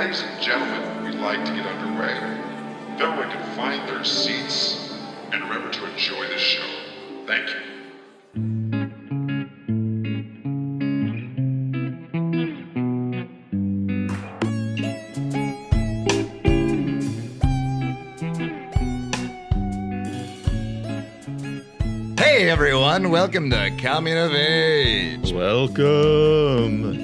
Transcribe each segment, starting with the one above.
ladies and gentlemen, we'd like to get underway. If everyone can find their seats and remember to enjoy the show. Thank you. Hey everyone, welcome to Coming of Age. Welcome.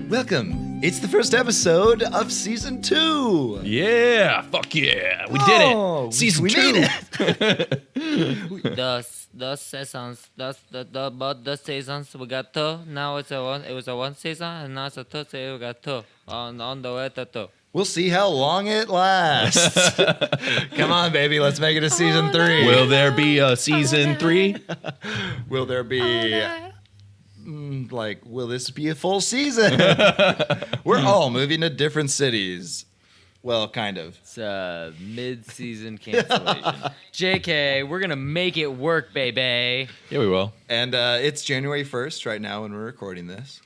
Welcome. It's the first episode of season 2. Yeah, fuck yeah. We did it. Season we 2. made it. the seasons, the seasons we got two. Now it was a one season, and now it's a two season. We got two on the way to two. We'll see how long it lasts. Come on, baby, let's make it a season 3. Will there be a season 3? Will there be... will this be a full season? We're all moving to different cities. Well, kind of. It's a mid-season cancellation. JK, we're gonna make it work, baby. Yeah, we will. And it's January 1st right now when we're recording this.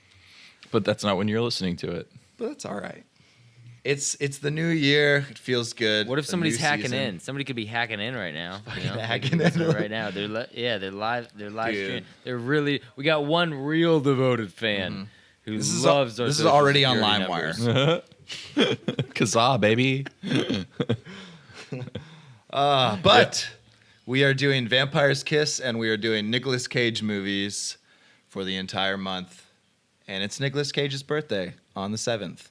But that's not when you're listening to it. But that's all right. It's the new year. It feels good. What if The somebody's new hacking season. in? Somebody could be hacking in right now. Hacking in in. right now. They're live. They're live Dude. streaming. They're really. We got one real devoted fan who loves our. This is social already on security LimeWire. numbers. Kazaa, baby. But we are doing Vampire's Kiss and we are doing Nicolas Cage movies for the entire month. And it's Nicolas Cage's birthday on the 7th.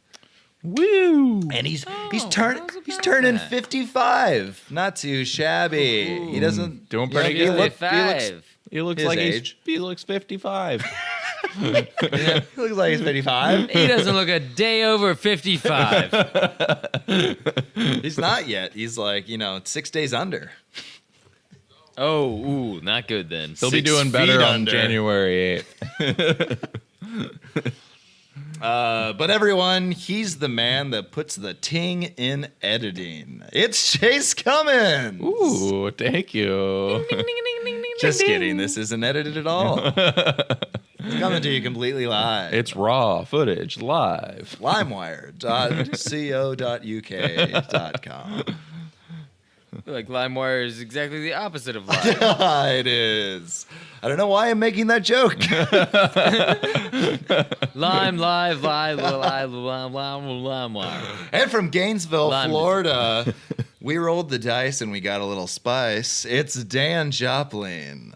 Woo. And he's how's turning that? 55. Not too shabby. He doesn't Doing you know, pretty he good. look- 55. He looks His like age. he looks 55. he looks like he's 55. He doesn't look a day over 55. He's not yet. He's like, 6 days under. Oh, ooh, not good then. He'll be 6 doing better feet on under. January 8th. But everyone, he's the man that puts the ting in editing. It's Chase Cummins. Ooh, thank you. Just kidding. This isn't edited at all. It's coming to you completely live. It's raw footage live. LimeWire.co.uk.com. Like LimeWire is exactly the opposite of live. It is. I don't know why I'm making that joke. LimeWire. And from Gainesville, Lime. Florida, we rolled the dice and we got a little spice. It's Dan Joplin.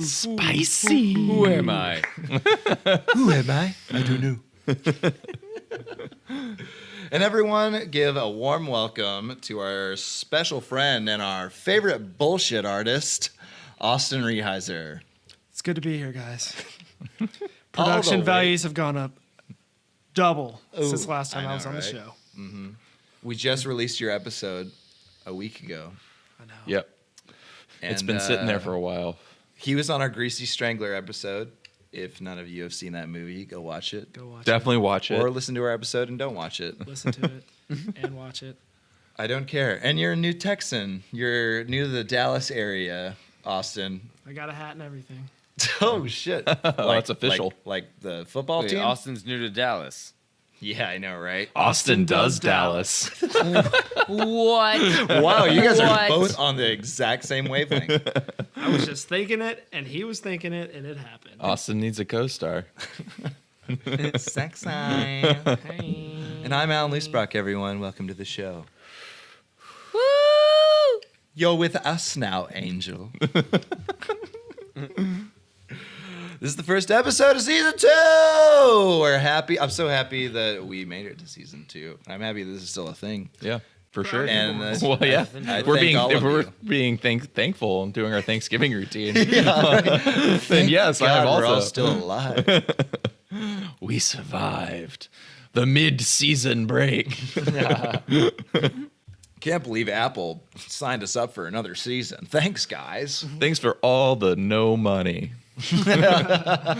Spicy. Who am I? Who am I? I don't know. And everyone, give a warm welcome to our special friend and our favorite bullshit artist, Austin Reheiser. It's good to be here, guys. All Production the way- values have gone up double Ooh, since last time I I, was know, on the right? show. We just released your episode a week ago. I know. Yep. It's been sitting there for a while. He was on our Greasy Strangler episode. If none of you have seen that movie, go watch it. Go watch Definitely watch it. Or listen to our episode and don't watch it. it. Listen to it and watch it. I don't care. And you're a new Texan. You're new to the Dallas area, Austin. I got a hat and everything. Oh, shit. That's official. Like the football Wait, team? Austin's new to Dallas. Yeah, I know, right? Austin does Dallas. What? Wow, you guys are What? both on the exact same wavelength. I was just thinking it, and he was thinking it, and it happened. Austin needs a co-star. Sexy. And I'm Alan Loosebrock, everyone. Welcome to the show. Woo! You're with us now, Angel. This is the first episode of season 2. We're happy. I'm so happy that we made it to season 2. I'm happy this is still a thing. Yeah, for sure. And well, yeah, I we're thank being all of you. thankful and doing our Thanksgiving routine. Yeah. Then yes, I have God, we're all also. still alive. We survived the mid-season break. Can't believe Apple signed us up for another season. Thanks, guys. Thanks for all the no money. I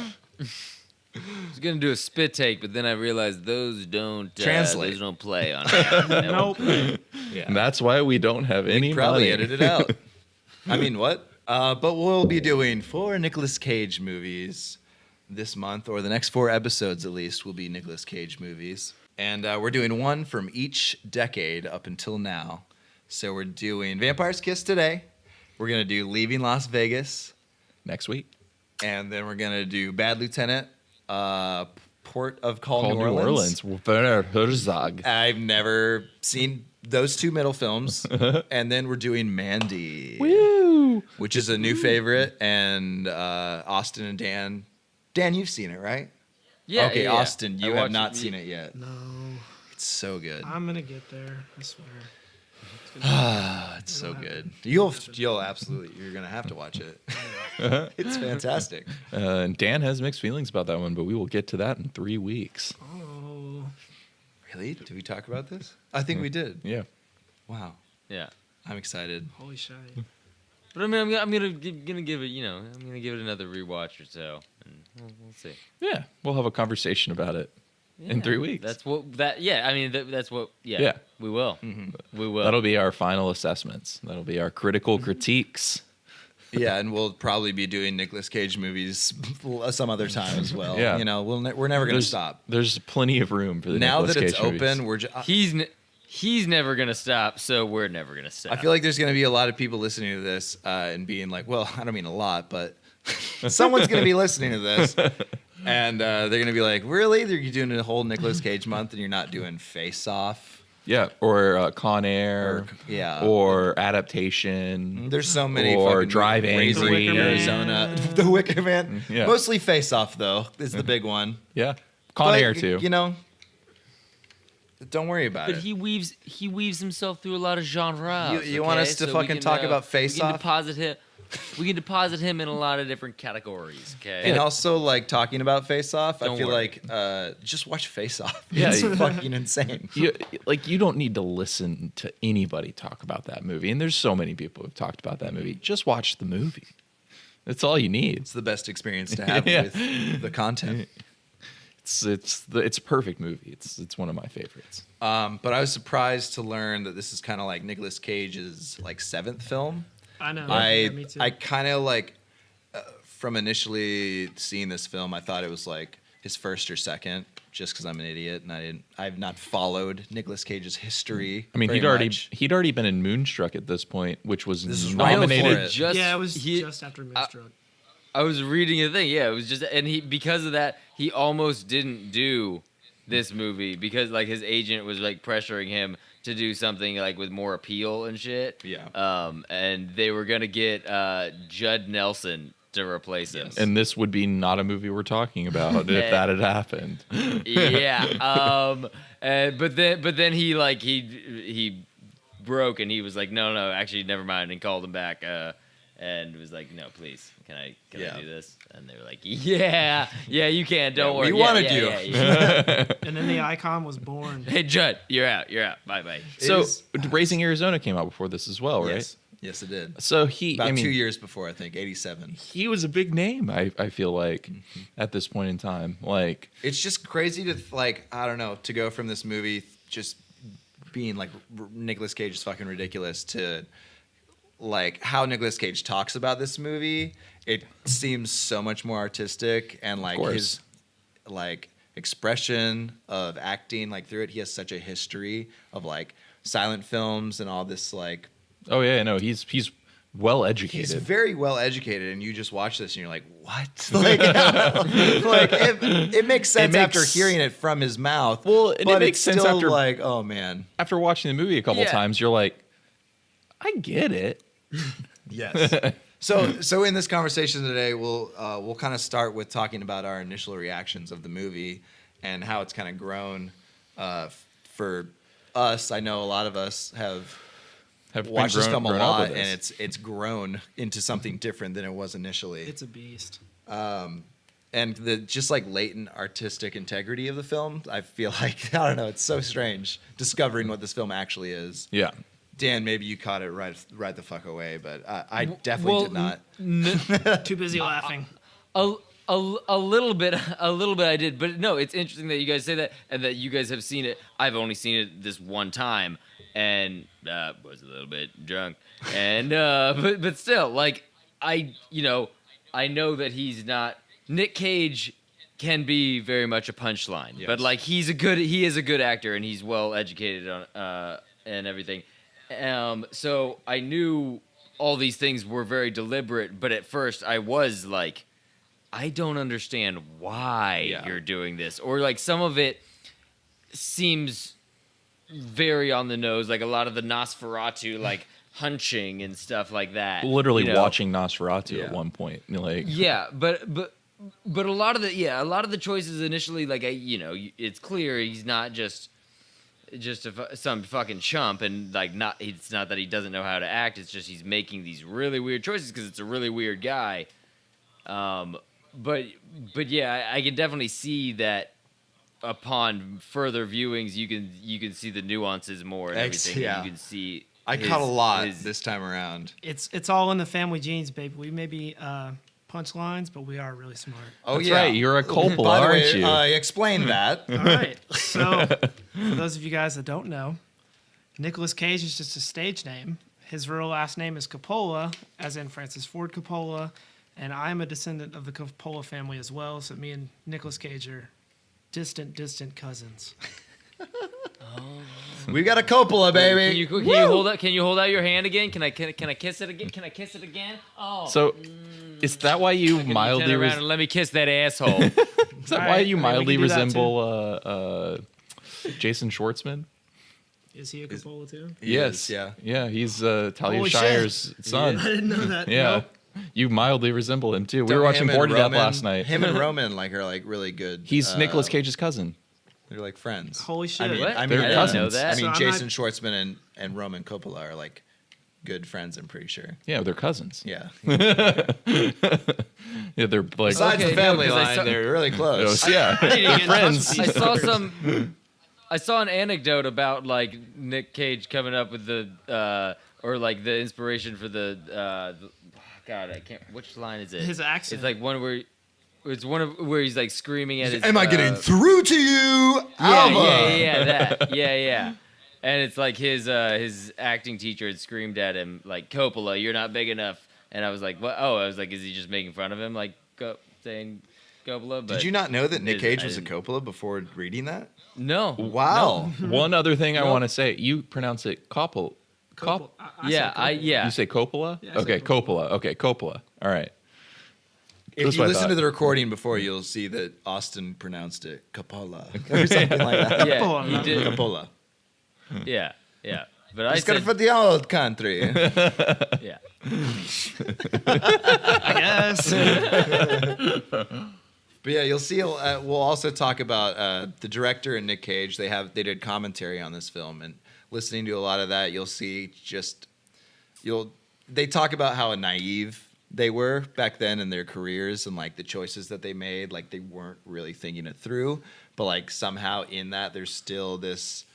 was gonna do a spit take, but then I realized those don't Translate. Those don't play on it. Nope. And that's why we don't have any Probably money. edit it out. I mean, what? But we'll be doing 4 Nicolas Cage movies this month, or the next 4 episodes at least, will be Nicolas Cage movies. And we're doing one from each decade up until now. So we're doing Vampire's Kiss today. We're going to do Leaving Las Vegas. Next week. And then we're going to do Bad Lieutenant, Port of Call New New Orleans. Werner Herzog. I've never seen those 2 middle films. And then we're doing Mandy. Woo! Which is a new favorite. And Austin and Dan. Dan, you've seen it, right? Yeah. Okay, yeah. Austin, I you have watched not seen it yet. No, It's so good. I'm gonna get there. I swear. It's so good. You're gonna have to watch it. It's fantastic. And Dan has mixed feelings about that one, but we will get to that in 3 weeks. Oh, Really? Did we talk about this? I think we did. Yeah. Wow. Yeah. I'm excited. holy shit! But I mean, I'm gonna give it, I'm gonna give it another rewatch or so, and we'll see. Yeah. We'll have a conversation about it in Yeah, 3 weeks. That's what that. Yeah, I mean, that's what. Yeah, Yeah. we will. We will. That'll be our final assessments. That'll be our critical critiques. Yeah, and we'll probably be doing Nicolas Cage movies some other time as well. Yeah. You know, we're never gonna stop. There's plenty of room for the Now Nicolas that it's Cage movies. open, He's never gonna stop, so we're never gonna stop. I feel like there's going to be a lot of people listening to this and being like, well, I don't mean a lot, but someone's going to be listening to this. And they're going to be like, really? You're doing a whole Nicolas Cage month and you're not doing Face Off? Yeah, or Con Air, yeah. or Adaptation. There's so many Or fucking Drive movies. Angry. Raising Arizona. The Wicker Man. Yeah. Mostly Face Off, though, is the big one. Yeah, Con But, Air too. You know, don't worry about But it. he weaves himself through a lot of genres. You want us to we fucking can, talk about Face we can Off? deposit him. We can deposit him in a lot of different categories. Okay. And also, like, talking about Face Off, I Don't feel worry. like just watch Face Off. Yeah, It's you- fucking insane. You don't need to listen to anybody talk about that movie, and there's so many people who've talked about that movie. Just watch the movie. That's all you need. It's the best experience to have Yeah. with the content. It's a perfect movie. It's one of my favorites. But I was surprised to learn that this is kind of like Nicolas Cage's like 7th film. I know. Yeah, me too. I kind of like from initially seeing this film, I thought it was like his first or second, just because I'm an idiot and I've not followed Nicolas Cage's history. I mean, very he'd much. already been in Moonstruck at this point, which was This is right nominated. before it. Yeah, it was just after Moonstruck. I was reading a thing. Yeah, it was just, and because of that, he almost didn't do this movie because like his agent was like pressuring him to do something like with more appeal and shit. Yeah. And they were gonna get Judd Nelson to replace him. Yes. And this would be not a movie we're talking about if that had happened. Yeah. But then he broke and he was like, no, actually, never mind, and called him back. And was like, no, please, can I do this? And they were like, yeah, you can. Don't worry. we wanted you. Yeah. And then the icon was born. Hey, Judd, you're out. Bye. So, Raising Arizona came out before this as well, right? Yes, it did. So About 2 years before, I think, 87. he was a big name. I feel like at this point in time, like It's just crazy to like, I don't know, to go from this movie just being like Nicolas Cage is fucking ridiculous to like how Nicolas Cage talks about this movie. It seems so much more artistic and like course. his like expression of acting like through it. He has such a history of like silent films and all this like. oh yeah, no, he's well He's educated. very well educated, and you just watch this and you're like, what? Like, it makes sense makes- after hearing it from his mouth. Well, and it but makes it's sense still after- like, oh man. After watching the movie a couple Yeah. times, you're like, I get it. Yes. So in this conversation today, we'll kind of start with talking about our initial reactions of the movie and how it's kind of grown for us. I know a lot of us have Have watched this film a grown up lot, with and this. it's grown into something different than it was initially. It's a beast. And the just like latent artistic integrity of the film, I feel like I don't know. It's so strange discovering what this film actually is. Yeah. Dan, maybe you caught it right the fuck away, but I definitely did not. Too busy laughing. A little bit I did, but no, it's interesting that you guys say that and that you guys have seen it. I've only seen it this one time and was a little bit drunk, and but still, like I know that he's not. Nick Cage can be very much a punchline. Yes. But like he is a good actor and he's well educated on and everything. So I knew all these things were very deliberate, but at first I was like, I don't understand why you're doing this. Or like some of it seems very on the nose, like a lot of the Nosferatu like hunching and stuff like that. Literally you know? watching Nosferatu at one point. Like Yeah, but a lot of the choices initially, like it's clear he's not just some fucking chump, and like it's not that he doesn't know how to act. It's just he's making these really weird choices because it's a really weird guy. But yeah, I can definitely see that upon further viewings, you can see the nuances more and everything. Yeah. You can see. I caught a lot this time around. It's all in the family genes, baby. We may be punchlines, but we are really smart. Oh, that's yeah. right. You're a Coppola, By the aren't way, you? explain that. All right. So, for those of you guys that don't know, Nicolas Cage is just a stage name. His real last name is Coppola, as in Francis Ford Coppola, and I'm a descendant of the Coppola family as well. So me and Nicolas Cage are distant cousins. We got a Coppola, baby. Can you hold out your hand again? Can I kiss it again? Can I kiss it again? Oh. So, is that why you Can you mildly turn around and let me kiss that asshole? is that why Alright, you I mean, we mildly can do that resemble Jason Schwartzman? Is he a Coppola too? He Yes. is, yeah. Yeah, he's Talia Holy Shire's son. I didn't know that. Yeah. Nope. You mildly resemble him too. We Don't were watching him and Bored to Death Roman- last night. Him and Roman are like really good. He's Nicolas Cage's cousin. They're like friends. Holy shit. I mean, What? I They're mean, cousins. know that. I mean, So I'm Jason not- Schwartzman and Roman Coppola are like good friends. I'm pretty sure. Yeah, they're cousins. Yeah. Yeah, they're like Besides Okay, the no, family 'cause I line, saw- they're really close. yeah, I need to get they're in touch friends. with I saw an anecdote about like Nick Cage coming up with the or like the inspiration for the God, I can't. Which line is it? His accent. It's like one where it's one of where he's like screaming at his. Am I getting through to you, Alva? Yeah. And it's like his acting teacher had screamed at him like, Coppola, you're not big enough. And I was like, what? Oh, I was like, is he just making fun of him, like saying Coppola? But Did you not know that Nick Cage I was a didn't- Coppola before reading that? No. Wow. One other thing I No. want to say: you pronounce it Coppola. Coppola. I Yeah, said Coppola. You say Coppola? Yeah, I said Okay, Coppola. Okay, Coppola. All right. If That's you what I listen to thought. the recording before, you'll see that Austin pronounced it Coppola or something like that. Yeah, Coppola. he did. Coppola. Yeah. But I It's good said, for the old country. yeah. I guess. But yeah, you'll see. We'll also talk about the director and Nick Cage. They did commentary on this film, and listening to a lot of that, you'll see they talk about how naive they were back then in their careers and like the choices that they made. Like they weren't really thinking it through, but like somehow in that there's still this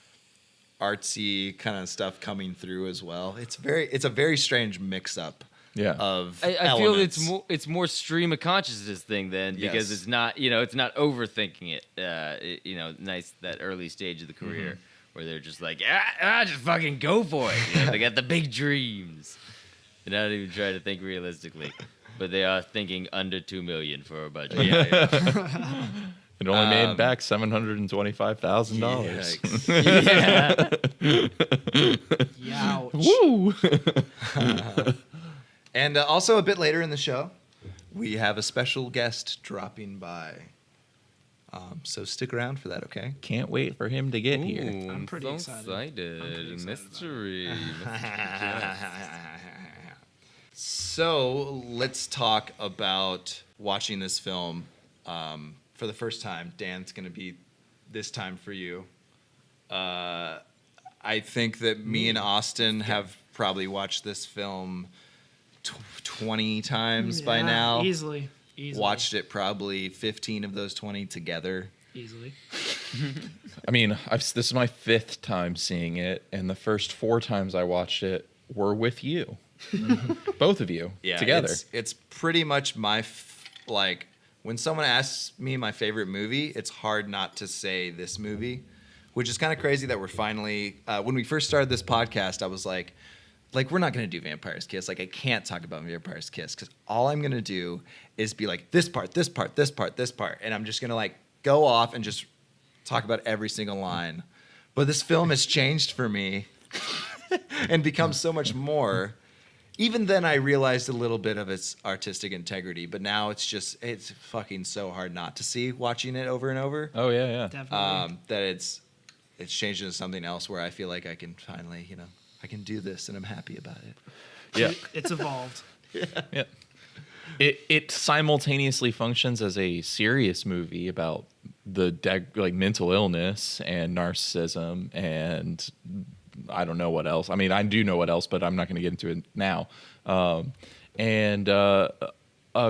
artsy kind of stuff coming through as well. It's a very strange mix up. Yeah. Of I feel elements. it's more stream of consciousness thing then because Yes. it's not it's not overthinking it. Nice that early stage of the career where they're just like just fucking go for it. They got the big dreams. They're not even trying to think realistically, but they are thinking under $2 million for a budget. It only made back $725,000. Yikes. Yeah. Youch. Woo! And also a bit later in the show, we have a special guest dropping by. So stick around for that, okay? Can't wait for him to get here. Ooh, I'm pretty so excited. Mystery. So let's talk about watching this film for the first time. Dan, it's going to be this time for you. I think that me and Austin have probably watched this film 20 times by Yeah, now. Easily. Watched it probably 15 of those 20 together. Easily. I mean, this is my 5th time seeing it, and the first 4 times I watched it were with you. Both of you together. It's pretty much like when someone asks me my favorite movie, it's hard not to say this movie, which is kind of crazy that we're finally when we first started this podcast, I was like, like, we're not going to do Vampire's Kiss. Like, I can't talk about Vampire's Kiss because all I'm going to do is be like, this part, this part, this part, this part. And I'm just going to, like, go off and just talk about every single line. But this film has changed for me and become so much more. Even then, I realized a little bit of its artistic integrity. But now it's fucking so hard not to see watching it over and over. Oh, yeah. Definitely. That it's changed into something else where I feel like I can finally, I can do this and I'm happy about it. Yeah. It's evolved. Yeah. It simultaneously functions as a serious movie about the mental illness and narcissism and I don't know what else. I mean, I do know what else, but I'm not going to get into it now. And a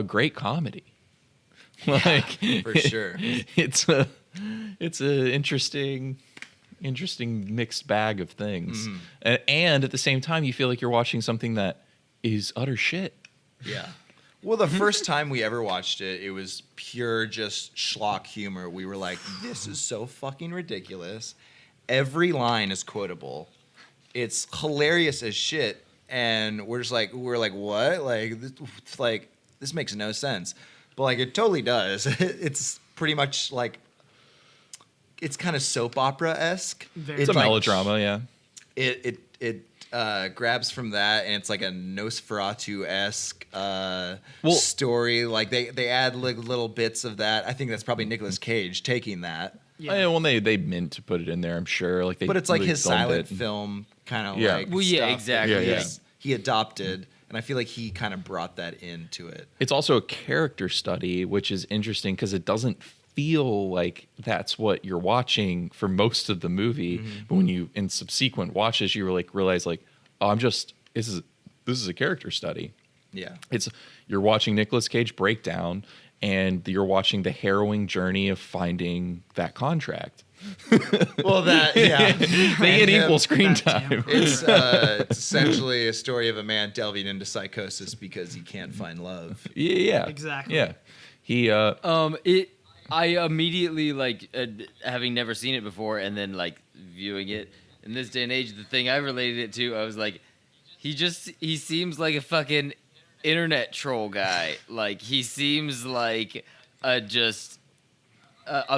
great comedy. Like for sure. It's a interesting mixed bag of things. And at the same time, you feel like you're watching something that is utter shit. Yeah. Well, the first time we ever watched it, it was pure just schlock humor. We were like, this is so fucking ridiculous. Every line is quotable. It's hilarious as shit. And we're like, what? This makes no sense. But like, it totally does. It's pretty much like, it's kind of soap opera-esque. It's a melodrama, yeah. It grabs from that, and it's like a Nosferatu-esque story. Like they add like little bits of that. I think that's probably Nicolas Cage taking that. Yeah. Well, they meant to put it in there, I'm sure. Like But it's like really his filmed silent it. film kind of Yeah. like Well, yeah, stuff exactly. that Yeah. he adopted, and I feel like he kind of brought that into it. It's also a character study, which is interesting because it doesn't feel like that's what you're watching for most of the movie. But when you, in subsequent watches, you realize like, oh, this is a character study. Yeah. You're watching Nicolas Cage break down, and you're watching the harrowing journey of finding that contract. Well, yeah. They get equal screen That time. It's essentially a story of a man delving into psychosis because he can't find love. Yeah. Exactly. Yeah. He I immediately having never seen it before and then like viewing it in this day and age, the thing I related it to, I was like, he seems like a fucking internet troll guy. Like he seems like a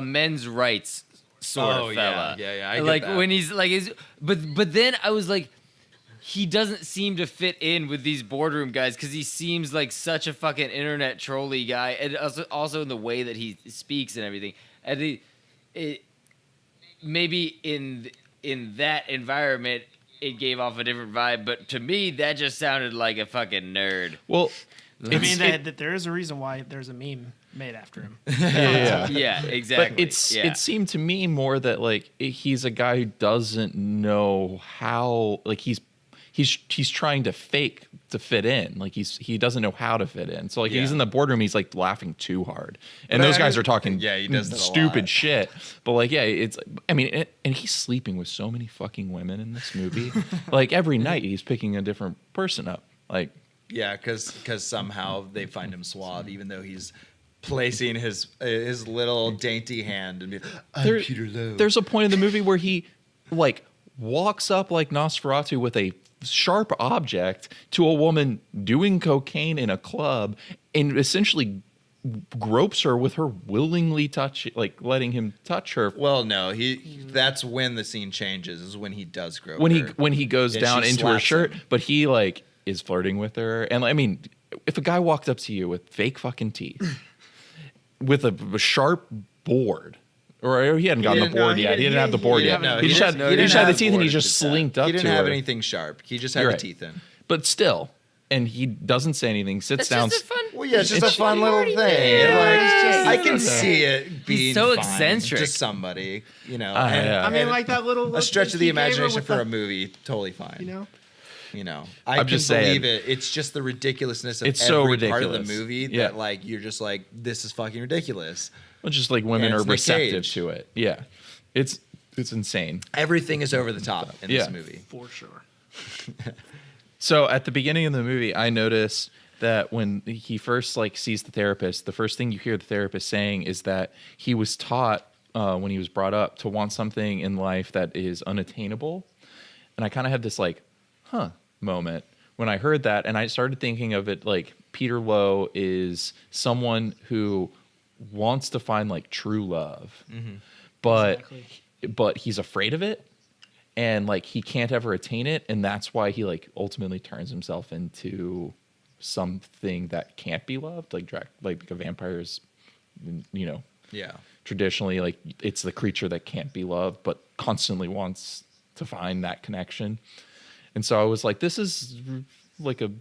men's rights sort of fella. Yeah. I get like that. when he's like, but then I was like, he doesn't seem to fit in with these boardroom guys because he seems like such a fucking internet trolley guy, and also in the way that he speaks and everything. And maybe in that environment, it gave off a different vibe. But to me, that just sounded like a fucking nerd. well, I mean, that there is a reason why there's a meme made after him. Yeah, exactly. But it seemed to me more that like he's a guy who doesn't know how, like he's trying to fake to fit in. Like he doesn't know how to fit in. So like he's in the boardroom, he's like laughing too hard. And But those guys are talking he does that a stupid lot. shit. But like, yeah, and he's sleeping with so many fucking women in this movie. Like every night he's picking a different person up. Like, Yeah, because somehow they find him suave, even though he's placing his little dainty hand and be I'm Peter Lowe. there's a point in the movie where he like walks up like Nosferatu with a sharp object to a woman doing cocaine in a club and essentially gropes her with her willingly letting him touch her. Well, no, that's when the scene changes, is when he does grow When he goes And down she into her slaps shirt, him. but he like is flirting with her. And I mean, if a guy walked up to you with fake fucking teeth, with a sharp board, or he hadn't gotten the board yet. He didn't have the board yet. No, He just had the teeth, and he just slinked up to her. He didn't have anything sharp. He just had You're the right. teeth in. But still, and he doesn't say anything. Sits down. Well, yeah, it's just It's a fun little thing. there. I can see it being so fine eccentric. to somebody, and yeah. I mean, like that little a look stretch that of the he gave her imagination with for the- a movie, totally fine. I I'm can just saying. believe it. It's just the ridiculousness of It's every so part of the ridiculous. movie Yeah. that like you're just like, this is fucking ridiculous. Well, just like women Yeah, are it's Nick receptive Cage. to it. Yeah, it's insane. Everything is over the top in Yeah. this movie. For sure. So at the beginning of the movie, I noticed that when he first like sees the therapist, the first thing you hear the therapist saying is that he was taught when he was brought up to want something in life that is unattainable. And I kind of had this like, moment when I heard that, and I started thinking of it like Peter Lowe is someone who wants to find like true love, but he's afraid of it, and like he can't ever attain it, and that's why he like ultimately turns himself into something that can't be loved, like a vampire's, Yeah. traditionally, like it's the creature that can't be loved but constantly wants to find that connection. And so I was like, this is like a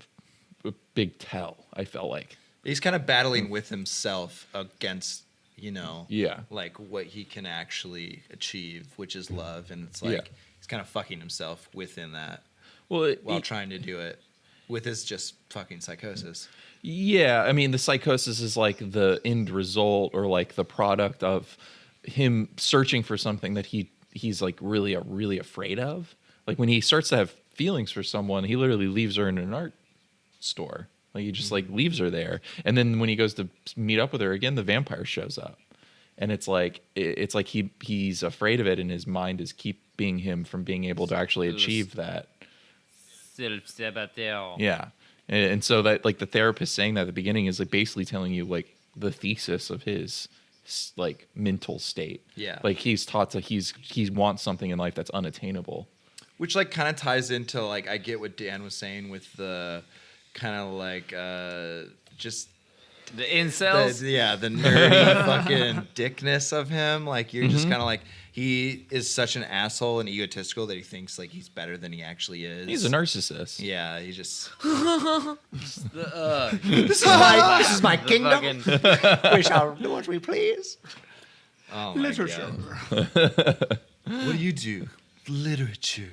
big tell, I felt like. He's kind of battling with himself against, Yeah. like what he can actually achieve, which is love. And it's like Yeah. he's kind of fucking himself within that Well, while trying to do it with his just fucking psychosis. yeah, I mean, the psychosis is like the end result or like the product of him searching for something that he's like really afraid of. Like when he starts to have feelings for someone, he literally leaves her in an art store. Like he just like leaves her there, and then when he goes to meet up with her again, the vampire shows up, and it's like he's afraid of it, and his mind is keeping him from being able to actually achieve that. Yeah. And so that like the therapist saying that at the beginning is like basically telling you like the thesis of his like mental state. Yeah. Like he's taught to he wants something in life that's unattainable. Which like kind of ties into like I get what Dan was saying with the kind of like just The incels. the nerdy fucking dickness of him. Like you're just kind of like he is such an asshole and egotistical that he thinks like he's better than he actually is. He's a narcissist. Yeah, he just This this is my kingdom. fucking- We shall do what we please. Oh my Literature. God. What do you do? Literature.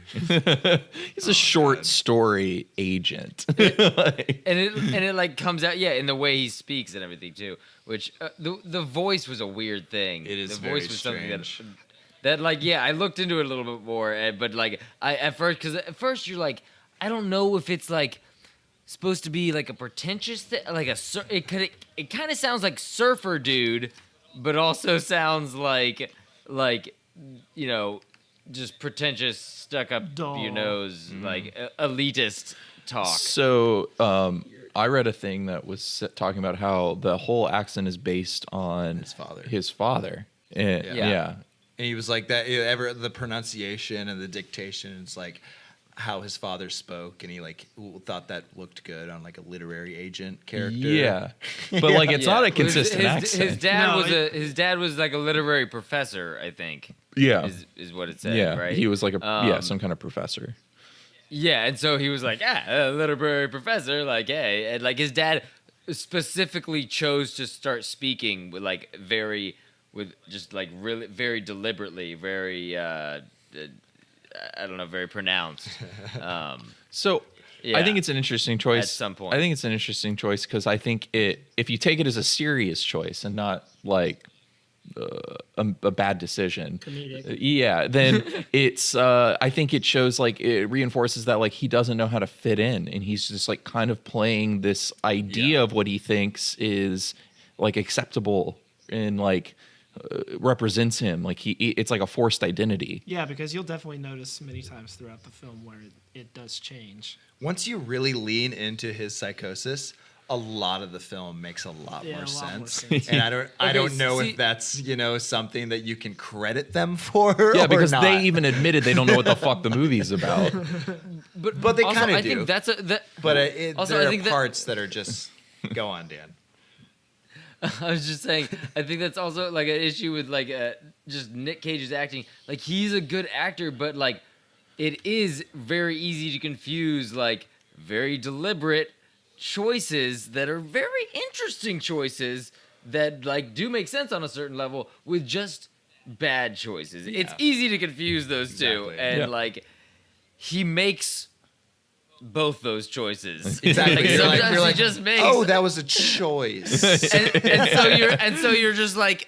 He's a short story agent. and it like comes out in the way he speaks and everything too, which the voice was a weird thing. It is the very voice was something strange. that like I looked into it a little bit more, but like at first you're like, I don't know if it's like supposed to be like a pretentious thing, like it kind of sounds like surfer dude, but also sounds like just pretentious, stuck up Dull. your nose, like elitist talk. So I read a thing that was talking about how the whole accent is based on His father. And, Yeah. yeah. And he was like that. The pronunciation and the dictation is like how his father spoke, and he like thought that looked good on like a literary agent character. Yeah. But like it's not a consistent accent. His dad No, his dad was like a literary professor, I think. Yeah. Is what it said, Yeah. right? He was like some kind of professor. Yeah, and so he was like, a literary professor, like, hey, and like his dad specifically chose to start speaking really very deliberately, very I don't know, very pronounced. So Yeah. I think it's an interesting choice. At some point. I think it's an interesting choice because I think if you take it as a serious choice and not like a bad decision, Comedic. then it's I think it shows like it reinforces that like he doesn't know how to fit in, and he's just like kind of playing this idea of what he thinks is like acceptable and like represents him. Like it's like a forced identity. Yeah, because you'll definitely notice many times throughout the film where it does change. Once you really lean into his psychosis, a lot of the film makes a lot Yeah, more a lot more sense. sense. And I don't know see- if that's something that you can credit them for. Yeah, or because not. they even admitted they don't know what the fuck the movie's about. but they also, kinda I do. think that's But Also, there I are think that- parts that are just go on, Dan. I was just saying, I think that's also like an issue with like just Nick Cage's acting. Like he's a good actor, but like it is very easy to confuse like very deliberate choices that are very interesting choices that like do make sense on a certain level with just bad choices. It's easy to confuse those two, Exactly. and Yeah. like he makes both those choices. Exactly. Like, You're like, sometimes you're he like, just makes oh, that was a choice. and so you're just like,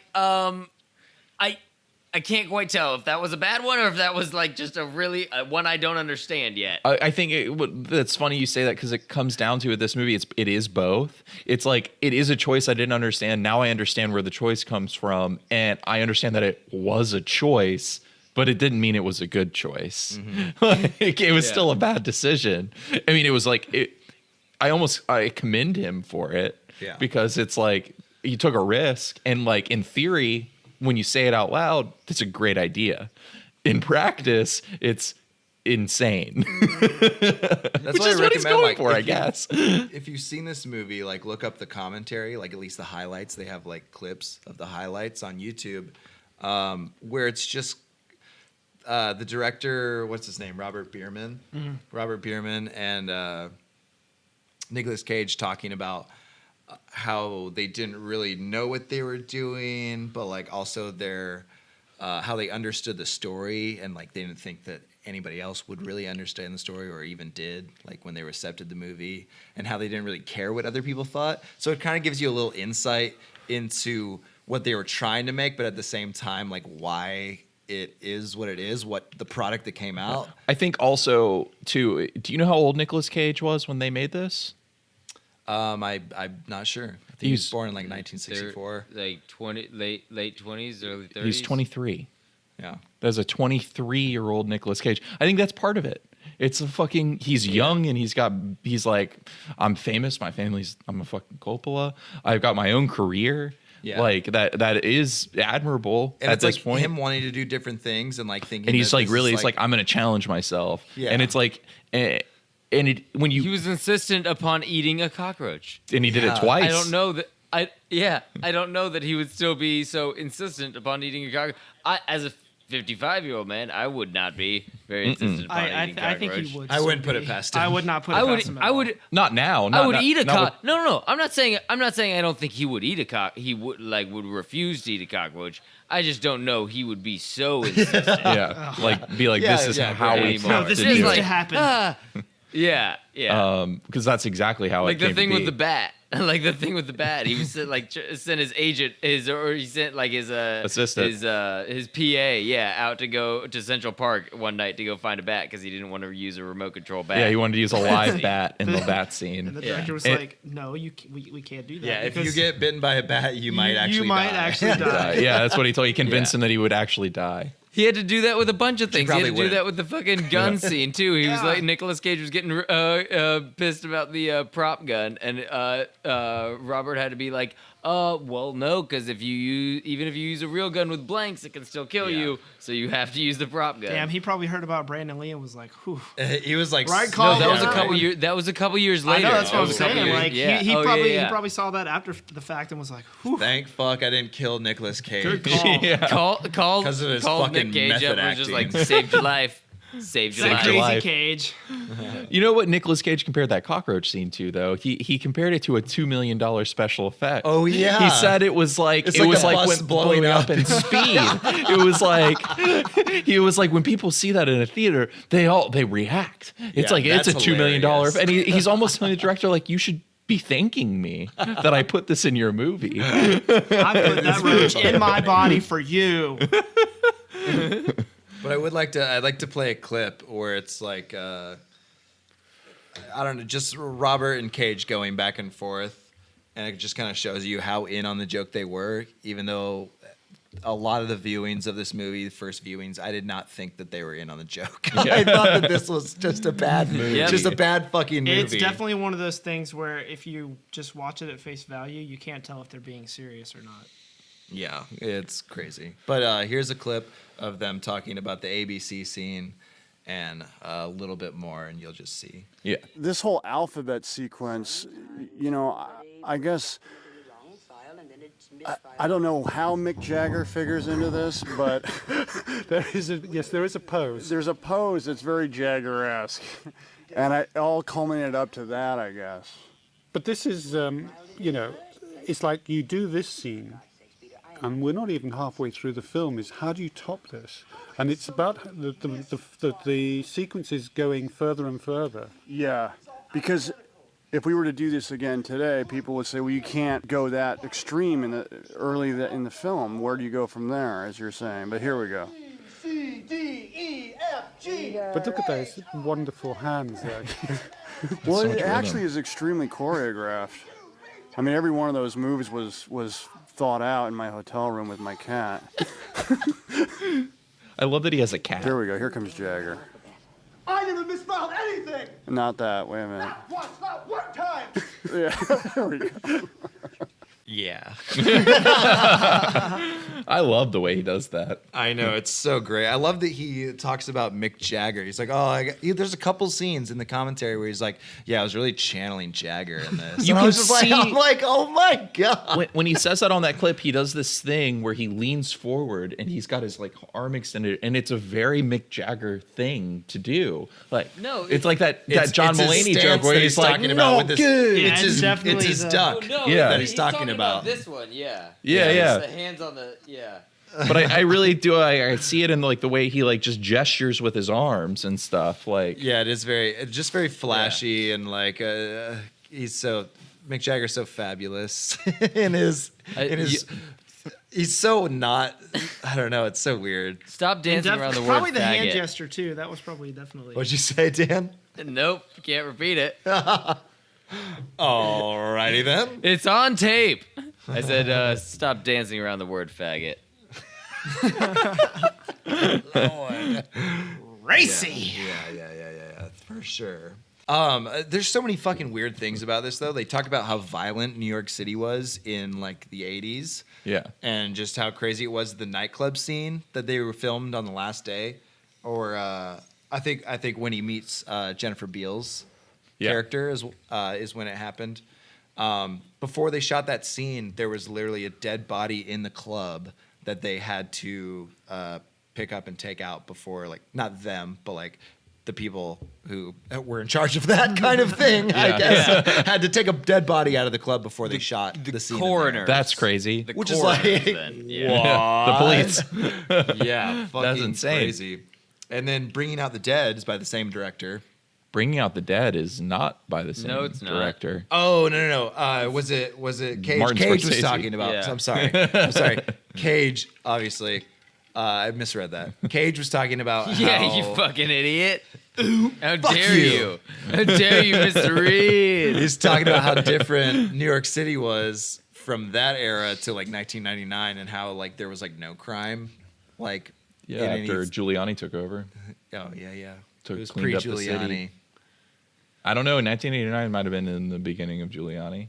I can't quite tell if that was a bad one or if that was like just a really one I don't understand yet. I think that's funny you say that because it comes down to it. This movie, it is both. It's like it is a choice I didn't understand. Now I understand where the choice comes from, and I understand that it was a choice, but it didn't mean it was a good choice. Like, it was still a bad decision. I mean, it was like I commend him for it because it's like he took a risk, and like in theory, when you say it out loud, that's a great idea. In practice, it's insane. That's what I what he's recommend. going Like, for, I guess. If you've seen this movie, like look up the commentary, like at least the highlights. They have like clips of the highlights on YouTube, where it's just the director, what's his name, Robert Bierman, and Nicolas Cage talking about how they didn't really know what they were doing, but like also their how they understood the story, and like they didn't think that anybody else would really understand the story or even did, like when they accepted the movie, and how they didn't really care what other people thought. So it kind of gives you a little insight into what they were trying to make, but at the same time, like why it is what it is, what the product that came out. I think also too. Do you know how old Nicolas Cage was when they made this? I'm not sure. I think he was born in like 1964. Like late 20s, early 30s. He's 23. Yeah. There's a 23-year-old Nicolas Cage. I think that's part of it. It's a fucking. He's young and he's like, I'm famous. I'm a fucking Coppola. I've got my own career. Yeah. Like that is admirable And at it's this like point. him wanting to do different things and like thinking. And he's that like, this really, is it's like, I'm going to challenge myself. Yeah. And it's like, when you. He was insistent upon eating a cockroach. And he did it Yeah. twice. I don't know that. I don't know that he would still be so insistent upon eating a cockroach. As a 55-year-old man, I would not be very insistent upon eating I cockroach. think he would. I wouldn't still put be. it past him. I would not put it I past would. him. At I all. would. Not now. I would eat a not cock. No. I'm not saying I don't think he would eat a cock. He would refuse to eat a cockroach. I just don't know he would be so insistent. Yeah. Like, be like, Yeah, this is yeah, how we anymore. have No, this to needs do to it. happen. Yeah. Because that's exactly how Like it came the thing to with be. the bat. Like the thing with the bat. He was sent his agent or he sent like his Assistant. his PA out to go to Central Park one night to go find a bat because he didn't want to use a remote control bat. Yeah, he wanted to use a live bat in the bat scene. And the director was And- like, "No, we can't do that." Yeah, if you because get bitten by a bat, you might actually die. Yeah, that's what he told. He convinced him that he would actually die. He had to do that with a bunch of things. He had to probably do that wouldn't. with the fucking gun scene too. He was Yeah. like Nicolas Cage was getting pissed about the prop gun, and Robert had to be like, well, no, because even if you use a real gun with blanks, it can still kill you. So you have to use the prop gun. Damn, he probably heard about Brandon Lee and was like, "Whew." He was like, Right No, call. that was a Yeah, couple right. years. That was a couple years I later. know that's what That I'm was a couple saying. years- Like yeah. he Oh, probably yeah. he probably saw that after the fact and was like, "Whew." Thank fuck I didn't kill Nicolas Cage. Good call. Yeah. called 'Cause of his called fucking Nick Cage up method and was just like acting. saved your life, saved your That life. crazy life. Cage. You know what Nicolas Cage compared that cockroach scene to, though? He compared it to a $2 million special effect. Oh, yeah. He said it was like It's it like was a like bus when blowing up. in speed. It was like when people see that in a theater, they react. It's Yeah, like it's a that's $2 million, hilarious. and he's almost telling the director like, you should be thanking me that I put this in your movie. I put that roach in my body for you. But I'd like to play a clip where it's like, I don't know, just Robert and Cage going back and forth, and it just kind of shows you how in on the joke they were, even though a lot of the viewings of this movie, the first viewings, I did not think that they were in on the joke. I thought that this was just a bad movie, Yep. just a bad fucking movie. It's definitely one of those things where if you just watch it at face value, you can't tell if they're being serious or not. Yeah, it's crazy. But here's a clip of them talking about the ABC scene and a little bit more, and you'll just see. Yeah. This whole alphabet sequence, you know, I guess I don't know how Mick Jagger figures into this, but There is a pose. there's a pose that's very Jagger-esque, and it all culminated up to that, I guess. But this is, it's like you do this scene, and we're not even halfway through the film. Is how do you top this? And it's about the sequences going further and further. Yeah, because if we were to do this again today, people would say, well, you can't go that extreme in the film. Where do you go from there, as you're saying? But here we go. But look at those wonderful hands there. Well, so much it rhythm. actually is extremely choreographed. I mean, every one of those moves was thought out in my hotel room with my cat. I love that he has a cat. Here we go. Here comes Jagger. I never misspelled anything. Not that. Wait a minute. Once, not one time. Yeah. There we go. Yeah. I love the way he does that. I know, it's so great. I love that he talks about Mick Jagger. He's like, there's a couple scenes in the commentary where he's like, yeah, I was really channeling Jagger in this. You And I can was just see- I'm like, oh my God. When he says that on that clip, he does this thing where he leans forward and he's got his like arm extended, and it's a very Mick Jagger thing to do. Like, No, it's like that John it's his Mulaney stance joke where that he's like, talking about no with this, good. Yeah, it's it's his, definitely it's his the- duck Yeah. that he's talking about. this one, yeah. Yeah. The hands on the But I really do. I see it in like the way he like just gestures with his arms and stuff. Like, Yeah, it's just very flashy and like Mick Jagger's so fabulous in his he's so not, I don't know, it's so weird. Stop dancing around the word Probably the hand faggot. gesture too. That was probably definitely. What'd you say, Dan? Nope, can't repeat it. Alrighty then. It's on tape. I said, stop dancing around the word faggot. Racy. Yeah, for sure. There's so many fucking weird things about this though. They talk about how violent New York City was in like the 80s. yeah, And just how crazy it was, the nightclub scene that they were filmed on the last day. Or I think when he meets Jennifer Beals character is when it happened. Before they shot that scene, there was literally a dead body in the club that they had to pick up and take out before, like, not them, but like the people who were in charge of that kind of thing, I guess, had to take a dead body out of the club before they shot the scene. in there. coroner. that's crazy. The Which is coroners like- then. Yeah. The police. Yeah, fucking insane. crazy. And then Bringing Out the Dead is by the same director. Bringing Out the Dead is not by the same it's not. director. Oh no! Was it Cage? Martin Cage was Scorsese. talking about. Yeah. I'm sorry. Cage, obviously. I misread that. Cage was talking about. Yeah, how, you fucking idiot. How dare you. you? How dare you, Mr. Reed? He's talking about how different New York City was from that era to like 1999, and how like there was like no crime, like Yeah, in any- after Giuliani took over. Oh yeah. Took- It was cleaned up the city. pre-Giuliani. I don't know. 1989 might have been in the beginning of Giuliani.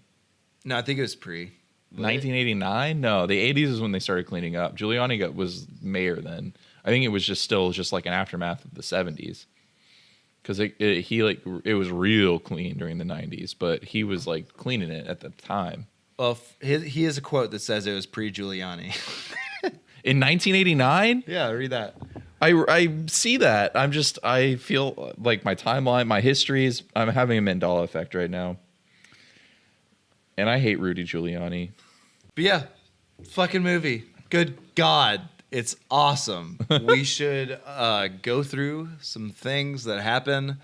No, I think it was pre. 1989? No, the 80s is when they started cleaning up. Giuliani was mayor then. I think it was just like an aftermath of the 70s. Because it was real clean during the 90s, but he was like cleaning it at the time. Well, he has a quote that says it was pre-Giuliani. In 1989? Yeah, read that. I see that. I feel like my timeline, my histories, I'm having a Mandela effect right now. And I hate Rudy Giuliani. But yeah, fucking movie. Good God, it's awesome. We should go through some things that happen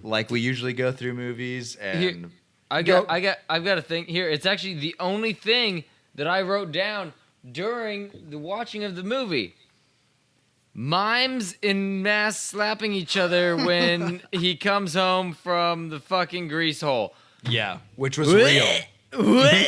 like we usually go through movies. And I've got a thing here. It's actually the only thing that I wrote down during the watching of the movie. Mimes in mass slapping each other when he comes home from the fucking grease hole. yeah, which was real. What?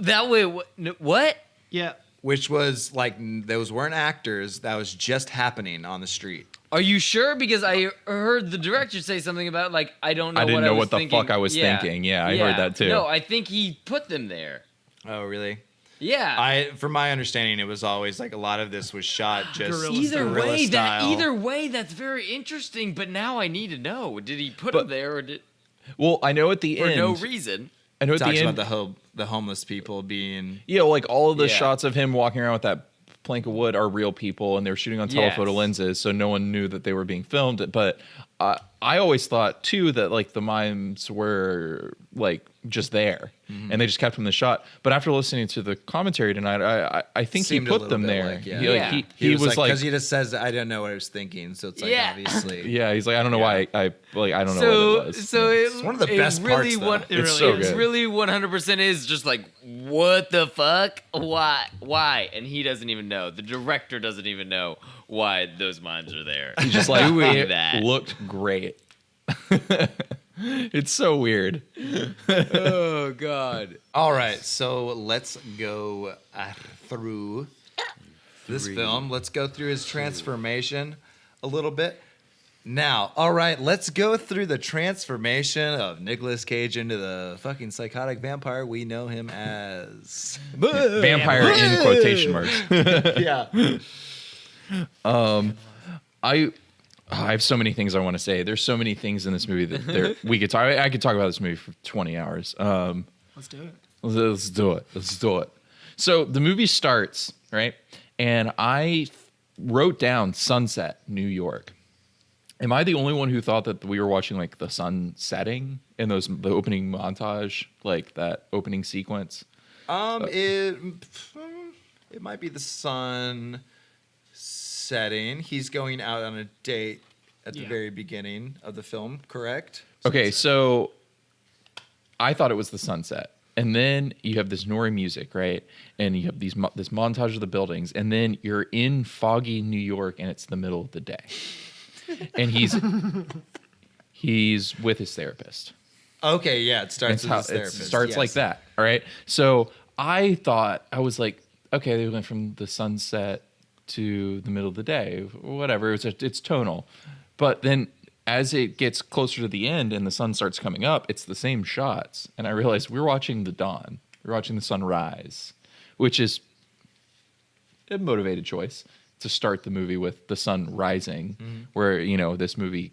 That way, what? Yeah. Which was like, those weren't actors. That was just happening on the street. Are you sure? Because I heard the director say something about like I don't know. I didn't what know was what the thinking. fuck I was thinking. Yeah, I heard that too. No, I think he put them there. Oh, really? Yeah. From my understanding, it was always like a lot of this was shot just Guerrilla Either way, that's very interesting. But now I need to know: did he put them there, or did Well, I know at the for end. no reason? I know at talks the end. about the homeless people being. Yeah, like all of the Yeah. shots of him walking around with that plank of wood are real people, and they were shooting on telephoto Yes. lenses, so no one knew that they were being filmed. But I always thought too that like the mimes were like just there, and they just kept them in the shot. But after listening to the commentary tonight, I think Seemed he a put little them bit there. like, yeah. He, like, Yeah. he was like because he just says I don't know what I was thinking, so it's like Yeah. obviously. yeah, he's like I don't know why I don't know what it was. So It's one of the best really parts, though. It's so good. really 100% is just like what the fuck? Why? And he doesn't even know. The director doesn't even know why those mimes are there. He's just like doing it that. looked great. It's so weird. Oh god. All right, so let's go through this film. Let's go through his transformation a little bit. Now, all right, let's go through the transformation of Nicolas Cage into the fucking psychotic vampire we know him as. Vampire in quotation marks. Yeah. I have so many things I want to say. There's so many things in this movie that we could talk. I could talk about this movie for 20 hours. Let's do it. Let's do it. Let's do it. So the movie starts, right? And I wrote down Sunset, New York. Am I the only one who thought that we were watching like the sun setting in the opening montage, like that opening sequence? It might be the sun setting. He's going out on a date at the very beginning of the film, correct? Okay, so I thought it was the sunset. And then you have this Nori music, right? And you have this montage of the buildings. And then you're in foggy New York and it's the middle of the day. And he's with his therapist. Okay, yeah, it starts with his It therapist. starts yes. like that, all right? So I was like, okay, they went from the sunset to the middle of the day, whatever. It's tonal. But then as it gets closer to the end and the sun starts coming up, it's the same shots. And I realized we're watching the dawn. We're watching the sunrise, which is a motivated choice to start the movie with the sun rising, where, this movie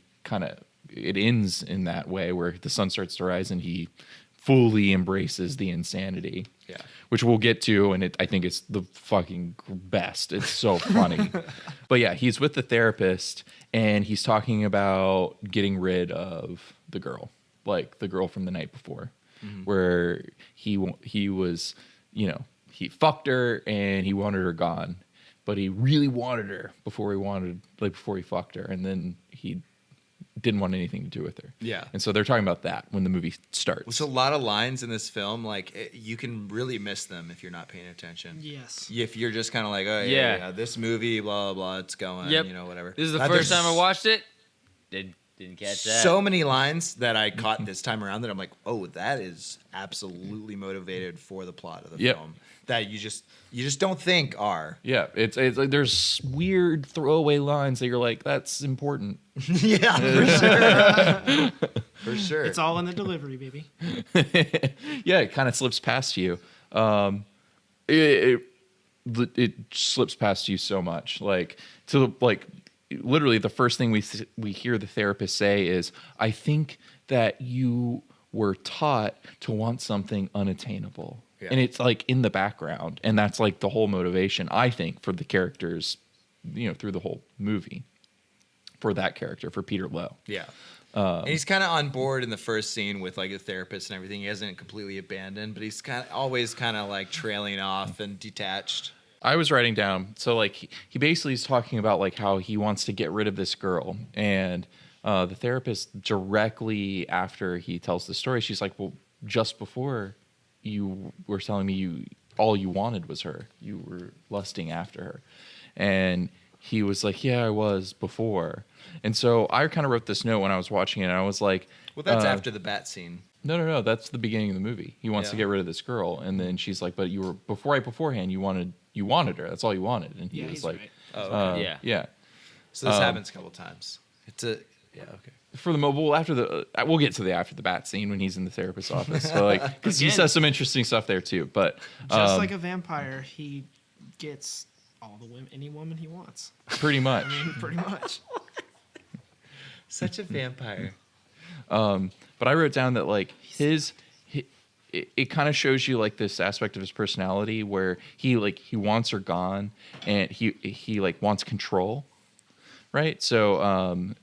it ends in that way where the sun starts to rise and he fully embraces the insanity. Yeah. Which we'll get to, and I think it's the fucking best. It's so funny. But yeah, he's with the therapist, and he's talking about getting rid of the girl, like the girl from the night before, where he was, he fucked her and he wanted her gone, but he really wanted her before he fucked her, and then he didn't want anything to do with her. Yeah. And so they're talking about that when the movie starts. There's a lot of lines in this film, you can really miss them if you're not paying attention. Yes. If you're just kind of like, oh, yeah, this movie, blah, blah, blah, it's going, Yep. Whatever. This is the Now, first there's time I watched it. Didn't catch that. So many lines that I caught this time around that I'm like, oh, that is absolutely motivated for the plot of the Yep. film that you just don't think are. Yeah, it's like there's weird throwaway lines that you're like, that's important. Yeah, for sure. For sure. It's all in the delivery, baby. Yeah, it kind of slips past you. It slips past you so much. Literally the first thing we hear the therapist say is, I think that you were taught to want something unattainable. Yeah. And it's like in the background. And that's like the whole motivation, I think, for the characters, through the whole movie. For that character, for Peter Lowe. Yeah. And he's kind of on board in the first scene with like the therapist and everything. He hasn't completely abandoned, but he's always like trailing off and detached. I was writing down, so like he basically is talking about like how he wants to get rid of this girl, and the therapist directly after he tells the story, she's like, well, just before you were telling me all you wanted was her, you were lusting after her, and he was like, yeah, I was before. And so I kind of wrote this note when I was watching it, and I was like, Well, that's after the bat scene. no, that's the beginning of the movie. He wants to Yeah. get rid of this girl, and then she's like, but you were beforehand you wanted her. That's all you wanted. And he Yeah, was he's like, right. Oh, okay. Yeah. yeah. So this happens a couple times. Yeah, okay. For the mobile, we'll get to the after the bat scene when he's in the therapist's office. So like, because he Again. says some interesting stuff there too. But Just like a vampire, he gets all the women, any woman he wants. pretty much. Pretty much. Such a vampire. But I wrote down that like it kind of shows you like this aspect of his personality where he wants her gone, and he like wants control, right? So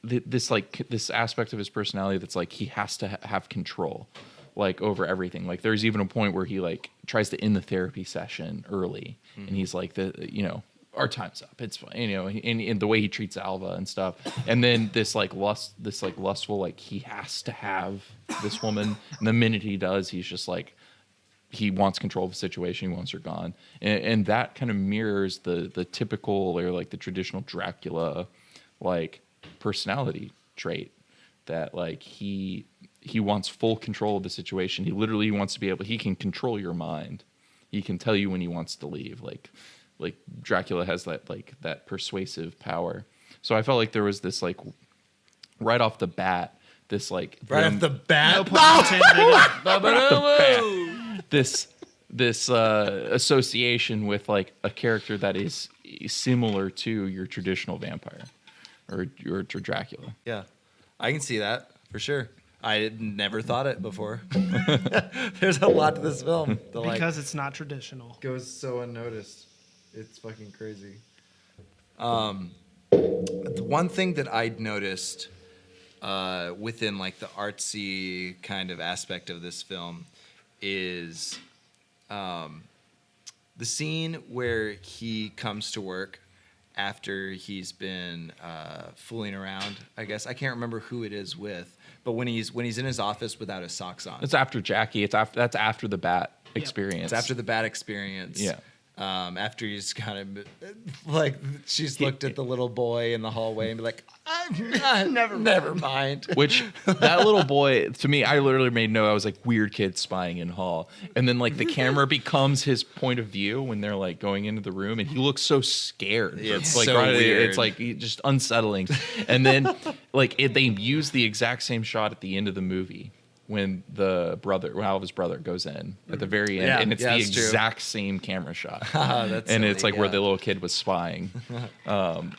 this aspect of his personality that's like he has to have control, like over everything. Like there's even a point where he like tries to end the therapy session early, and he's like our time's up. It's fine, and the way he treats Alva and stuff. And then this lustful, like he has to have this woman. And the minute he does, he's just like, he wants control of the situation. He wants her gone. And that kind of mirrors the typical or like the traditional Dracula, like personality trait that like he wants full control of the situation. He literally wants to be able, he can control your mind. He can tell you when he wants to leave. Like like Dracula has that persuasive power. So I felt like there was this like right off the bat, this like Right off the bat. No pun intended. this association with like a character that is similar to your traditional vampire or your Dracula. Yeah, I can see that for sure. I had never thought it before. There's a lot to this film that like Because it's not traditional. goes so unnoticed. It's fucking crazy. The one thing that I'd noticed within like the artsy kind of aspect of this film is the scene where he comes to work after he's been fooling around. I guess I can't remember who it is with, but when he's in his office without his socks on. It's after Jackie. That's after the bat experience. It's after the bad experience. Yeah. After he's kind of like she's looked at the little boy in the hallway and be like, never mind. Which that little boy, to me, I literally made note. I was like, weird kid spying in hall, and then like the camera becomes his point of view when they're like going into the room, and he looks so scared. Yeah, it's like so weird. It's like just unsettling. And then like they use the exact same shot at the end of the movie. When Alva's brother goes in at the very end, Yeah, and it's yeah, the that's true. exact same camera shot. That's and silly, it's like where yeah. the little kid was spying,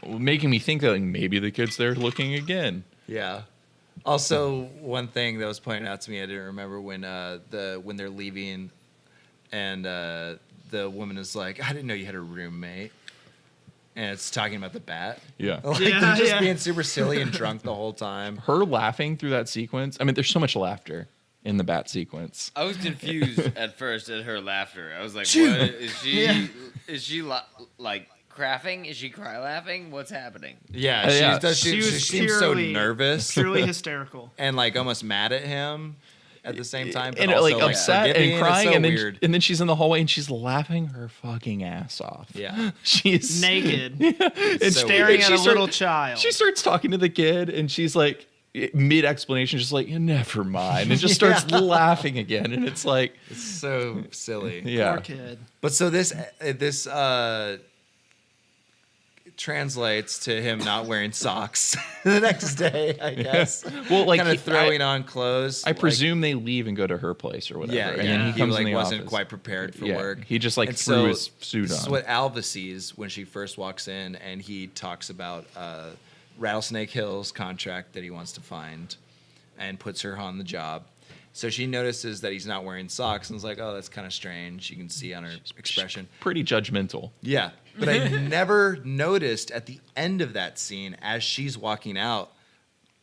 making me think that like, maybe the kid's there looking again. Yeah. Also, one thing that was pointed out to me, I didn't remember when when they're leaving, and the woman is like, "I didn't know you had a roommate," and it's talking about the bat. Yeah. Like Yeah, they're just yeah. being super silly and drunk the whole time. Her laughing through that sequence. I mean, there's so much laughter in the bat sequence. I was confused at first at her laughter. I was like, "What is she? Yeah. Is she like crafting? Is she cry laughing? What's happening?" Yeah, Yeah. she was seems so purely- nervous Purely hysterical. and like almost mad at him at the same time, but And also like upset forgiving. and crying, It's so and then weird. and then she's in the hallway and she's laughing her fucking ass off. Yeah. She's Naked. and so Staring and at a she little child. She starts talking to the kid, and she's like, mid explanation, just like, never mind, and just starts laughing again, and it's like, It's so silly. yeah, Poor kid. But so this translates to him not wearing socks the next day, I guess. Well, like kind he- of throwing on clothes. I presume they leave and go to her place or whatever. Yeah, and then he comes like in the wasn't office. quite prepared for Yeah, work. he just like And threw so his suit this is on. what Alva sees when she first walks in, and he talks about Rattlesnake Hill's contract that he wants to find, and puts her on the job. So she notices that he's not wearing socks and is like, "Oh, that's kind of strange." You can see on her expression. Pretty judgmental. Yeah, but I never noticed at the end of that scene as she's walking out,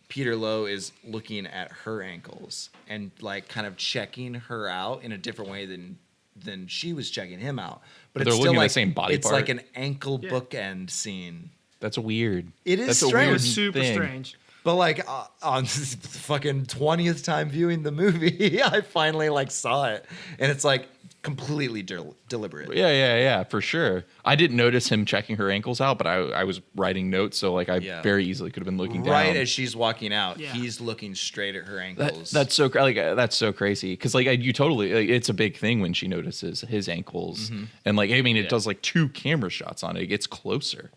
Peter Lowe is looking at her ankles and like kind of checking her out in a different way than she was checking him out. But They're it's still looking at the like same body it's part? like an ankle bookend scene. That's weird. It is That's a strange. weird It's super thing. strange. But like on the fucking 20th time viewing the movie, I finally like saw it, and it's like completely deliberate. Yeah, for sure. I didn't notice him checking her ankles out, but I was writing notes, so like I Yeah. very easily could have been looking down. Right as she's walking out, Yeah. he's looking straight at her That- ankles. that's so that's so crazy because like you totally like, it's a big thing when she notices his ankles and like I mean it does like 2 camera shots on it. It gets closer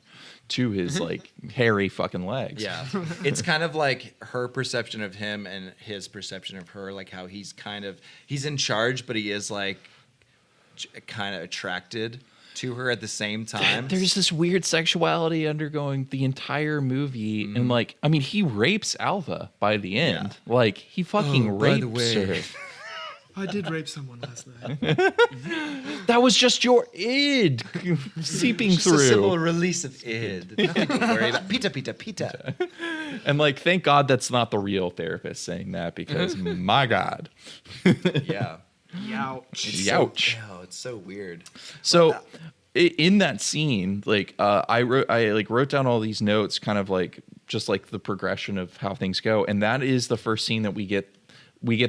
to his like hairy fucking legs. Yeah. It's kind of like her perception of him and his perception of her, like how he's in charge, but he is like kind of attracted to her at the same time. There's this weird sexuality undergoing the entire movie, and like I mean he rapes Alva by the end. Like he fucking Oh, by the rapes way. her. I did rape someone last night. That was just your id seeping Just a simple through. release of id. Nothing to worry about. Pita. And like, thank God that's not the real therapist saying that because my God. Yeah. Youch. Ouch. It's so weird. So in that scene, like I wrote down all these notes, kind of like just like the progression of how things go, and that is the first scene that we get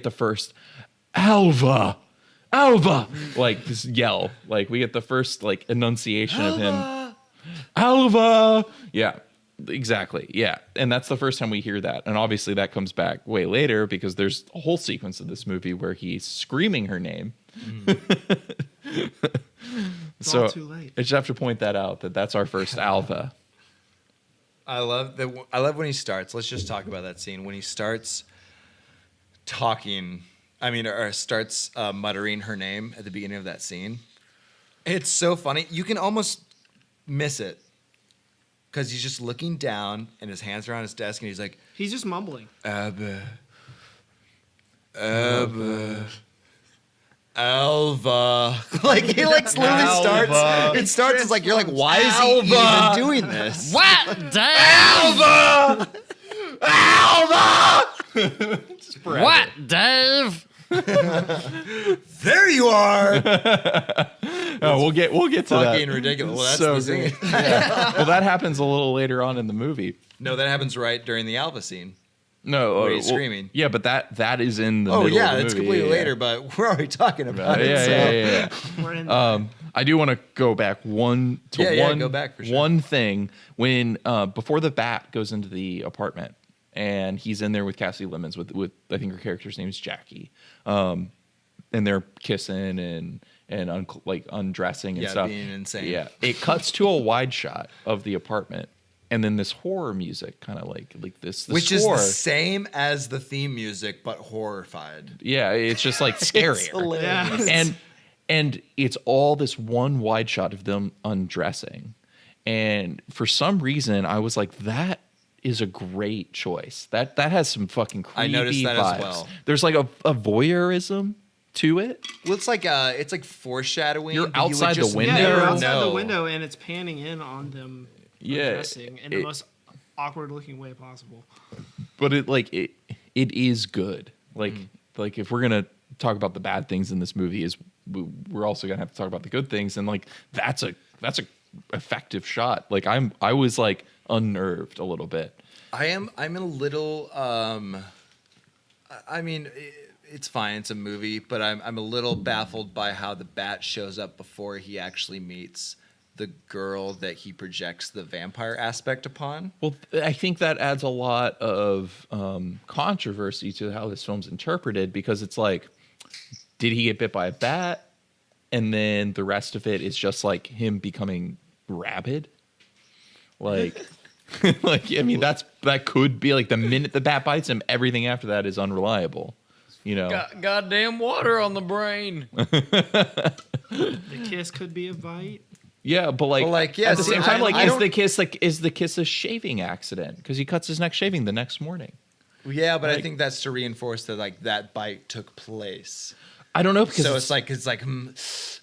the first Alva, like this yell, like we get the first like enunciation of him, Alva, yeah. Exactly. Yeah. And that's the first time we hear that. And obviously that comes back way later because there's a whole sequence of this movie where he's screaming her name. So all too late. I just have to point that out that's our first alpha. I love when he starts. Let's just talk about that scene when he starts talking. I mean, or starts muttering her name at the beginning of that scene. It's so funny. You can almost miss it because he's just looking down and his hands are on his desk and he's like, He's just mumbling. Abba, Alva. Like he like slowly starts. It starts. It's like you're like, why is he even doing this? What, Dave? Alva. Alva. What, Dave? There you are. Oh, we'll get to that. Fucking ridiculous. Well, that's So the scene. great. Yeah. Well, that happens a little later on in the movie. No, that happens right during the Alva scene. No, Where he's screaming. Yeah, but that is in the Oh middle yeah, of the it's movie. completely Yeah. later, but we're already talking about it. Yeah, so. yeah. We're in I do want to go back one go back for sure. one thing when before the bat goes into the apartment and he's in there with Cassie Lemons with I think her character's name is Jackie, and they're kissing and undressing and Yeah, stuff. being insane. Yeah, it cuts to a wide shot of the apartment. And then this horror music, kind of like this, Which score. is the same as the theme music, but horrified. Yeah, it's just like scarier. hilarious. And it's all this one wide shot of them undressing. And for some reason, I was like, that is a great choice. That has some fucking creepy I noticed that vibes. as well. There's like a voyeurism to it. Well, it's like foreshadowing. You're but you would outside the just window. yeah, never you're outside know. the window and it's panning in on them undressing in the most awkward looking way possible. But it is good. Like if we're gonna talk about the bad things in this movie, we're also gonna have to talk about the good things. And like that's a effective shot. Like I was like unnerved a little bit. I'm a little. I mean, it's fine. It's a movie, but I'm a little baffled by how the bat shows up before he actually meets the girl that he projects the vampire aspect upon. Well, I think that adds a lot of controversy to how this film's interpreted because it's like, did he get bit by a bat? And then the rest of it is just like him becoming rabid. Like, I mean, that could be like the minute the bat bites him, everything after that is unreliable. You know, Goddamn water on the brain. The kiss could be a bite. yeah, but like yeah, at the see, same time, I don't- is the kiss a shaving accident? Because he cuts his neck shaving the next morning. Yeah, but I think that's to reinforce that like that bite took place. I don't know because So it's like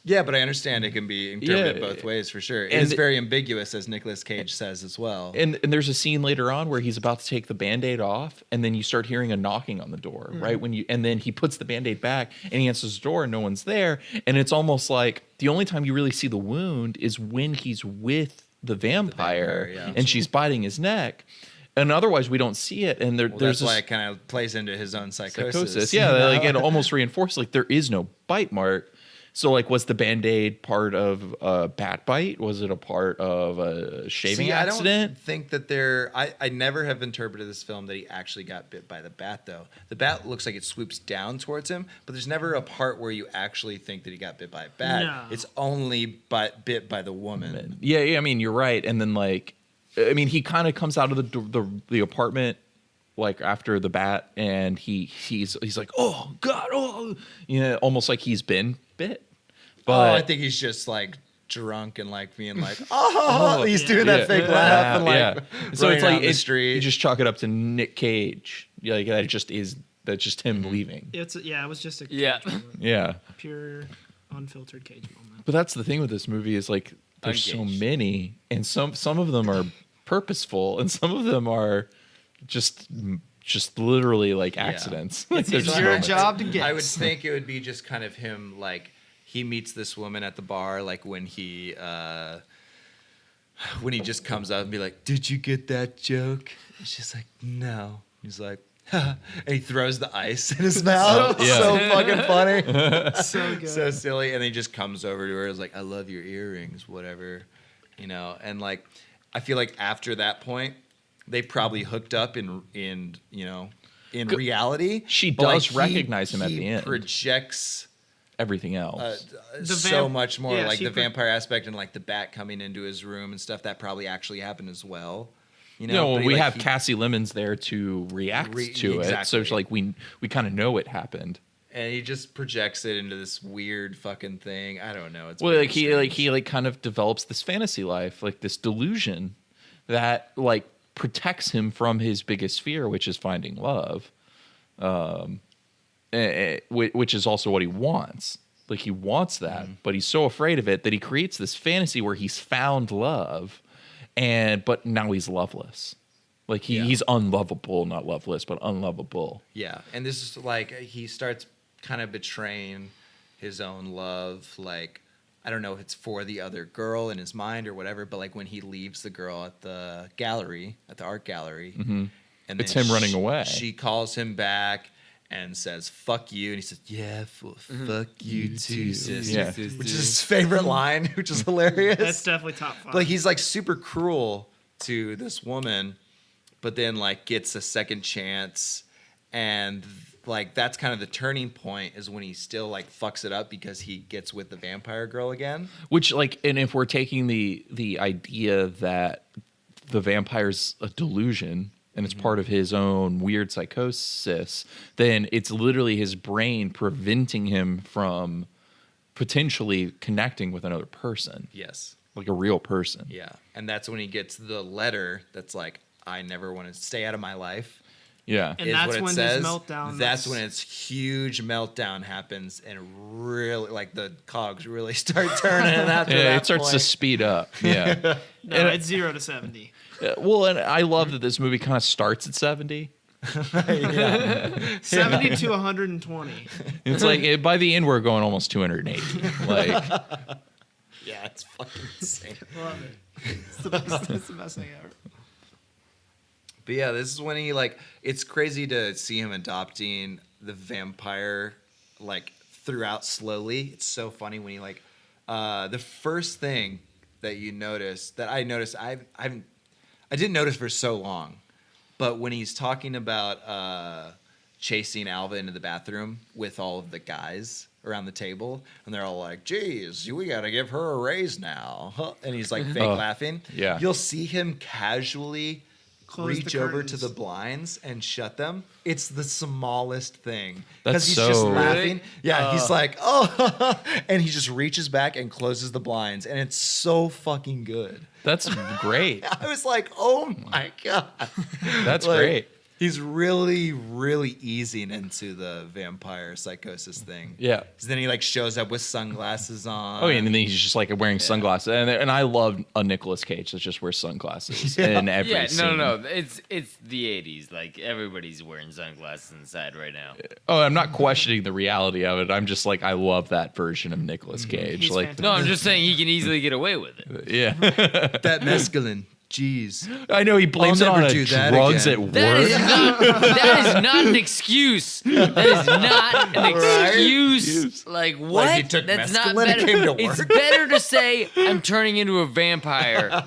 yeah, but I understand it can be interpreted Yeah. both ways for sure. It And is very ambiguous, as Nicolas Cage says as well. And there's a scene later on where he's about to take the Band-Aid off, and then you start hearing a knocking on the door, right? And then he puts the Band-Aid back, and he answers the door, and no one's there. And it's almost like the only time you really see the wound is when he's with the vampire, yeah. and she's biting his neck. And otherwise, we don't see it. And Well, there's that's why this it kind of plays into his own psychosis. Yeah, like it almost reinforced like there is no bite mark. So like, was the Band-Aid part of a bat bite? Was it a part of a shaving See, accident? I don't think that I never have interpreted this film that he actually got bit by the bat, though. The bat looks like it swoops down towards him, but there's never a part where you actually think that he got bit by a bat. No. It's only bit by the woman. Yeah, I mean, you're right. And then like, I mean, he kind of comes out of the apartment like after the bat, and he's like, oh God, oh, you know, almost like he's been bit. But I think he's just like drunk and like being like, oh, he's doing that fake laugh and like So it's like the street. you just chalk it up to Nick Cage. Yeah, like that's just him leaving. It was just a Yeah. pure unfiltered Cage moment. But that's the thing with this movie is like there's so Engaged. many, and some of them are purposeful, and some of them are just literally like accidents. Like, they're It's just your moments. job to get. I would think it would be just kind of him like he meets this woman at the bar, like when he just comes up and be like, "Did you get that joke?" And she's like, "No." He's like, and he throws the ice in his mouth. Yeah. So fucking funny. so good. So silly. And he just comes over to her, is like, "I love your earrings," whatever, you know. And like, I feel like after that point, they probably hooked up in reality. She But, does recognize him at he the end. Projects everything else. So much more yeah, like she the pre- vampire aspect and like the bat coming into his room and stuff that probably actually happened as well. You you know, know, but we like, have Cassie Lemons there to react to it, so it's exactly. like we kind of know it happened. and he just projects it into this weird fucking thing. I don't know. It's Well, very like strange. he kind of develops this fantasy life, like this delusion that like protects him from his biggest fear, which is finding love, which is also what he wants. Like he wants that, but he's so afraid of it that he creates this fantasy where he's found love, but now he's loveless. Like he's unlovable, not loveless, but unlovable. Yeah, and this is like he starts kind of betraying his own love. Like I don't know if it's for the other girl in his mind or whatever, but like when he leaves the girl at the gallery, at the art gallery, and It's then him running away. She calls him back and says "fuck you," and he says, "Yeah, fuck you too, sis." Yeah. Which is his favorite line, which is hilarious. That's definitely top 5. Like he's like super cruel to this woman, but then like gets a second chance, and like that's kind of the turning point is when he still like fucks it up because he gets with the vampire girl again. Which like, and if we're taking the idea that the vampire's a delusion and it's part of his own weird psychosis, then it's literally his brain preventing him from potentially connecting with another person, Yes. like a real person. Yeah. And that's when he gets the letter that's like, I never want to stay out of my life. Yeah. And is that's what it when his says. meltdown- That's when its huge meltdown happens, and really, like the cogs really start turning. After Yeah, that it starts to point. speed up. Yeah. No, it's 0 to 70. Well, and I love that this movie kind of starts at 70. 70 to 120. It's like by the end we're going almost 280. Like, Yeah, it's fucking insane. Love it. It's the best. It's the best thing ever. But yeah, this is when he like. It's crazy to see him adopting the vampire like throughout slowly. It's so funny when he like. The first thing that you notice that I noticed I didn't notice for so long, but when he's talking about chasing Alva into the bathroom with all of the guys around the table, and they're all like, "Geez, we gotta give her a raise now," huh? And he's like fake laughing. yeah. You'll see him casually Close the reach over to curtains. the blinds and shut them. It's the smallest thing. That's he's so- just Really? laughing. Yeah, he's like, oh, and he just reaches back and closes the blinds, and it's so fucking good. that's great. I was like, oh my god, That's Like, great. He's really, really easing into the vampire psychosis thing. Yeah. 'Cause then he like shows up with sunglasses on. Oh, and then he's just like wearing sunglasses, and I love a Nicolas Cage that just wears sunglasses in every Yeah, scene. no. It's the 80s. Like everybody's wearing sunglasses inside right now. Oh, I'm not questioning the reality of it. I'm just like I love that version of Nicolas Cage. He's Like, fantastic. No, I'm just saying he can easily get away with it. yeah, that mescaline. Jeez. I know he blames it I'll on never a do that drugs again. at work. That is not an excuse. That is not an excuse. Like what? Like he took That's mescaline not and better. came to It's work? better to say I'm turning into a vampire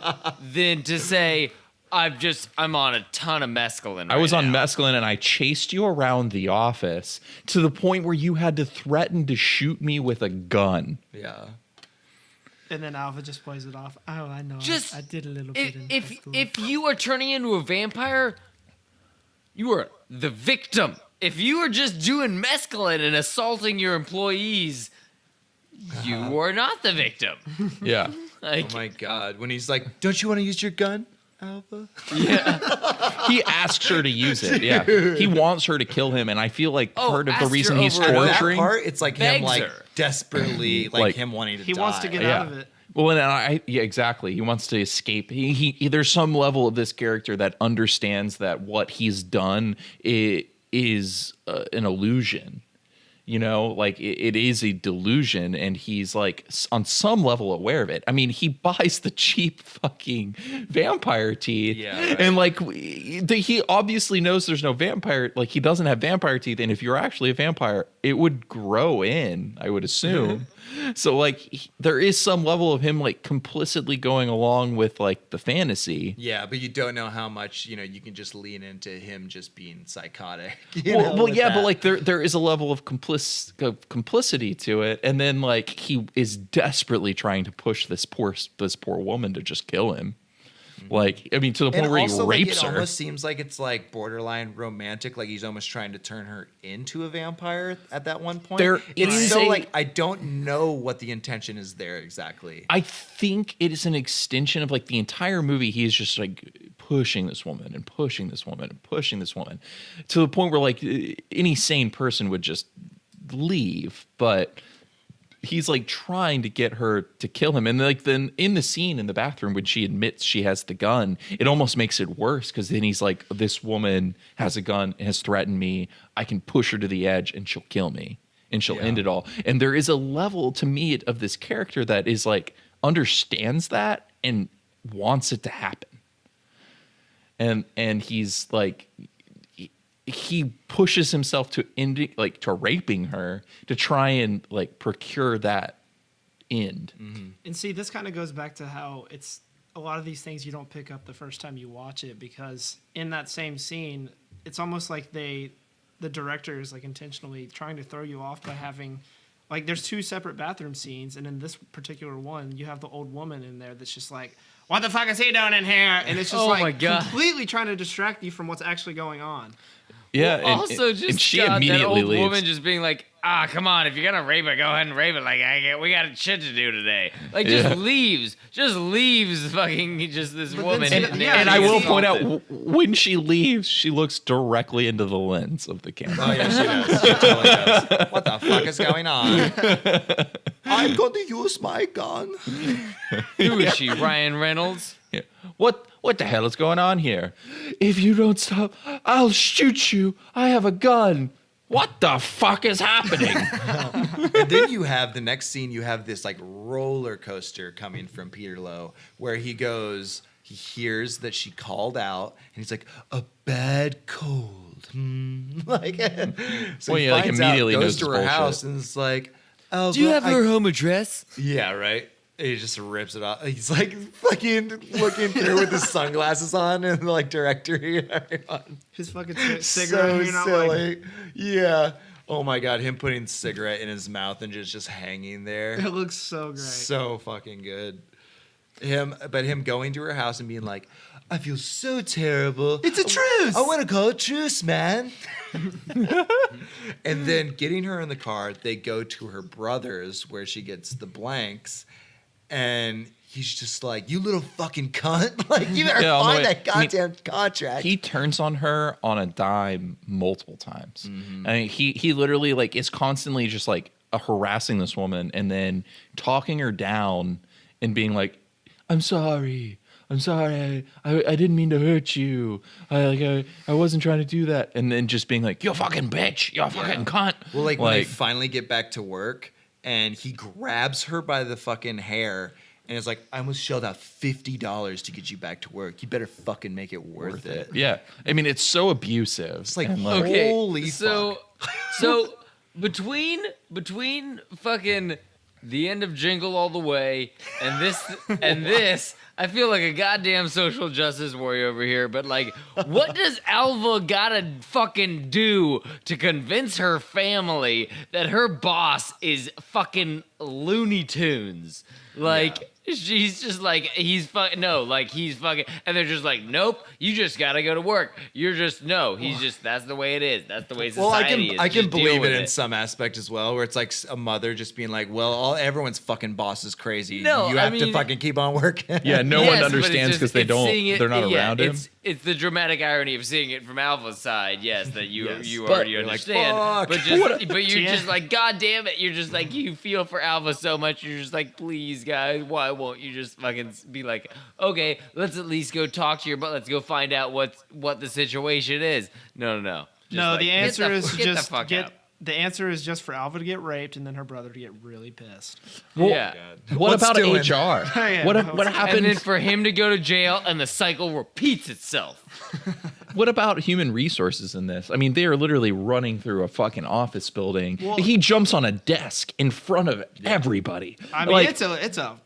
than to say I'm on a ton of mescaline. I was right on now. mescaline and I chased you around the office to the point where you had to threaten to shoot me with a gun. Yeah. And then Alpha just plays it off. Oh, I know. Just I did a little bit. In If high school. if you are turning into a vampire, you are the victim. If you are just doing mescaline and assaulting your employees, you are not the victim. Yeah. Like, Oh my god. When he's like, don't you want to use your gun, Alpha? He asks her to use it. Yeah. He wants her to kill him, and I feel like Oh, part of the asked reason her he's over- That torturing. part, it's like him Begs like her. desperately Like, him wanting to he die. wants to get Yeah. out of it. Well, and yeah, exactly. He wants to escape. He there's some level of this character that understands that what he's done is an illusion. You know, like it is a delusion, and he's like on some level aware of it. I mean, he buys the cheap fucking vampire teeth, Yeah, right. and like he obviously knows there's no vampire. Like he doesn't have vampire teeth, and if you're actually a vampire, it would grow in. I would assume. So like there is some level of him like complicitly going along with like the fantasy. Yeah, but you don't know how much, you know, you can just lean into him just being psychotic. Well, yeah, but like there is a level of complicity complicity to it, and then like he is desperately trying to push this poor woman to just kill him. Like, I mean, to the point And where also, he rapes it her. almost seems like it's like borderline romantic. Like he's almost trying to turn her into a vampire at that one point. There it's is so a- like I don't know what the intention is there exactly. I think it is an extension of like the entire movie. He is just like pushing this woman and pushing this woman and pushing this woman to the point where like any sane person would just leave, but he's like trying to get her to kill him. And like then in the scene in the bathroom when she admits she has the gun, it almost makes it worse because then he's like, this woman has a gun, has threatened me. I can push her to the edge and she'll kill me and she'll end it all. And there is a level to me of this character that is like understands that and wants it to happen. And he's like, he pushes himself to ending, like to raping her to try and like procure that end. And see, this kind of goes back to how it's a lot of these things you don't pick up the first time you watch it, because in that same scene, it's almost like the director is like intentionally trying to throw you off by having, like, there's two separate bathroom scenes, and in this particular one, you have the old woman in there that's just like, what the fuck is he doing in here? And it's just Oh my like God. completely trying to distract you from what's actually going on. Yeah. Well, also, just and she that immediately old leaves. woman just being like, come on, if you're gonna rape her, go ahead and rape it. Like, we got shit to do today. Like, just leaves, fucking just this woman. see, hitting yeah, And it. I will Assaulted. point out, when she leaves, she looks directly into the lens of the camera. Oh yeah, she does. She totally does. What the fuck is going on? I'm going to use my gun. Who is she, Ryan Reynolds? Yeah. What the hell is going on here? If you don't stop, I'll shoot you. I have a gun. What the fuck is happening? And then you have the next scene. You have this like roller coaster coming from Peter Lowe, where he goes. He hears that she called out, and he's like, "A bad cold." Like, so Well, he yeah, like, finds out, immediately goes knows to it's her bullshit. house, and it's like, "Oh, Do you but have her home address? Yeah, right. He just rips it off. He's like fucking looking through with his sunglasses on and like directory and everyone. His fucking cigarette. So you're not silly. Yeah. Oh my god, him putting the cigarette in his mouth and just hanging there. It looks so great. So fucking good. Him going to her house and being like, I feel so terrible. It's a truce. I want to call it truce, man. And then getting her in the car, they go to her brother's where she gets the blanks, and he's just like, "You little fucking cunt! Like, you better Yeah, on the find way- that goddamn contract." He turns on her on a dime multiple times. Mm-hmm. I mean, he literally like is constantly just like harassing this woman and then talking her down and being like, I'm sorry. I didn't mean to hurt you. I wasn't trying to do that." And then just being like, "You fucking bitch. You fucking cunt." Well, like when they finally get back to work, and he grabs her by the fucking hair. And it's like, I almost shelled out $50 to get you back to work. You better fucking make it worth it. Yeah. I mean, it's so abusive. It's like, and, holy so, fuck. So between fucking the end of Jingle All the Way and this, I feel like a goddamn social justice warrior over here. But like, what does Alva gotta fucking do to convince her family that her boss is fucking Looney Tunes? Like, she's just like, he's fucking, and they're just like, nope, you just gotta go to work. You're just, no, he's just, that's the way it is. That's the way society is. I can Just deal believe with it in some aspect as well, where it's like a mother just being like, well, everyone's fucking boss is crazy. No, you I have to mean- fucking keep on working. Yeah, no Yes, one but understands it's because just- it's seeing it- they're not yeah, around him. It's the dramatic irony of seeing it from Alpha's side. Yes, that you Yes. you But already you're like, understand. fuck. But you're just like, God damn it! You're just like, you feel for Alpha so much. You're just like, please, guys, why won't you just fucking be like, okay, let's at least go talk to your but let's go find out what the situation is. No. Just No, like, the get answer is get just the fuck get. out. The answer is just for Alva to get raped and then her brother to get really pissed. Yeah. What What's about doing? HR? Yeah, what what's- happened? And then for him to go to jail and the cycle repeats itself. What about human resources in this? I mean, they are literally running through a fucking office building. Well- He jumps on a desk in front of everybody. I mean, Like, it's a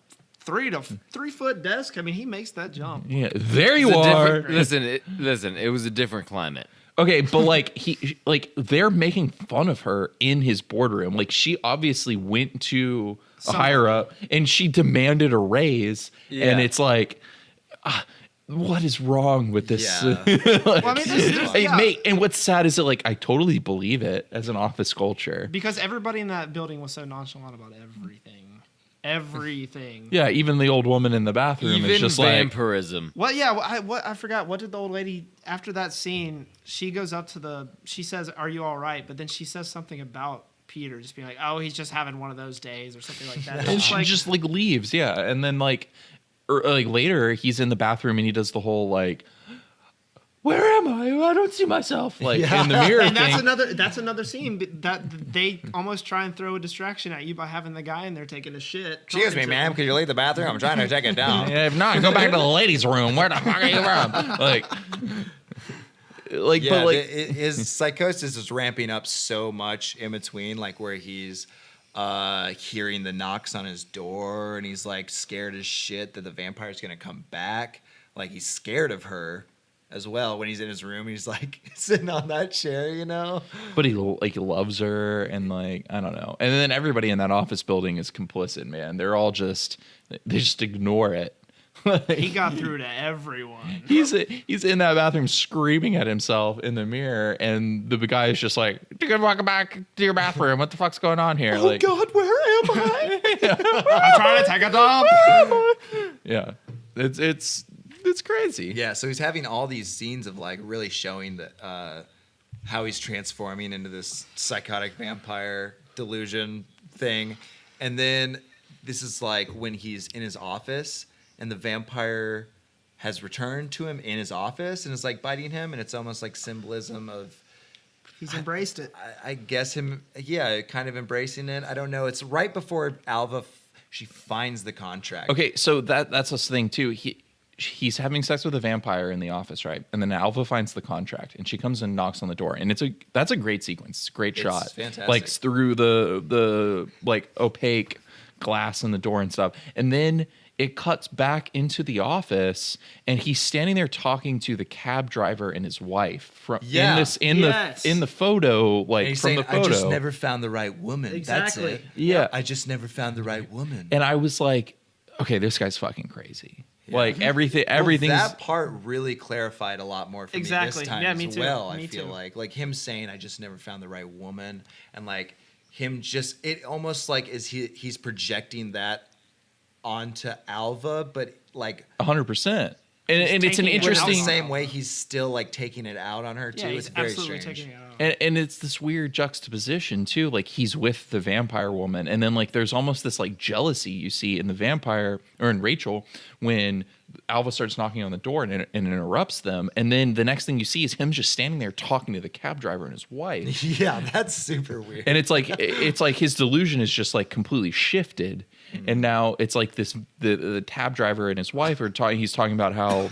3 foot desk. I mean, he makes that jump. yeah, there you It's a are. different- Listen, it was a different climate. Okay, but like they're making fun of her in his boardroom. Like she obviously went to a higher up and she demanded a raise, and it's like, what is wrong with this? Yeah. Well, I mean, Hey, mate, and what's sad is that like I totally believe it as an office culture. because everybody in that building was so nonchalant about everything. Yeah, even the old woman in the bathroom Even is just like, vampirism. Well, yeah. I forgot. What did the old lady after that scene? She goes up to she says, "Are you all right?" But then she says something about Peter just being like, "Oh, he's just having one of those days" or something like that. and It's she like, just like leaves, yeah, and then like later he's in the bathroom and he does the whole like, where am I don't see myself, like in the mirror and thing. that's another scene that they almost try and throw a distraction at you by having the guy in there taking a shit. Excuse me, ma'am. Could you leave the bathroom? I'm trying to take it down. Yeah, if not, go back to the ladies' room. Where the fuck are you from? Like, Yeah, but like, his psychosis is ramping up so much in between, like where he's hearing the knocks on his door and he's like scared as shit that the vampire's gonna come back. Like he's scared of her as well when he's in his room. He's like sitting on that chair, you know. but he like loves her, and like I don't know. And then everybody in that office building is complicit, man. They're all they just ignore it. He got through to everyone. He's in that bathroom screaming at himself in the mirror, and the guy is just like, "Welcome back to your bathroom. What the fuck's going on here?" Like, God, where am I? I'm trying to take a dump. yeah, it's crazy. Yeah, so he's having all these scenes of like really showing that how he's transforming into this psychotic vampire delusion thing. And then this is like when he's in his office and the vampire has returned to him in his office and is like biting him, and it's almost like symbolism of He's embraced it. I guess him, yeah, kind of embracing it. I don't know. It's right before Alva she finds the contract. Okay, so that's this thing too. He's having sex with a vampire in the office, right? And then Alva finds the contract, and she comes and knocks on the door, and that's a great sequence. It's a great shot, fantastic. like through the like opaque glass in the door and stuff, and then it cuts back into the office, and he's standing there talking to the cab driver and his wife in the photo, like And he's from saying, the photo. I just never found the right woman. Exactly. That's it. Yeah. I just never found the right woman. And I was like, okay, this guy's fucking crazy. Like everything's Well, that part really clarified a lot more for me Exactly. this time Yeah, as me too. well. Me I feel too. like him saying I just never found the right woman, and like him just it almost like is he's projecting that onto Alva, but like 100%. And it's an taking it in the interesting same way he's still like taking it out on her too. Yeah, It's he's very absolutely strange. taking it out. and it's this weird juxtaposition too. Like he's with the vampire woman, and then like there's almost this like jealousy you see in the vampire or in Rachel when Alva starts knocking on the door and interrupts them, and then the next thing you see is him just standing there talking to the cab driver and his wife. Yeah, that's super weird. And it's like his delusion is just like completely shifted, and now it's like the cab driver and his wife are talking. He's talking about how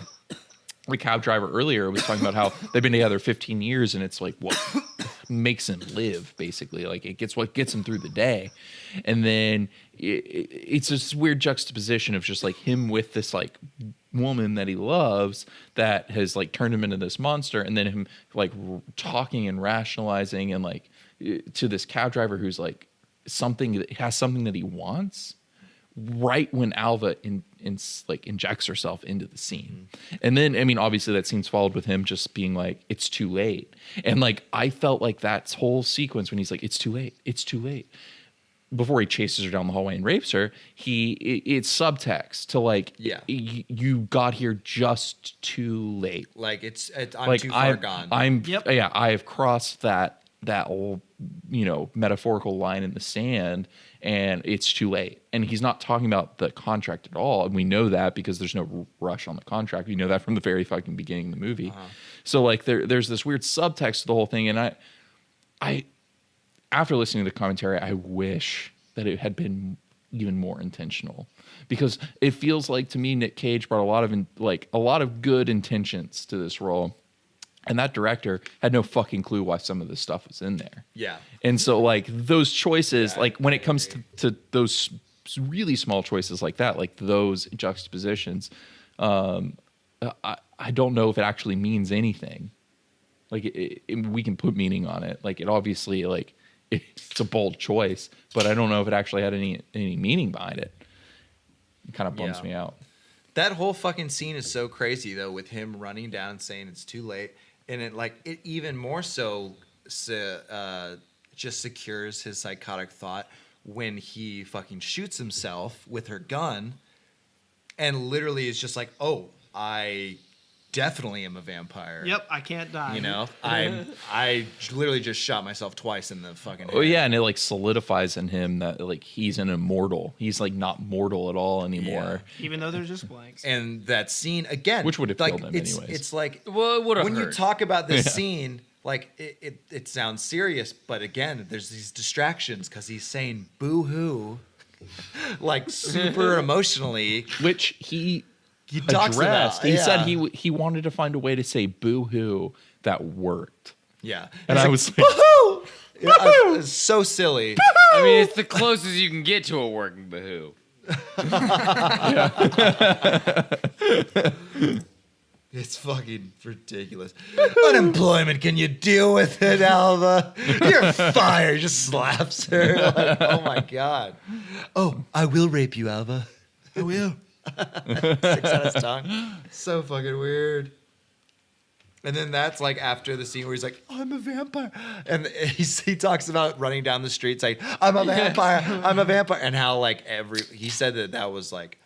the cab driver earlier was talking about how they've been together 15 years, and it's like what makes him live, basically. Like what gets him through the day, and then it's this weird juxtaposition of just like him with this like woman that he loves that has like turned him into this monster, and then him like talking and rationalizing and like to this cab driver who's like something that he wants right when Alva injects herself into the scene. And then I mean obviously that scene's followed with him just being like it's too late, and like I felt like that whole sequence when he's like it's too late before he chases her down the hallway and rapes her, it's subtext to like, you got here just too late. Like I'm like, too far gone. I have crossed that old, metaphorical line in the sand, and it's too late. And he's not talking about the contract at all, and we know that because there's no rush on the contract. We know that from the very fucking beginning of the movie. So like there's this weird subtext to the whole thing, and I after listening to the commentary, I wish that it had been even more intentional, because it feels like to me Nick Cage brought a lot of good intentions to this role, and that director had no fucking clue why some of this stuff was in there. Yeah. And so like those choices, like when it comes to those really small choices like that, like those juxtapositions, I don't know if it actually means anything. Like we can put meaning on it. Like it obviously like it's a bold choice, but I don't know if it actually had any meaning behind it. It kind of bums me out. That whole fucking scene is so crazy though, with him running down and saying it's too late, and it even more so just secures his psychotic thought when he fucking shoots himself with her gun, and literally is just like, oh, I definitely am a vampire. Yep, I can't die. You know, I literally just shot myself twice in the fucking head. Oh yeah, and it like solidifies in him that like he's an immortal. He's like not mortal at all anymore. Even though they're just blanks. And that scene again, Which would have like, killed him anyways. It's like, Well, it would have when you hurt. talk about this scene, like it sounds serious, but again, there's these distractions because he's saying "boo hoo," like super emotionally. Which he talks addressed. about, He said yeah. he wanted to find a way to say "boo hoo" that worked. Yeah, And He's I like, was like, "Boo-hoo!" Yeah, it's so silly. I mean, it's the closest you can get to a working Bahoo. It's fucking ridiculous. Unemployment, can you deal with it, Alva? You're fired. He just slaps her. Like, oh my god. Oh, I will rape you, Alva. I will. Sticks out his tongue. So fucking weird. And then that's like after the scene where he's like, I'm a vampire. And he talks about running down the street saying, I'm a vampire. I'm a vampire. And how like he said that was like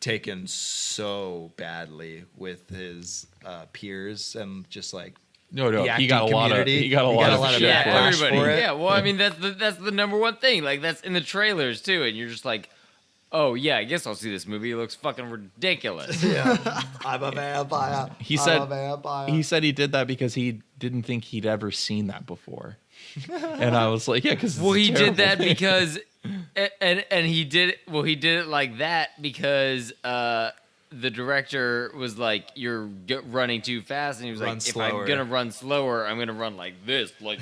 taken so badly with his peers and just like no, the he acting got a lot of community. he got a lot of shit Yeah, for it. everybody. for it. Yeah, well, I mean, that's the number one thing. Like, that's in the trailers, too. And you're just like, oh, yeah, I guess I'll see this movie. It looks fucking ridiculous. Yeah. I'm a vampire. He I'm said a vampire. he said he did that because he didn't think he'd ever seen that before. And I was like, yeah, because Well, he did that because, and he did it like that because the director was like, "You're running too fast," and he was Run like, slower. "If I'm gonna run slower, I'm gonna run like this, like."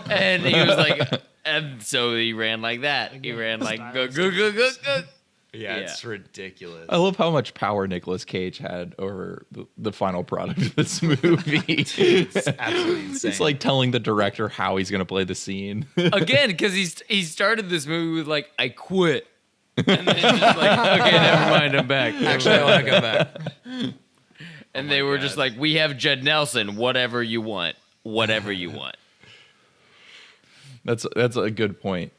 And he was like, and so he ran like that. He ran like go go go go go. Yeah, it's ridiculous. I love how much power Nicolas Cage had over the final product of this movie. It's absolutely insane. It's like telling the director how he's going to play the scene. Again, because he started this movie with like, "I quit," and then just like, "Okay, never mind, I'm back." Actually, I want to come back. And they were just like, "We have Judd Nelson. Whatever you want, whatever you want." That's a good point.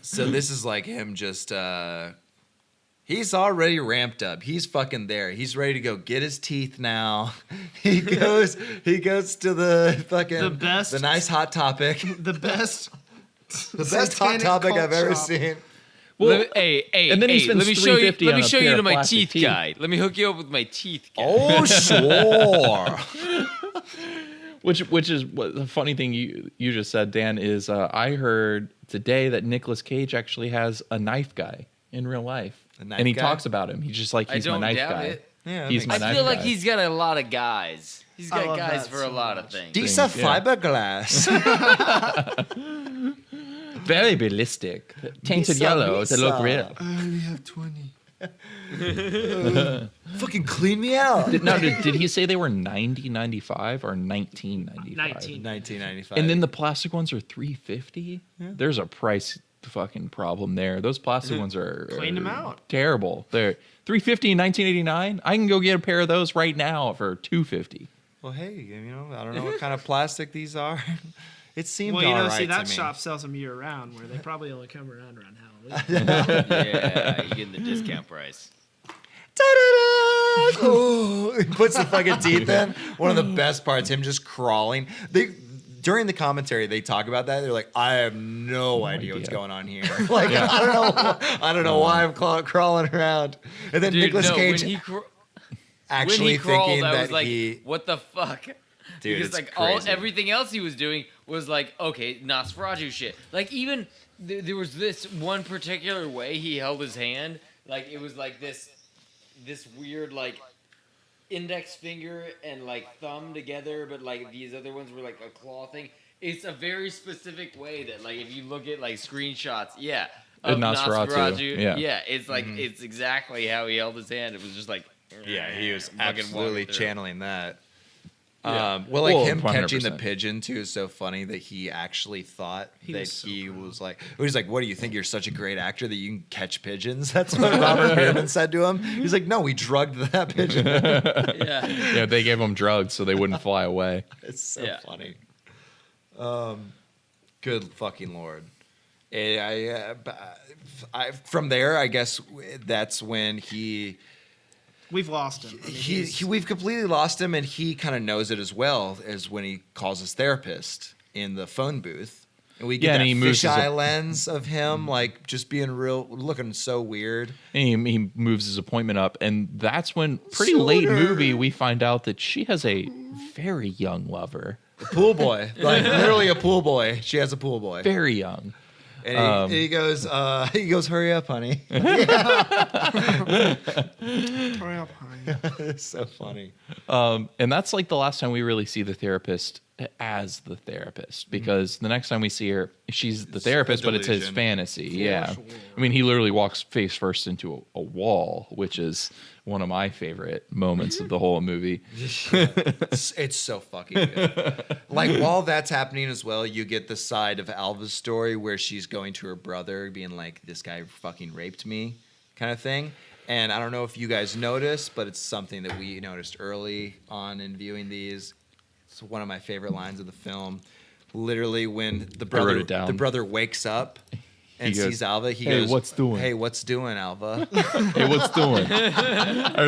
So this is like him just he's already ramped up. He's fucking there. He's ready to go get his teeth now. He goes to the nice hot topic. The best Hot satanic topic cult I've ever shop. seen. Well, hey, and then he hey, spends let me show you. $350 Let on me a show pair you of to my plastic teeth teeth. guy. Let me hook you up with my teeth guy. Oh sure. Which is what the funny thing you just said, Dan, is I heard today that Nicolas Cage actually has a knife guy in real life. A knife And he guy? talks about him. He's just like, I he's my don't knife doubt guy. Yeah, it. that He's my makes I knife feel like guy. he's got a lot of guys. He's I got love guys that for so a lot much. of things. These are Yeah. fiberglass. Very ballistic. Tainted yellow to look real. I only have 20. Fucking clean me out. Did he say they were 90.95 or 19.95? 1995. And then the plastic ones are $350. There's a price fucking problem there. Those plastic ones are Clean them out. terrible. They're $350 in 1989. I can go get a pair of those right now for $250. Well, hey, you know, I don't know what kind of plastic these are. It seemed Well, you all know, right see, to that me. shop sells them year round, where they probably only come around Halloween. Yeah, you get the discount price. Ta-da-da! Oh, he puts the fucking teeth in. One of the best parts, him just crawling. During the commentary, they talk about that. They're like, I have no idea what's going on here. Like, I don't know why I'm crawling around. And then Nicolas Cage when actually he crawled, thinking I that was like, he... "What the fuck?" Dude, because it's like crazy. everything else he was doing was like, okay, Nosferatu shit. Like even there was this one particular way he held his hand, like it was like this weird like index finger and like thumb together, but like these other ones were like a claw thing. It's a very specific way that like if you look at like screenshots, of Nosferatu, yeah. it's like it's exactly how he held his hand. It was just like Yeah, he was fucking walking absolutely through. channeling that. Well, like him catching the 100%. pigeon too is so funny that he actually thought that was so he proud. was like, he's like, what do you think? You're such a great actor that you can catch pigeons? That's what Robert Pearman said to him. He's like, no, we drugged that pigeon. Yeah. Yeah, they gave them drugs so they wouldn't fly away. It's so Yeah. funny. Good fucking lord. From there, I guess that's when We've lost him. I mean, we've completely lost him, and he kind of knows it as well as when he calls his therapist in the phone booth, and we get Yeah, and that he moves his- fisheye lens of him, like just being real, looking so weird. And he moves his appointment up, and that's when pretty Sooner. late movie we find out that she has a very young lover, A pool boy, like literally a pool boy. She has a pool boy, very young. and he goes, hurry up, honey. hurry up, honey. It's so funny. And that's like the last time we really see the therapist as the therapist, because the next time we see her, she's the therapist, but it's his delusion. fantasy. Yeah. I mean, he literally walks face first into a wall, which is one of my favorite moments of the whole movie. It's so fucking good. Like while that's happening as well, you get the side of Alva's story where she's going to her brother, being like, "This guy fucking raped me," kind of thing. And I don't know if you guys noticed, but it's something that we noticed early on in viewing these. It's one of my favorite lines of the film. Literally, when the it down. brother wakes up and He goes, sees Alva, he "Hey, goes, what's doing?" Hey, what's doing, Alva?" Hey, what's doing? I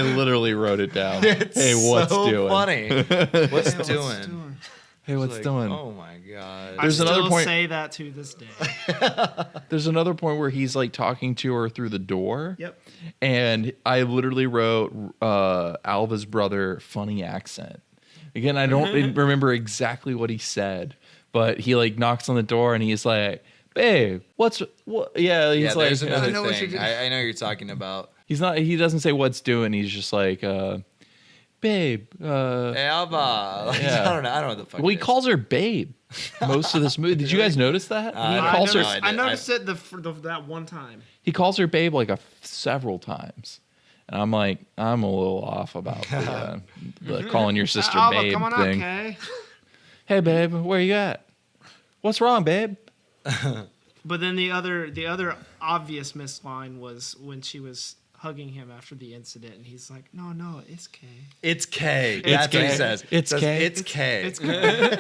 literally wrote it down. It's Hey, what's so doing? funny. What's What's doing? doing? Hey, what's Like, doing? Oh my god. There's I another still point- say that to this day. There's another point where he's like talking to her through the door. Yep. And I literally wrote Alva's brother funny accent. Again, I don't remember exactly what he said, but he like knocks on the door and he's like, "Babe, what?" Yeah, he's Yeah, like, there's another I know what thing. you're doing. I know what you're talking about. he's not. He doesn't say what's doing. He's just like, "Babe." Hey, Alva. Like, Yeah. I don't know what the fuck. Well, he it is. calls her babe most of this movie. Did you guys notice that? He I calls her. noticed- I noticed it that one time. He calls her babe like several times. And I'm like, I'm a little off about the calling your sister Alva, babe come on thing. up, Kay. Hey, babe, where you at? What's wrong, babe? But then the other obvious missed line was when she was hugging him after the incident, and he's like, "No, it's Kay. It's K. It's That's what he K. says. It's Says, K. It's K. It's Kay.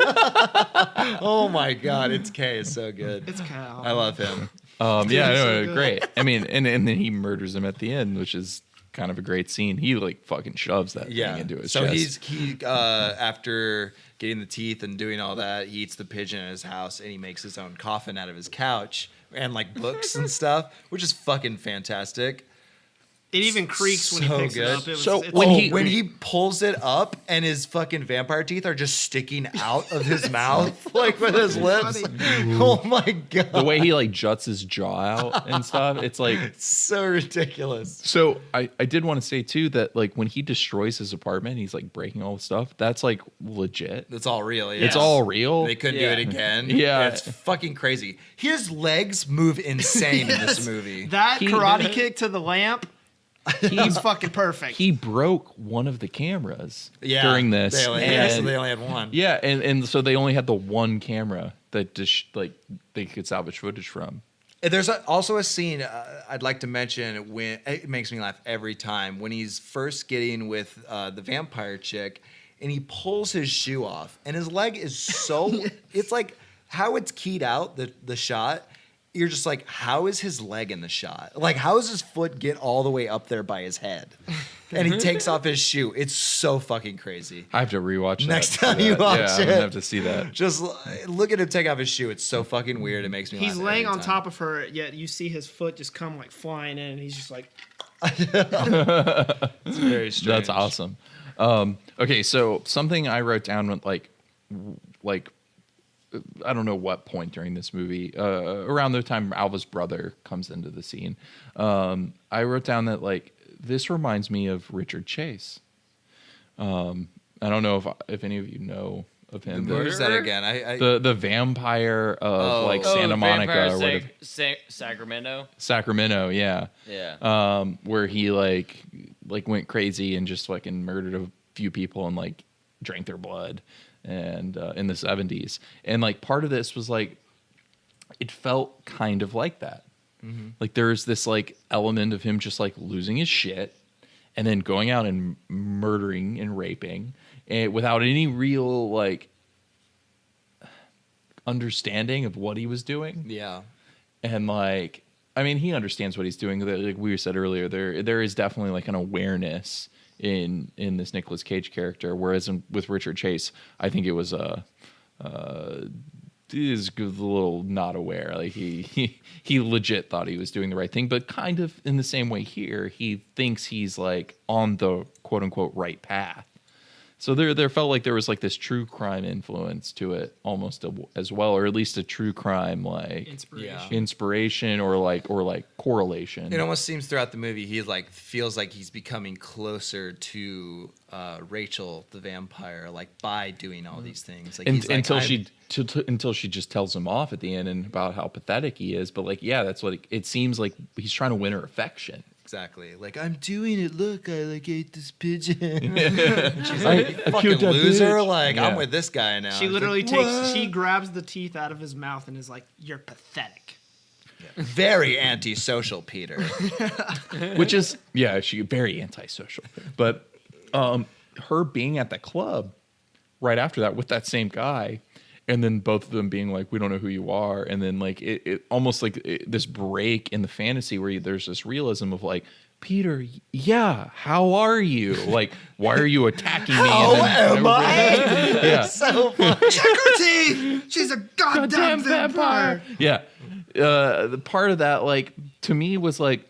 Oh my god, it's K. It's so good. It's Kay." I love him. Yeah, so no, good. great. I mean, and then he murders him at the end, which is kind of a great scene. He like fucking shoves that Yeah. thing into his So chest. he after getting the teeth and doing all that, he eats the pigeon in his house and he makes his own coffin out of his couch and like books and stuff, which is fucking fantastic. It even creaks when he So picks good. it up. It was, So it's when Oh, he- when he pulls it up and his fucking vampire teeth are just sticking out of his mouth, like with his lips. Oh my god, The way he like juts his jaw out and stuff, it's like. so ridiculous. So I did want to say too that like when he destroys his apartment, he's like breaking all the stuff. That's like legit. It's all real. Yeah. It's all real. They couldn't Yeah. do it again. Yeah. It's fucking crazy. His legs move insane in this movie. that He- karate kick to the lamp. He's fucking perfect. He broke one of the cameras Yeah, during this. They only, and, so they only had one. yeah, and so they only had the one camera that just like they could salvage footage from. And there's also a scene I'd like to mention when it makes me laugh every time when he's first getting with the vampire chick and he pulls his shoe off and his leg is so it's like how it's keyed out the shot. You're just like, how is his leg in the shot? Like, how does his foot get all the way up there by his head? And he takes off his shoe. It's so fucking crazy. I have to rewatch that. Next for time you that. watch yeah, I'm it. gonna have to see that. Just look at him take off his shoe. It's so fucking weird. It makes me laugh. He's laying every on time. top of her, yet you see his foot just come like flying in, and he's just like, It's very strange. That's awesome. Okay, so something I wrote down with like I don't know what point during this movie, around the time Alva's brother comes into the scene, I wrote down that like this reminds me of Richard Chase. I don't know if any of you know of him. Where is that again? The vampire of like Oh, Santa Monica Vampire or whatever. Sacramento. Sacramento, yeah. Yeah. Where he like went crazy and just fucking murdered a few people and like drank their blood, and in the 70s, and like part of this was like it felt kind of like that. Like there's this like element of him just like losing his shit and then going out and murdering and raping and without any real like understanding of what he was doing. Yeah. And like, I mean, he understands what he's doing. Like we said earlier, there is definitely like an awareness in this Nicolas Cage character, whereas with Richard Chase, I think it was is a little not aware. Like he legit thought he was doing the right thing, but kind of in the same way here, he thinks he's like on the quote unquote right path. So there felt like there was like this true crime influence to it almost as well, or at least a true crime like inspiration or like correlation. It almost seems throughout the movie he like feels like he's becoming closer to Rachel the vampire, like by doing all these things. Like until she just tells him off at the end and about how pathetic he is. But like, yeah, that's what it seems like he's trying to win her affection. Exactly. Like, I'm doing it. Look, I like ate this pigeon. Yeah. She's like, you fucking loser. Like, I'm with this guy now. She literally she grabs the teeth out of his mouth and is like, "You're pathetic." Yeah. Very antisocial, Peter. Which is, she very antisocial. But her being at the club right after that with that same guy, and then both of them being like, we don't know who you are. And then like it almost like this break in the fantasy where there's this realism of like, Peter, yeah, how are you? Like, why are you attacking me? How am I? Yeah. So funny. Check her teeth. She's a goddamn vampire. Yeah. The part of that, like, to me was like,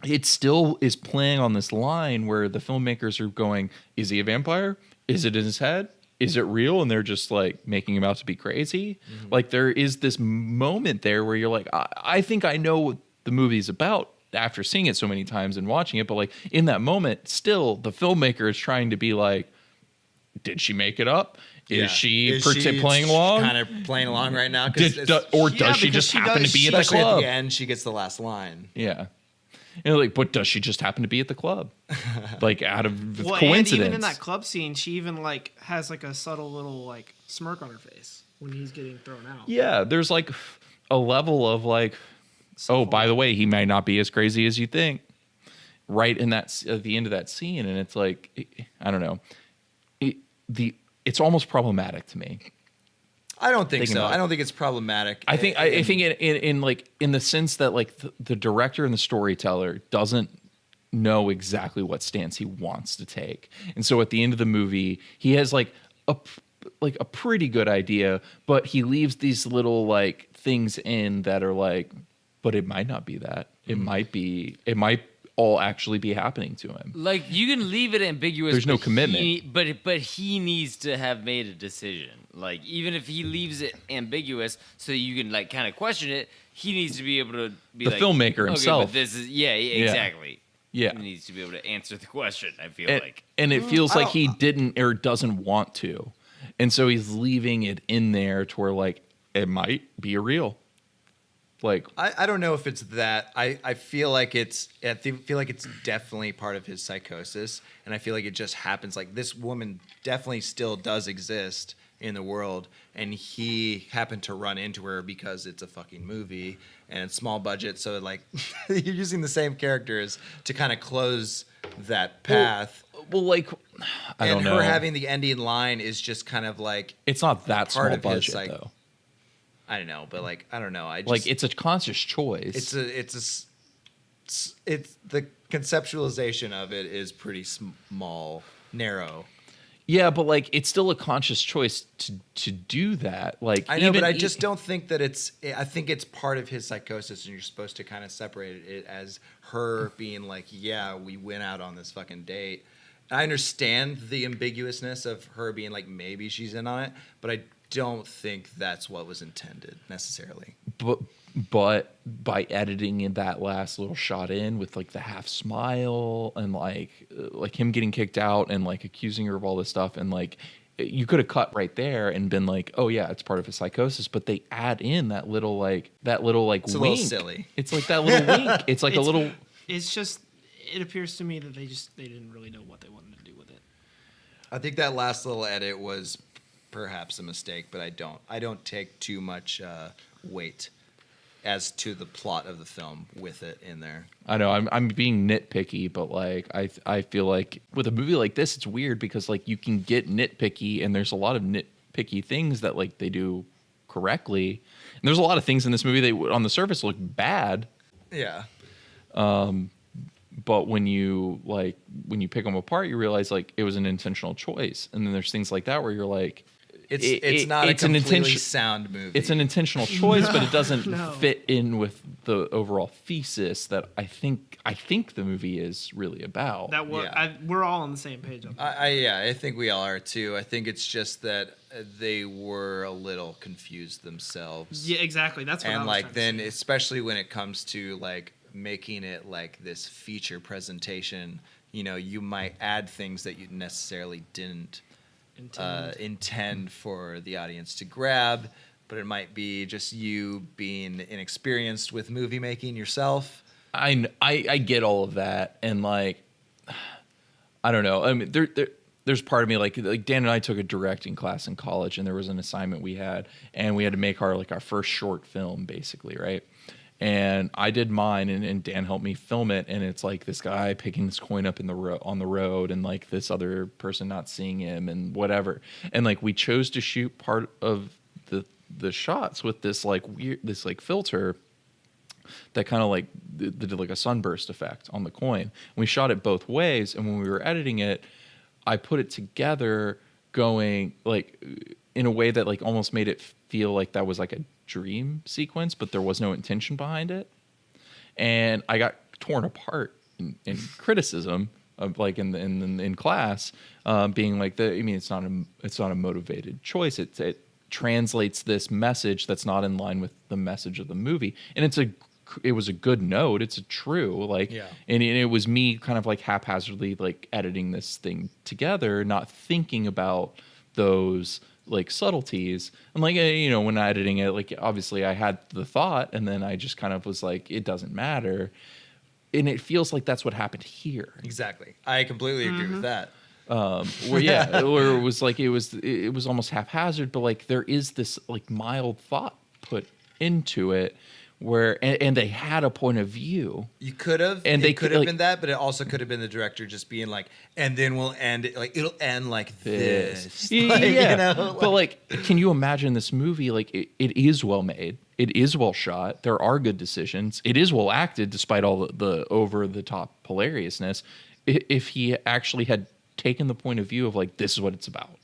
it still is playing on this line where the filmmakers are going, is he a vampire? Is it in his head? Is it real? And they're just like making him out to be crazy. Mm-hmm. Like there is this moment there where you're like, I think I know what the movie's about after seeing it so many times and watching it. But like in that moment, still the filmmaker is trying to be like, did she make it up? Is she playing along? Kind of playing along right now? Does she just happen to be at the club? At the end, she gets the last line. Yeah. And like, but does she just happen to be at the club? Like out of coincidence. And even in that club scene, she even like has like a subtle little like smirk on her face when he's getting thrown out. Yeah, there's like a level of like, by the way, he may not be as crazy as you think. Right in that at the end of that scene, and it's like, I don't know, it's almost problematic to me. I don't think so. I don't think it's problematic. I think in like in the sense that like the director and the storyteller doesn't know exactly what stance he wants to take, and so at the end of the movie, he has like a pretty good idea, but he leaves these little like things in that are like, but it might not be that. It might all actually be happening to him. Like you can leave it ambiguous. There's no commitment. But he needs to have made a decision. Like even if he leaves it ambiguous, so you can like kind of question it, he needs to be able to be the like, filmmaker himself. But this is exactly. Yeah, he needs to be able to answer the question. I feel like, and it feels like he didn't or doesn't want to, and so he's leaving it in there to where like it might be a real. Like I don't know if it's that. I feel like it's definitely part of his psychosis, and I feel like it just happens. Like this woman definitely still does exist in the world, and he happened to run into her because it's a fucking movie and it's small budget, so like you're using the same characters to kind of close that path. Well, like I don't know. And her having the ending line is just kind of like it's not that part small of budget his, like, though. I don't know, but like I don't know. I just, like it's a conscious choice. It's the conceptualization of it is pretty small, narrow. Yeah, but like it's still a conscious choice to do that. Like I know, but I just don't think that it's. I think it's part of his psychosis, and you're supposed to kind of separate it as her being like, "Yeah, we went out on this fucking date." I understand the ambiguousness of her being like, maybe she's in on it, but I don't think that's what was intended necessarily. But by editing in that last little shot in with like the half smile and like him getting kicked out and like accusing her of all this stuff, and like you could have cut right there and been like, oh yeah, it's part of his psychosis, but they add in that little like it's wink. A little silly. It's like that little wink. It's like a little. It's just. It appears to me that they didn't really know what they wanted to do with it. I think that last little edit was perhaps a mistake, but I don't take too much weight as to the plot of the film with it in there. I know I'm being nitpicky, but like I feel like with a movie like this, it's weird because like you can get nitpicky, and there's a lot of nitpicky things that like they do correctly, and there's a lot of things in this movie that on the surface look bad. Yeah. But when you pick them apart, you realize like it was an intentional choice, and then there's things like that where you're like, It's not a completely sound movie. It's an intentional choice, but it doesn't No. fit in with the overall thesis that I think the movie is really about. That we're all on the same page on that. I think we all are too. I think it's just that they were a little confused themselves. Yeah, exactly. That's what I And was like trying to then, say. especially when it comes to like making it like this feature presentation, you know, you might add things that you necessarily didn't intend for the audience to grab, but it might be just you being inexperienced with movie making yourself. I get all of that, and like I don't know. I mean, there's part of me like Dan and I took a directing class in college, and there was an assignment we had, and we had to make our first short film, basically, right? And I did mine, and Dan helped me film it. And it's like this guy picking this coin up on the road, and like this other person not seeing him, and whatever. And like we chose to shoot part of the shots with this like weird filter that kind of like did like a sunburst effect on the coin. And we shot it both ways, and when we were editing it, I put it together going like in a way that like almost made it feel like that was like a dream sequence, but there was no intention behind it. And I got torn apart in criticism of like in class, being like it's not a motivated choice. It translates this message that's not in line with the message of the movie, and it was a good note. It's a true like, Yeah. and it was me kind of like haphazardly like editing this thing together, not thinking about those like subtleties. And like, you know, when editing it, like obviously I had the thought, and then I just kind of was like, it doesn't matter. And it feels like that's what happened here. Exactly. I completely agree with that. Where it was like it was almost haphazard, but like there is this like mild thought put into it where and they had a point of view. You could have, and they could have like, been that, but it also could have been the director just being like, and then we'll end it like it'll end like this. Like, yeah, you know, but like, can you imagine this movie? Like, it is well made. It is well shot. There are good decisions. It is well acted, despite all the over the top hilariousness. If he actually had taken the point of view of like this is what it's about,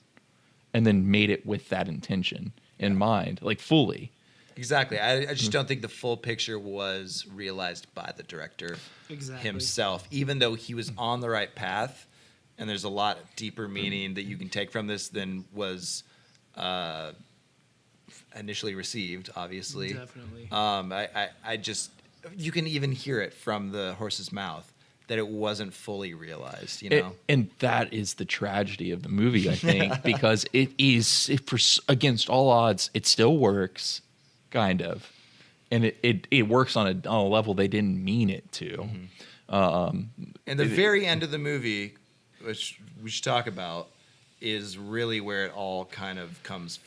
and then made it with that intention in mind, like fully. Exactly. I just don't think the full picture was realized by the director himself, even though he was on the right path. And there's a lot deeper meaning that you can take from this than was initially received, obviously. Definitely. I just, you can even hear it from the horse's mouth that it wasn't fully realized, you know? And that is the tragedy of the movie, I think, because it is, against all odds, it still works. Kind of, and it works on a level they didn't mean it to. And the very end of the movie, which we should talk about, is really where it all kind of comes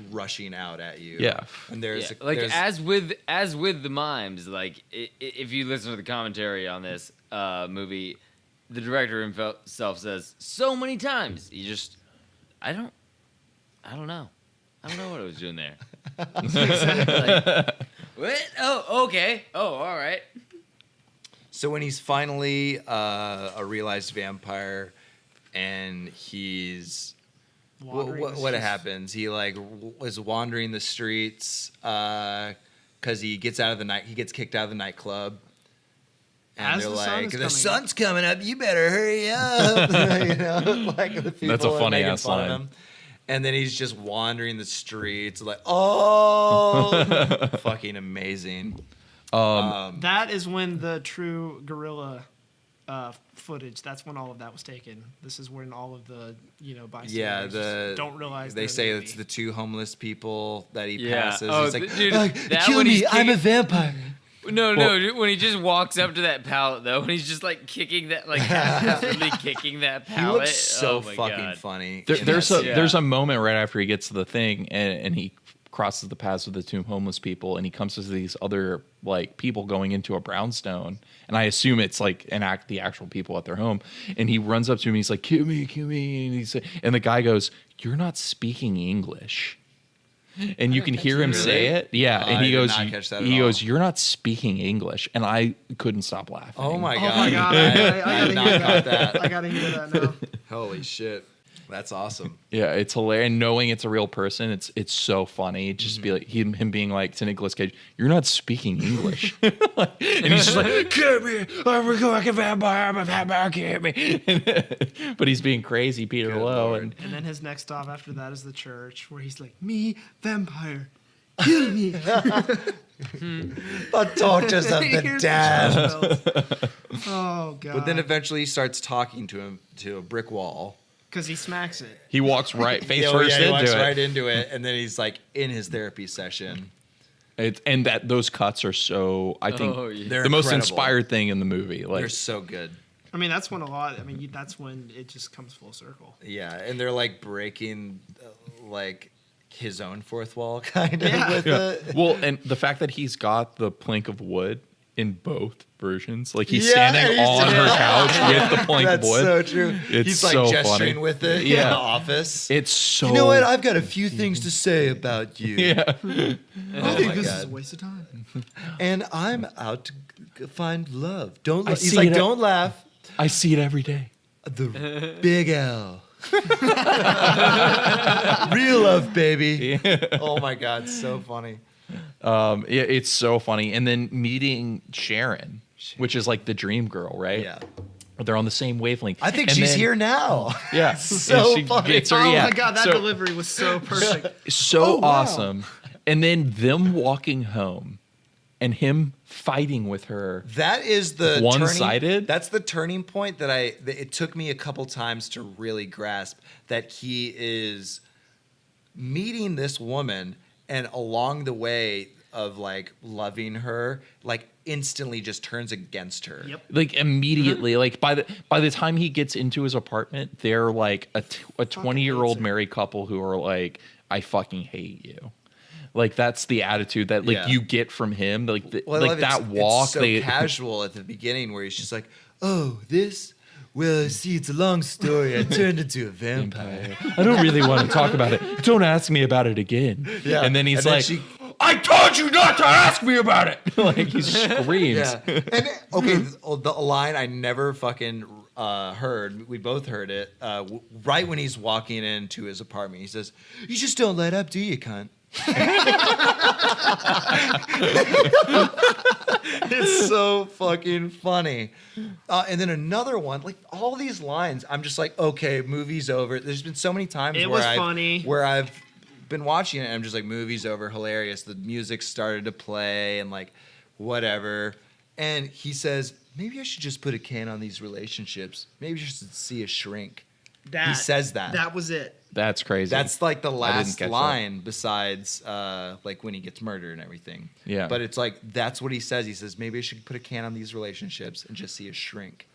rushing out at you. Yeah, and there's as with the mimes, like if you listen to the commentary on this movie, the director himself says so many times, I don't know. I don't know what I was doing there. Like, what? Oh, okay. Oh, all right. So when he's finally a realized vampire, and he's what happens? He like was wandering the streets because he gets kicked out of the nightclub. And As they're the sun like, is the sun's coming up. You better hurry up. You know, like the people That's a are funny making ass fun of line. him. And then he's just wandering the streets, like, oh, fucking amazing. That is when the true gorilla footage. That's when all of that was taken. This is when all of the bystanders don't realize. They say it's the two homeless people that he passes. Oh, He's like, dude, like, that kill when me, he's I'm a vampire. No, when he just walks up to that pallet though, when he's just like kicking that, like absolutely kicking that He pallet. looks so oh my fucking God. funny. There, in there's that a scene. there's a moment right after he gets to the thing and he crosses the paths with the two homeless people and he comes to these other like people going into a brownstone and I assume it's like the actual people at their home and he runs up to him and he's like kill me and the guy goes you're not speaking English. And you can hear him say it. Yeah. And I he did goes, not catch that at he all. goes, you're not speaking English. And I couldn't stop laughing. Oh my Oh god! my god! I I had gotta not hear caught that. that. I gotta hear that now. Holy shit, that's awesome. Yeah, it's hilarious. And knowing it's a real person, it's so funny. Just be like him being like to Nicolas Cage, "You're not speaking English," and he's just like, "Kill me! I'm like a vampire. I'm a vampire. Kill me!" But he's being crazy, Peter Good Lowe, Lord. and And then his next stop after that is the church, where he's like, "Me, vampire, kill me." The tortures of He the hears damned. church bells. Oh god! But then eventually he starts talking to him to a brick wall. because he smacks it. he walks right face Oh, first he into walks it. right into it, and then he's like in his therapy session. And those cuts are so. I think Oh, yeah. They're the most incredible. inspired thing in the movie. Like They're so good. I mean, that's when a lot. I mean, that's when it just comes full circle. Yeah, and they're like breaking like his own fourth wall kind of Yeah. with it. well, and the fact that he's got the plank of wood in both versions, like he's Yeah, standing he's- on her couch with the plank of That's wood. so true. It's He's like so gesturing funny. with it in Yeah. the office. It's so. You know what? I've got a few things to say about you. yeah. I Oh think my this is God. a waste of time. And I'm out to find love. Don't. I He's see like, it. don't laugh. I see it every day. The big L. Real love, baby. Oh my God, so funny. Yeah, it's so funny. And then meeting Sharon, which is like the dream girl, right? Yeah. They're on the same wavelength. I think And she's then- here now. Yeah. So And she funny. gets her, Oh yeah. my god, that So- delivery was so perfect. so Oh, wow. awesome. And then them walking home and him fighting with her. That is the One-sided? turning- That's the turning point that it took me a couple times to really grasp that he is meeting this woman and along the way of like loving her, like instantly just turns against her. Yep. Like immediately, like by the time he gets into his apartment, they're like a 20-year-old married couple who are like, I fucking hate you. Like that's the attitude that like Yeah. you get from him. Like Well, I like love that it's walk. so they casual at the beginning where he's just like, "Oh, this. Well, see, it's a long story. I turned into a vampire." I don't really want to talk about it. Don't ask me about it again. Yeah. And then he's And then like, she- I told you not to ask me about it. Like he screams. Yeah. And okay, the line I never fucking heard. We both heard it right when he's walking into his apartment. He says, "You just don't let up, do you, cunt?" It's so fucking funny. And then another one, like all these lines, I'm just like, okay, movie's over. There's been so many times It where was funny. where I've been watching it and I'm just like, movie's over, hilarious. The music started to play and like whatever. And he says, maybe I should just put a can on these relationships. Maybe I should see a shrink. He says that. That was it. That's crazy. That's like the last catch that. line besides like when he gets murdered and everything. Yeah. But it's like that's what he says. He says maybe I should put a can on these relationships and just see a shrink.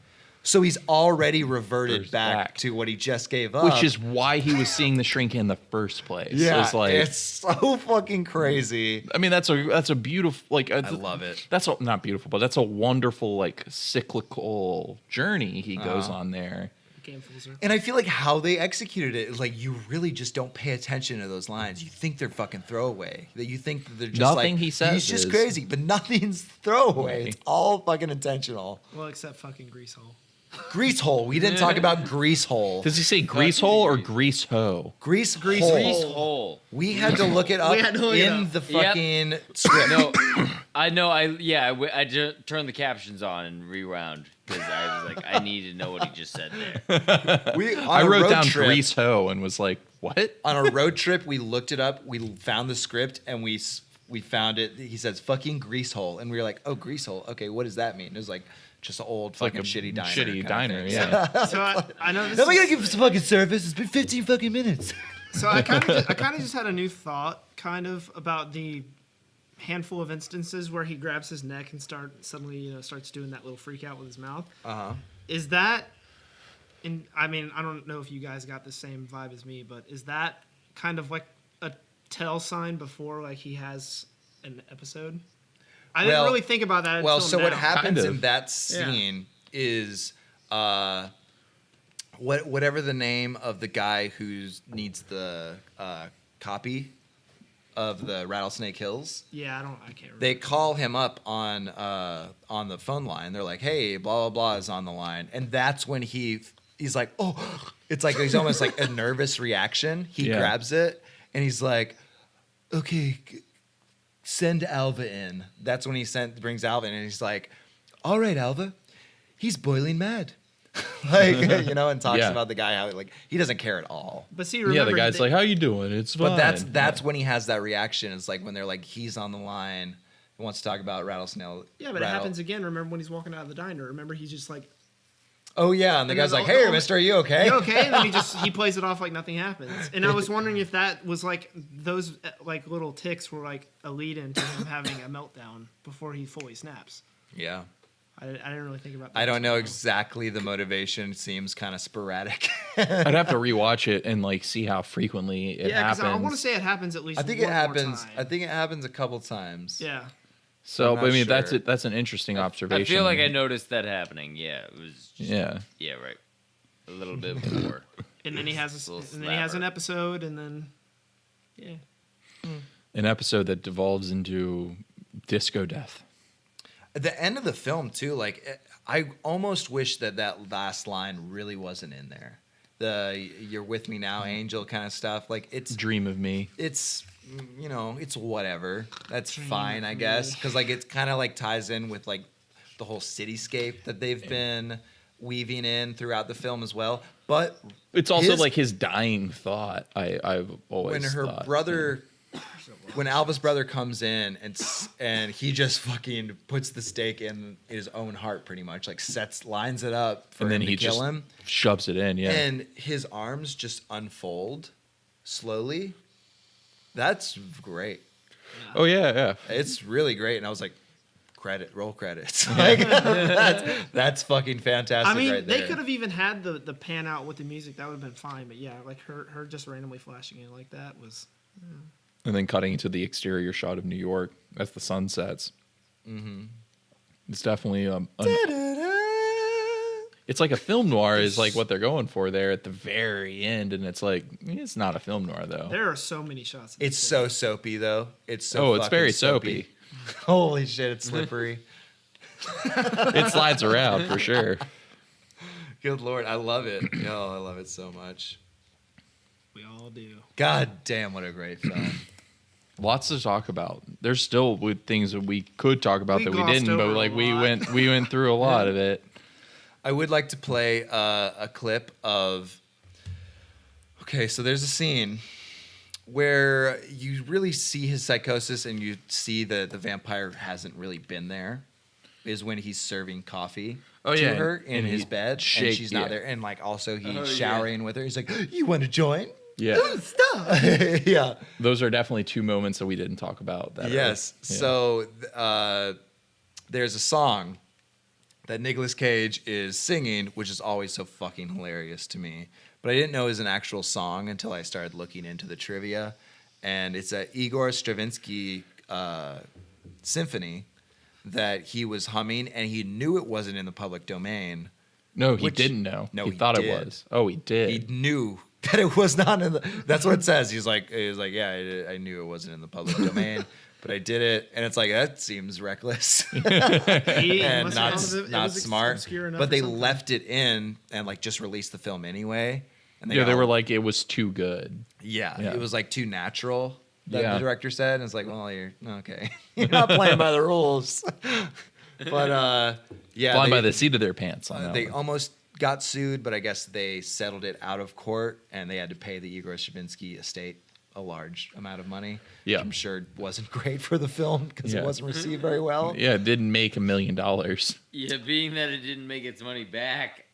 So he's already reverted First back back. to what he just gave up. which is why he was seeing the shrink in the first place. yeah, It's like, it's so fucking crazy. I mean, that's a beautiful like. I love it. That's not beautiful, but that's a wonderful like cyclical journey he goes Uh-huh. on there. Came full circle. And I feel like how they executed it is like you really just don't pay attention to those lines. You think they're fucking throwaway. That you think that they're just Nothing like he says he's just is- crazy, but nothing's throwaway. Right. It's all fucking intentional. Well, except fucking Greasehole. Grease hole. We didn't talk about grease hole. Does he say grease hole or grease hoe? Grease hole. Grease hole. We had to look it up had to look it in up. the fucking script. No, I know. I just turned the captions on and rewound because I was like, I need to know what he just said there. We on I a wrote road down trip, grease hoe and was like, what? on a road trip. We looked it up. We found the script and we found it. He says fucking grease hole, and we were like, oh, grease hole. Okay, what does that mean? It was like just an old Like fucking a shitty diner. shitty kind of diner, thing. yeah. So I know this. Now we gotta Is, give some fucking service. It's been 15 fucking minutes. so I kind of just had a new thought, kind of about the handful of instances where he grabs his neck and suddenly starts doing that little freak out with his mouth. Is that? I mean, I don't know if you guys got the same vibe as me, but is that kind of like a tell sign before like he has an episode? I didn't really think about that. Well, until so now. what happens Kind of. in that scene is whatever the name of the guy who needs the copy of the Rattlesnake Hills. Yeah, I can't remember. They call him up on the phone line. They're like, "Hey, blah blah blah is on the line," and that's when he's like, "Oh," it's like he's almost like a nervous reaction. He grabs it and he's like, "Okay, send Alva in." That's when he brings Alva in, and he's like, "All right, Alva, he's boiling mad." Like, and talks about the guy how like he doesn't care at all. But see, remember, Yeah, the guy's like, "How you doing? It's fine." But that's when he has that reaction. It's like when they're like, he's on the line, he wants to talk about Rattlesnake. Yeah, but it happens again. Remember when he's walking out of the diner? Remember he's just like, Oh yeah, and the guy's like, then, "Hey, Mister, are you okay?" "You okay?" And then he plays it off like nothing happens. And I was wondering if that was like those like little ticks were like a lead in to him having a meltdown before he fully snaps. Yeah. I didn't really think about that. I don't know exactly the motivation. It seems kind of sporadic. I'd have to rewatch it and like see how frequently it happens. because I want to say it happens at least. I think one it happens. More time. I think it happens a couple times. Yeah. So, I'm but I not mean, sure. that's an interesting observation. I feel like I noticed that happening. Yeah, it was. Yeah. Yeah, right. A little bit more. And then he has Little he has an slapper. episode, and then An episode that devolves into disco death. At the end of the film too, like I almost wish that last line really wasn't in there. The "You're with me now, angel" kind of stuff. Like it's Dream of me. it's it's whatever. That's fine, I guess, because like it's kind of like ties in with like the whole cityscape that they've been weaving in throughout the film as well. But It's also like his dying thought. I've always when her thought. brother, when Alva's brother comes in and he just fucking puts the stake in his own heart, pretty much like lines it up for and then him he to kill just him, shoves it in. Yeah. and his arms just unfold slowly. That's great. Oh yeah. It's really great, and I was like, roll credits. Like that's fucking fantastic. I mean, right they there. could have even had the pan out with the music. That would have been fine. But yeah, like her just randomly flashing in like that was. And then cutting into the exterior shot of New York as the sun sets. Mm-hmm. It's definitely it's like a film noir is like what they're going for there at the very end, and it's like it's not a film noir though. There are so many shots. It's so soapy though. It's so. It's fucking very soapy. Holy shit! It's slippery. It slides around for sure. Good lord, I love it. Oh, I love it so much. We all do. God damn, what a great film. Lots to talk about. There's still things that we could talk about We that we glossed didn't, but over a like we lot. went through a lot of it. I would like to play a clip of. Okay, so there's a scene where you really see his psychosis, and you see that the vampire hasn't really been there. Is when he's serving coffee to her in and his he bed, and she's not there, and like also he's showering with her. He's like, "You want to join?" Yeah. Stop. Yeah. Those are definitely two moments that we didn't talk about. Yes. So there's a song that Nicolas Cage is singing, which is always so fucking hilarious to me. But I didn't know it was an actual song until I started looking into the trivia. And it's a Igor Stravinsky symphony that he was humming, and he knew it wasn't in the public domain. No, he Which- didn't know. No, he he thought did. it was. Oh, he did. He knew that it was not in the. That's what it says. He was like, yeah, I knew it wasn't in the public domain, but I did it, and it's like that seems reckless He and must have not thought it not was smart. obscure enough But or they something. left it in and like just released the film anyway. And they were like, it was too good. yeah, Yeah. it was like too natural. That Yeah. the director said, and it's like, well, you're okay. You're not playing by the rules. But yeah, Flying they- by the seat of their pants on that they one. almost got sued, but I guess they settled it out of court, and they had to pay the Igor Stravinsky estate a large amount of money. Yeah. which I'm sure wasn't great for the film because Yeah. it wasn't received very well. Yeah, it didn't make $1 million. Yeah, being that it didn't make its money back.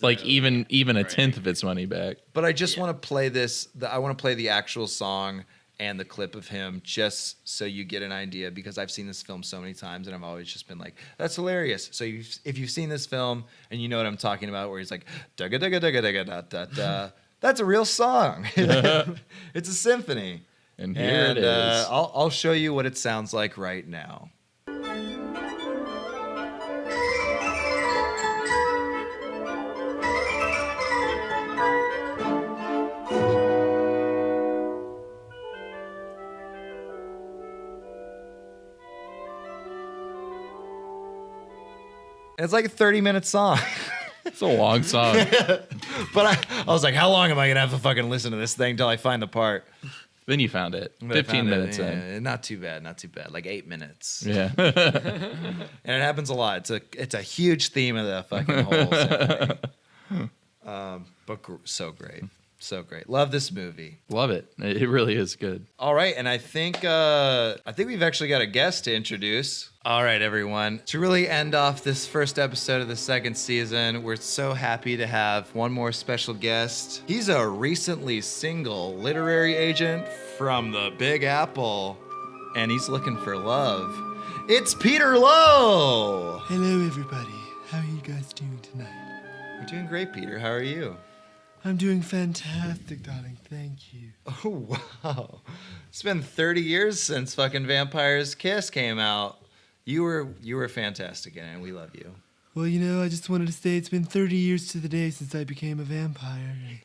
Like so- even a Right. tenth of its money back. But I just want to play this. I want to play the actual song, and the clip of him just so you get an idea, because I've seen this film so many times and I've always just been like, that's hilarious. So if you've seen this film and you know what I'm talking about, where he's like, dugga dugga dugga dugga da da da, that's a real song. It's a symphony. And here it is. I'll show you what it sounds like right now. It's like a 30-minute song. It's a long song. But I was like, how long am I going to have to fucking listen to this thing until I find the part? Then you found it. But I 15 found minutes it, in. yeah, not too bad. Like 8 minutes. Yeah. And it happens a lot. It's a huge theme of the fucking whole symphony. So great. So great. Love this movie. Love it. It really is good. All right, and I think we've actually got a guest to introduce. All right, everyone. To really end off this first episode of the second season, we're so happy to have one more special guest. He's a recently single literary agent from the Big Apple, and he's looking for love. It's Peter Lowe. Hello, everybody. How are you guys doing tonight? We're doing great, Peter. How are you? I'm doing fantastic, darling. Thank you. Oh, wow. It's been 30 years since fucking Vampire's Kiss came out. You were fantastic in it, and we love you. Well, I just wanted to say it's been 30 years to the day since I became a vampire, and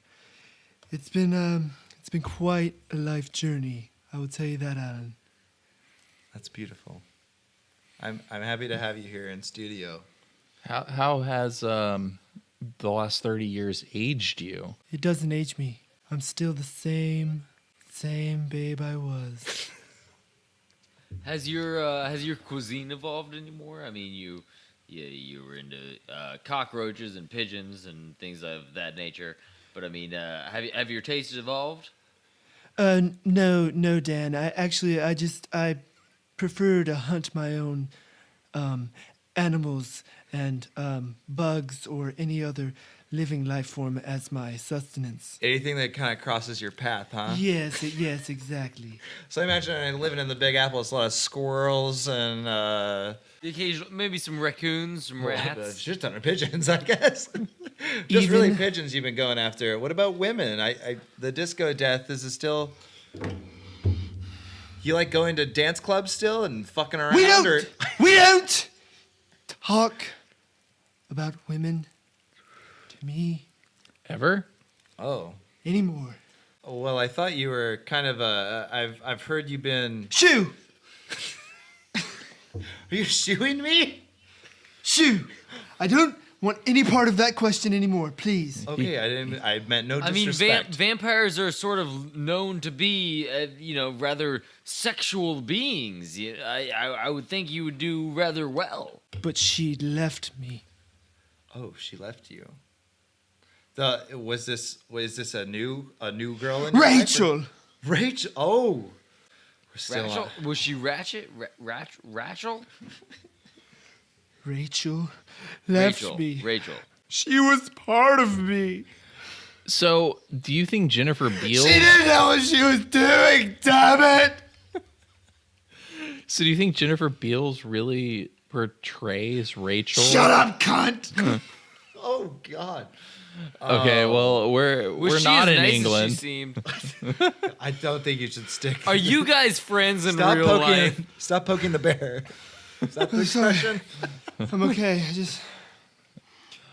it's been quite a life journey. I will tell you that, Alan. That's beautiful. I'm happy to have you here in studio. How has the last 30 years aged you? It doesn't age me. I'm still the same babe I was. Has your cuisine evolved anymore? I mean, you were into cockroaches and pigeons and things of that nature. But I mean, have your tastes evolved? No, Dan. I prefer to hunt my own animals and bugs or any other living life form as my sustenance. Anything that kind of crosses your path, huh? Yes, exactly. So I imagine living in the Big Apple, it's a lot of squirrels and The occasional, maybe some raccoons, some rats. a shit ton of pigeons, I guess. Just really pigeons you've been going after. What about women? The disco death, is it still... You like going to dance clubs still and fucking around? We don't talk about women to me Ever? Oh. anymore. Well, I thought you were kind of I've heard you've been... Shoo! Are you shooing me? Shoo! I don't want any part of that question anymore, please. Okay, I meant no I mean, disrespect. vampires are sort of known to be, rather sexual beings. I would think you would do rather well. But she left me. Oh, she left you. Was this a new girl in your life, or- Rachel! Rachel. Oh. We're still Rachel? on. Was she Ratchet? Rachel? Rachel left Rachel. me. Rachel. She was part of me. So, do you think Jennifer Beals... She didn't know what she was doing, damn it! So, do you think Jennifer Beals really portrays Rachel? Shut up, cunt! Oh God. Okay, well, we're Was she not as in nice as England. she seemed? I don't think you should stick. Are you guys friends in Stop real poking. life? Stop poking the bear. Is that the I'm sorry. expression? I'm okay. I just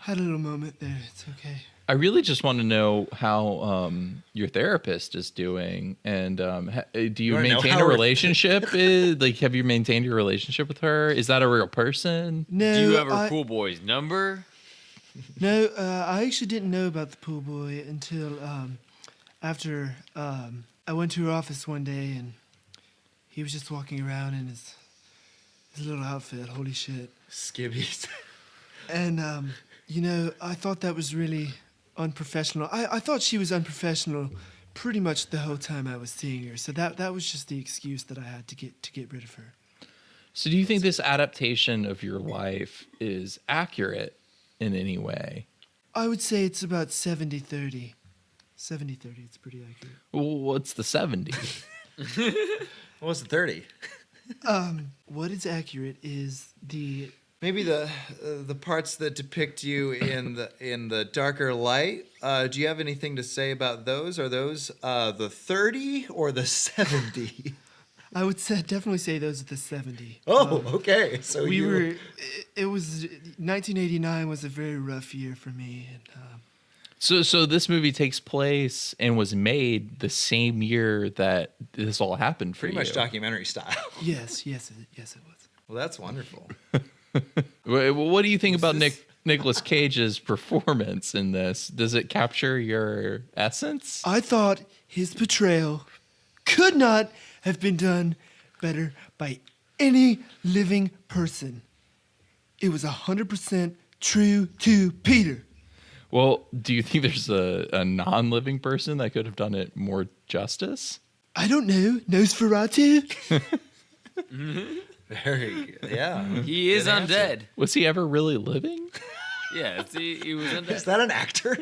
had a little moment there. It's okay. I really just want to know how your therapist is doing, and do you wanna know maintain how a her- relationship? Have you maintained your relationship with her? Is that a real person? No, Do you have her I, pool boy's number? No, I actually didn't know about the pool boy until after I went to her office one day and he was just walking around in his little outfit. Holy shit! Skibbies. And I thought that was really unprofessional. I thought she was unprofessional pretty much the whole time I was seeing her. So that was just the excuse that I had to get rid of her. So, do you think this adaptation of your life is accurate in any way? I would say it's about 70-30. 70-30, it's pretty accurate. Well, what's the 70? What was the 30? What is accurate is the Maybe the parts that depict you in the darker light. Do you have anything to say about those? Are those the 30 or the 70? I would definitely say those are the 70. Oh, okay. So we were. It was 1989 was a very rough year for me, and So this movie takes place and was made the same year that this all happened for pretty you. much documentary style. yes, it was. Well, that's wonderful. What do you think about Nicolas Cage's performance in this? Does it capture your essence? I thought his portrayal could not have been done better by any living person. It was 100% true to Peter. Well, do you think there's a non-living person that could have done it more justice? I don't know. Nosferatu? Very good. Yeah. He is Good answer. undead. Was he ever really living? Yeah, he was undead. Is that an actor?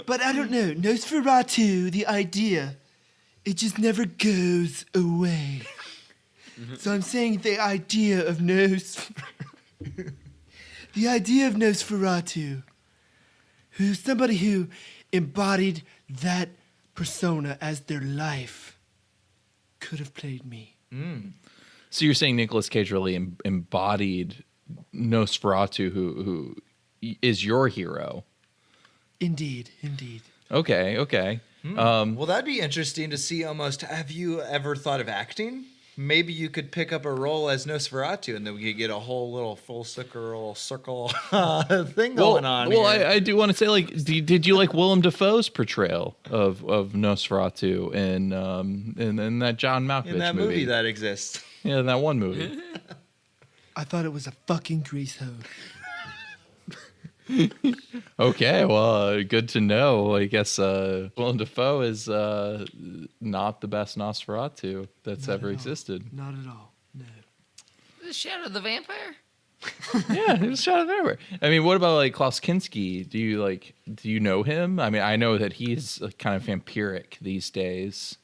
But I don't know. Nosferatu, the idea, it just never goes away. So I'm saying the idea of Nosferatu, who's somebody who embodied that persona as their life, could have played me. So you're saying Nicolas Cage really embodied Nosferatu, who is your hero? Indeed. Okay. Well, that'd be interesting to see almost. Have you ever thought of acting? Maybe you could pick up a role as Nosferatu, and then we could get a whole little full circle thing going on. Well, here. I do want to say, like, did you like Willem Dafoe's portrayal of Nosferatu in that John Malkovich in that movie that exists. Yeah, that one movie. I thought it was a fucking grease hose. Okay, well, good to know. I guess Willem Dafoe is not the best Nosferatu that's ever existed. Not at all. No. The Shadow of the Vampire? Yeah, he was shot of everywhere. I mean, what about like Klaus Kinski? Do you know him? I mean, I know that he's kind of vampiric these days.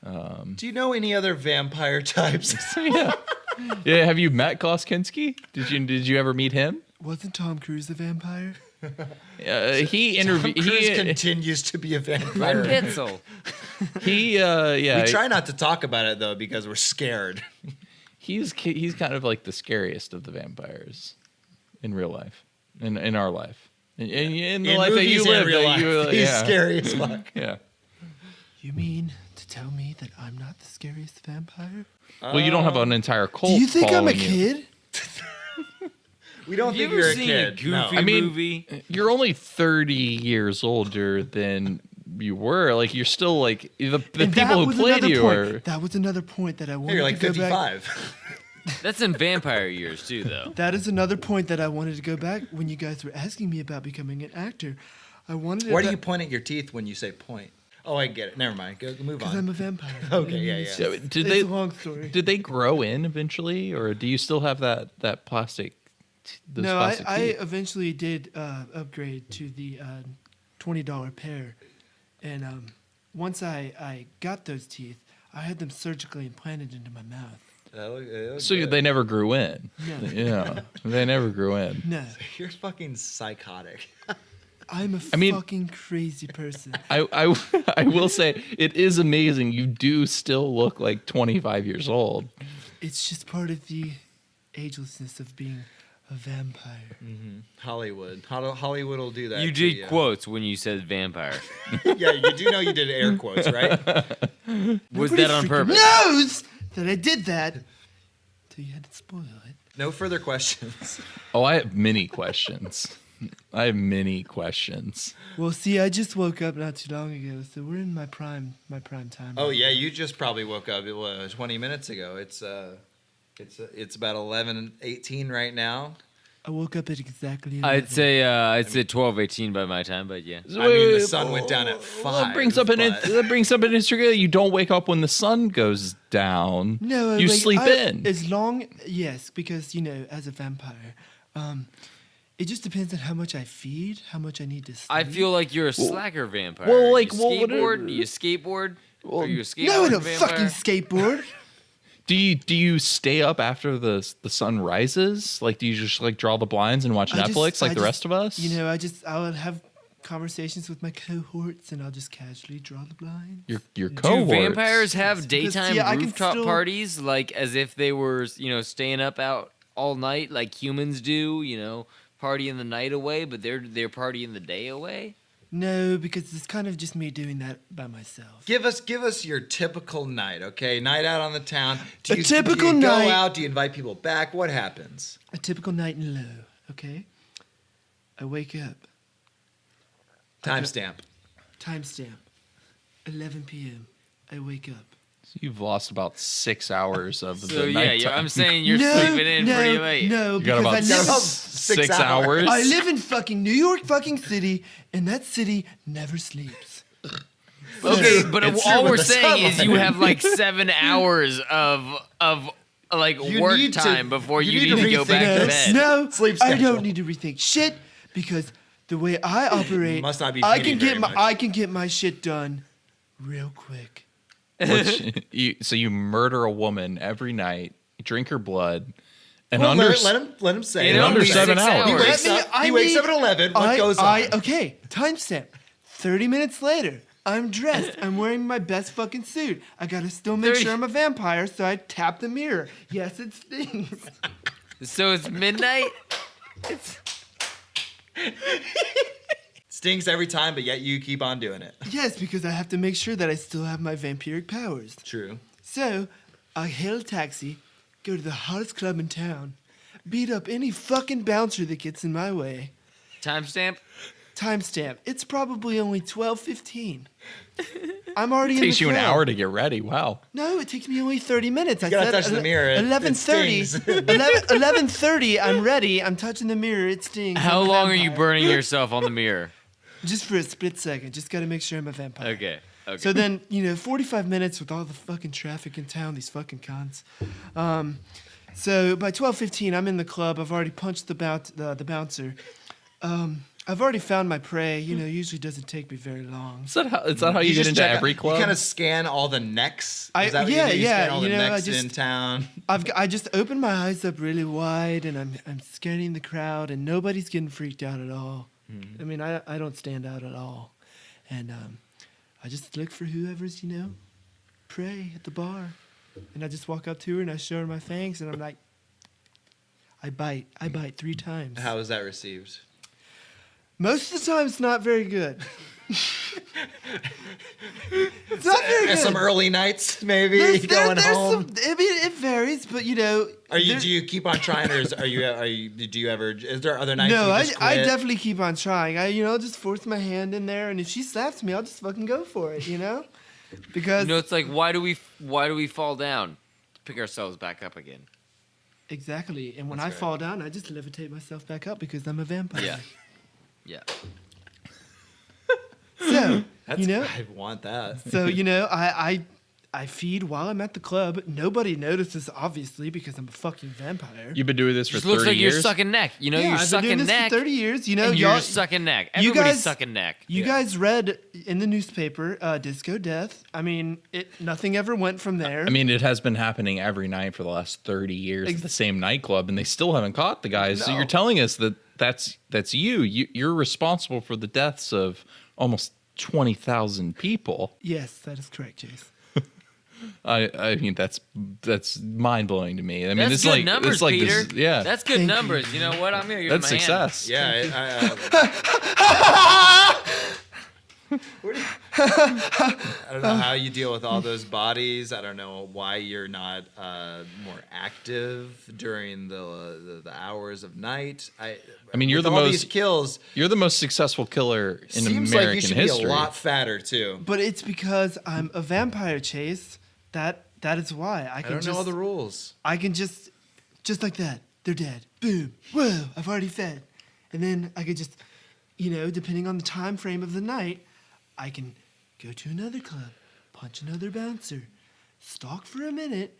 Do you know any other vampire types? Yeah. Have you met Klaus Kinski? Did you ever meet him? Wasn't Tom Cruise a vampire? He interviewed. Cruise continues to be a vampire. Red Pitzel. He We try not to talk about it though because we're scared. He's kind of like the scariest of the vampires in real life, in our life, in the life that you movies live. and real that life, you, he's yeah. scary as fuck. Yeah. You mean to tell me that I'm not the scariest vampire? Well, you don't have an entire cult. Do you think I'm a following you. kid? We don't Have you think ever you're a seen kid. a goofy no. I mean, movie? You're only 30 years older than you were. Like, you're still like the And people that who was played another you point. are. That was another point that I wanted You're like to go back. 55. That's in vampire years too, though. That is another point that I wanted to go back when you guys were asking me about becoming an actor. I wanted. Why do you point at your teeth when you say point? Oh, I get it. Never mind. Go move Because on. I'm a vampire. Okay, yeah. So, did It's they a long story. did they grow in eventually, or do you still have that plastic? Those No, plastic I teeth? eventually did upgrade to the $20 pair, and once I got those teeth, I had them surgically implanted into my mouth. So they never grew in. No. Yeah, they never grew in. No, You're fucking psychotic. I'm a mean- fucking crazy person. I will say it is amazing. You do still look like 25 years old. It's just part of the agelessness of being a vampire. Hollywood. Hollywood will do that. You to did you. quotes when you said vampire. Yeah, you do know you did air quotes, right? Was Nobody that on freaking purpose? knows that I did that. So you had to spoil it. No further questions. Oh, I have many questions. Well, see, I just woke up not too long ago, so we're in my prime time. Oh yeah, you just probably woke up 20 minutes ago. It's about 11:18 right now. I woke up at exactly. I'd say 12:18 by my time, but yeah. I mean, the sun went down at 5. That brings up an interesting. You don't wake up when the sun goes down. No, you like, sleep in. Yes, because as a vampire, It just depends on how much I feed, how much I need to sleep. I feel like you're a slacker vampire. well, like, you well, skateboard? Do you skateboard? Are you a skateboard No, I don't vampire? fucking skateboard. Do you stay up after the sun rises? Like, do you just like draw the blinds and watch Netflix like the rest of us? You know, I would have conversations with my cohorts, and I'll just casually draw the blinds. your Do cohorts. vampires have Because, daytime I can rooftop still- parties, like as if they were, staying up out all night, like humans do? Partying the night away, but they're partying the day away. No, because it's kind of just me doing that by myself. Give us your typical night, okay? Night out on the town. A typical do you night- go out? Do you invite people back? What happens? A typical night in low, okay? I wake up. Timestamp. Timestamp. 11 p.m. I wake up. You've lost about 6 hours of So the yeah, nighttime. I'm saying you're no, sleeping in no, pretty late. No, You got because about I live, about 6 6 hours. I live in fucking New York fucking city, and that city never sleeps. Okay, but It's all true we're with the saying is sunlight. you have like 7 hours of like You work need to- time before you you need need to to go rethink back to this. bed. No, Sleep I schedule. don't need to rethink shit because the way I operate, Must not be I feeding can very much. I can get my shit done real quick. So you murder a woman every night, drink her blood, and Well, under let him say In it. under only 7 6 hours. He hours. wakes up. He wakes up at 11. What goes on? Okay, timestamp. 30 minutes later, I'm dressed. I'm wearing my best fucking suit. I gotta still make 30 sure I'm a vampire, so I tap the mirror. Yes, it stings. So it's midnight. Stings every time, but yet you keep on doing it. Yes, because I have to make sure that I still have my vampiric powers. True. So, I hail a taxi, go to the hottest club in town, beat up any fucking bouncer that gets in my way. Timestamp. Timestamp. It's probably only 12:15. I'm already in the Takes you an club. hour to get ready. Wow. No, it takes me only 30 minutes. I gotta said touch the mirror. It 11:30. stings. 11:30. I'm ready. I'm touching the mirror. It stings. How I'm a long are you vampire. burning yourself on the mirror? Just for a split second. Just gotta make sure I'm a vampire. Okay. Okay. So then, 45 minutes with all the fucking traffic in town, these fucking cons. So by 12:15, I'm in the club. I've already punched the bouncer. I've already found my prey. Usually doesn't take me very long. Is that how you get just into check out- every club? You kind of scan all the necks. I- Is that what yeah, you do? You yeah, Scan all the I necks just- in town. I just open my eyes up really wide, and I'm scanning the crowd, and nobody's getting freaked out at all. I mean, I don't stand out at all, and I just look for whoever's prey at the bar, and I just walk up to her and I show her my fangs, and I'm like, I bite 3 times. How is that received? Most of the time, it's not very good. It's not very good. Some early nights, maybe There's going home. I mean, it varies, but Do you keep on trying, or are you? Do you ever? Is there other nights? No, you I just quit? definitely keep on trying. I'll just force my hand in there, and if she slaps me, I'll just fucking go for it, Because it's like why do we fall down? To pick ourselves back up again. exactly, and when I fall down, I just levitate myself back up because I'm a vampire. Yeah. Yeah. So That's, I want that. so I feed while I'm at the club. Nobody notices, obviously, because I'm a fucking vampire. You've been doing this for Just 30 looks like years. you're sucking neck. Yeah, You're I've been sucking doing this neck. for 30 years. and y'all, you're sucking neck. you Everybody's guys- sucking neck. You guys read in the newspaper, Disco Death. I mean, nothing ever went from there. I mean, it has been happening every night for the last 30 years at the same nightclub, and they still haven't caught the guys. So No. you're telling us that that's you. You're responsible for the deaths of almost 20,000 people. Yes, that is correct, Chase. I mean, that's mind blowing to me. I mean, That's it's good like numbers, it's like Peter. this, yeah, That's good Thank you. numbers. You know what? I'm gonna give that's him a hand. success. Yeah. I don't know how you deal with all those bodies. I don't know why you're not more active during the hours of night. I mean, you're with the all most- these kills. You're the most successful killer in Seems American like you should history. be a lot fatter too. But it's because I'm a vampire, Chase. That is why I don't know all the rules. I can just like that. They're dead. Boom. Whoa. I've already fed. And then I could just, depending on the time frame of the night, I can go to another club, punch another bouncer, stalk for a minute,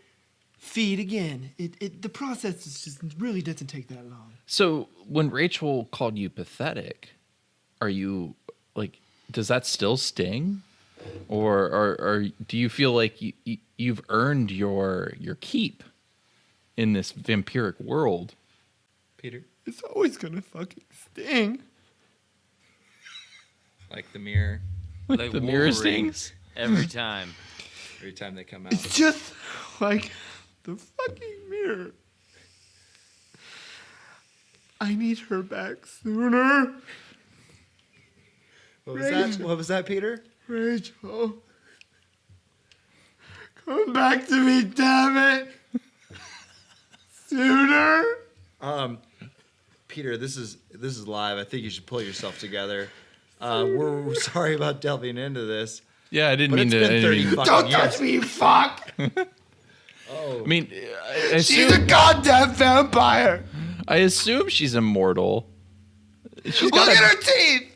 feed again. The process is just really doesn't take that long. So when Rachel called you pathetic, are you like, does that still sting? Or do you feel like you've earned your keep in this vampiric world? Peter? It's always gonna fucking sting. Like the mirror. Like The mirror Wolverine. stings? Every time. Every time they come out. It's just like the fucking mirror. I need her back sooner. What was that? What was that, Peter? Rachel. Come back to me, damn it. Sooner. Peter, this is live. I think you should pull yourself together. We're sorry about delving into this. Yeah, I didn't But mean it's to. been 30 fucking Don't years. touch me, you fuck. Oh. I mean, I She's a assume, goddamn vampire. I assume she's immortal. She's Look got at her teeth.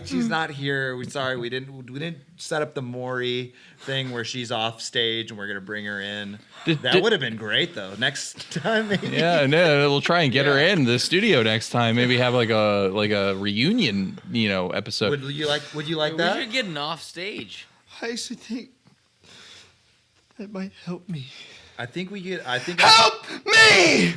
She's not here. We're sorry. We didn't set up the Maury thing where she's off stage and we're gonna bring her in. That would have been great though. Next time, maybe. Yeah, no, we'll try and get her in the studio next time. Maybe have like a reunion, episode. Would you like We that? should get an off stage. I actually think that might help me. I think we get. I think. Help me!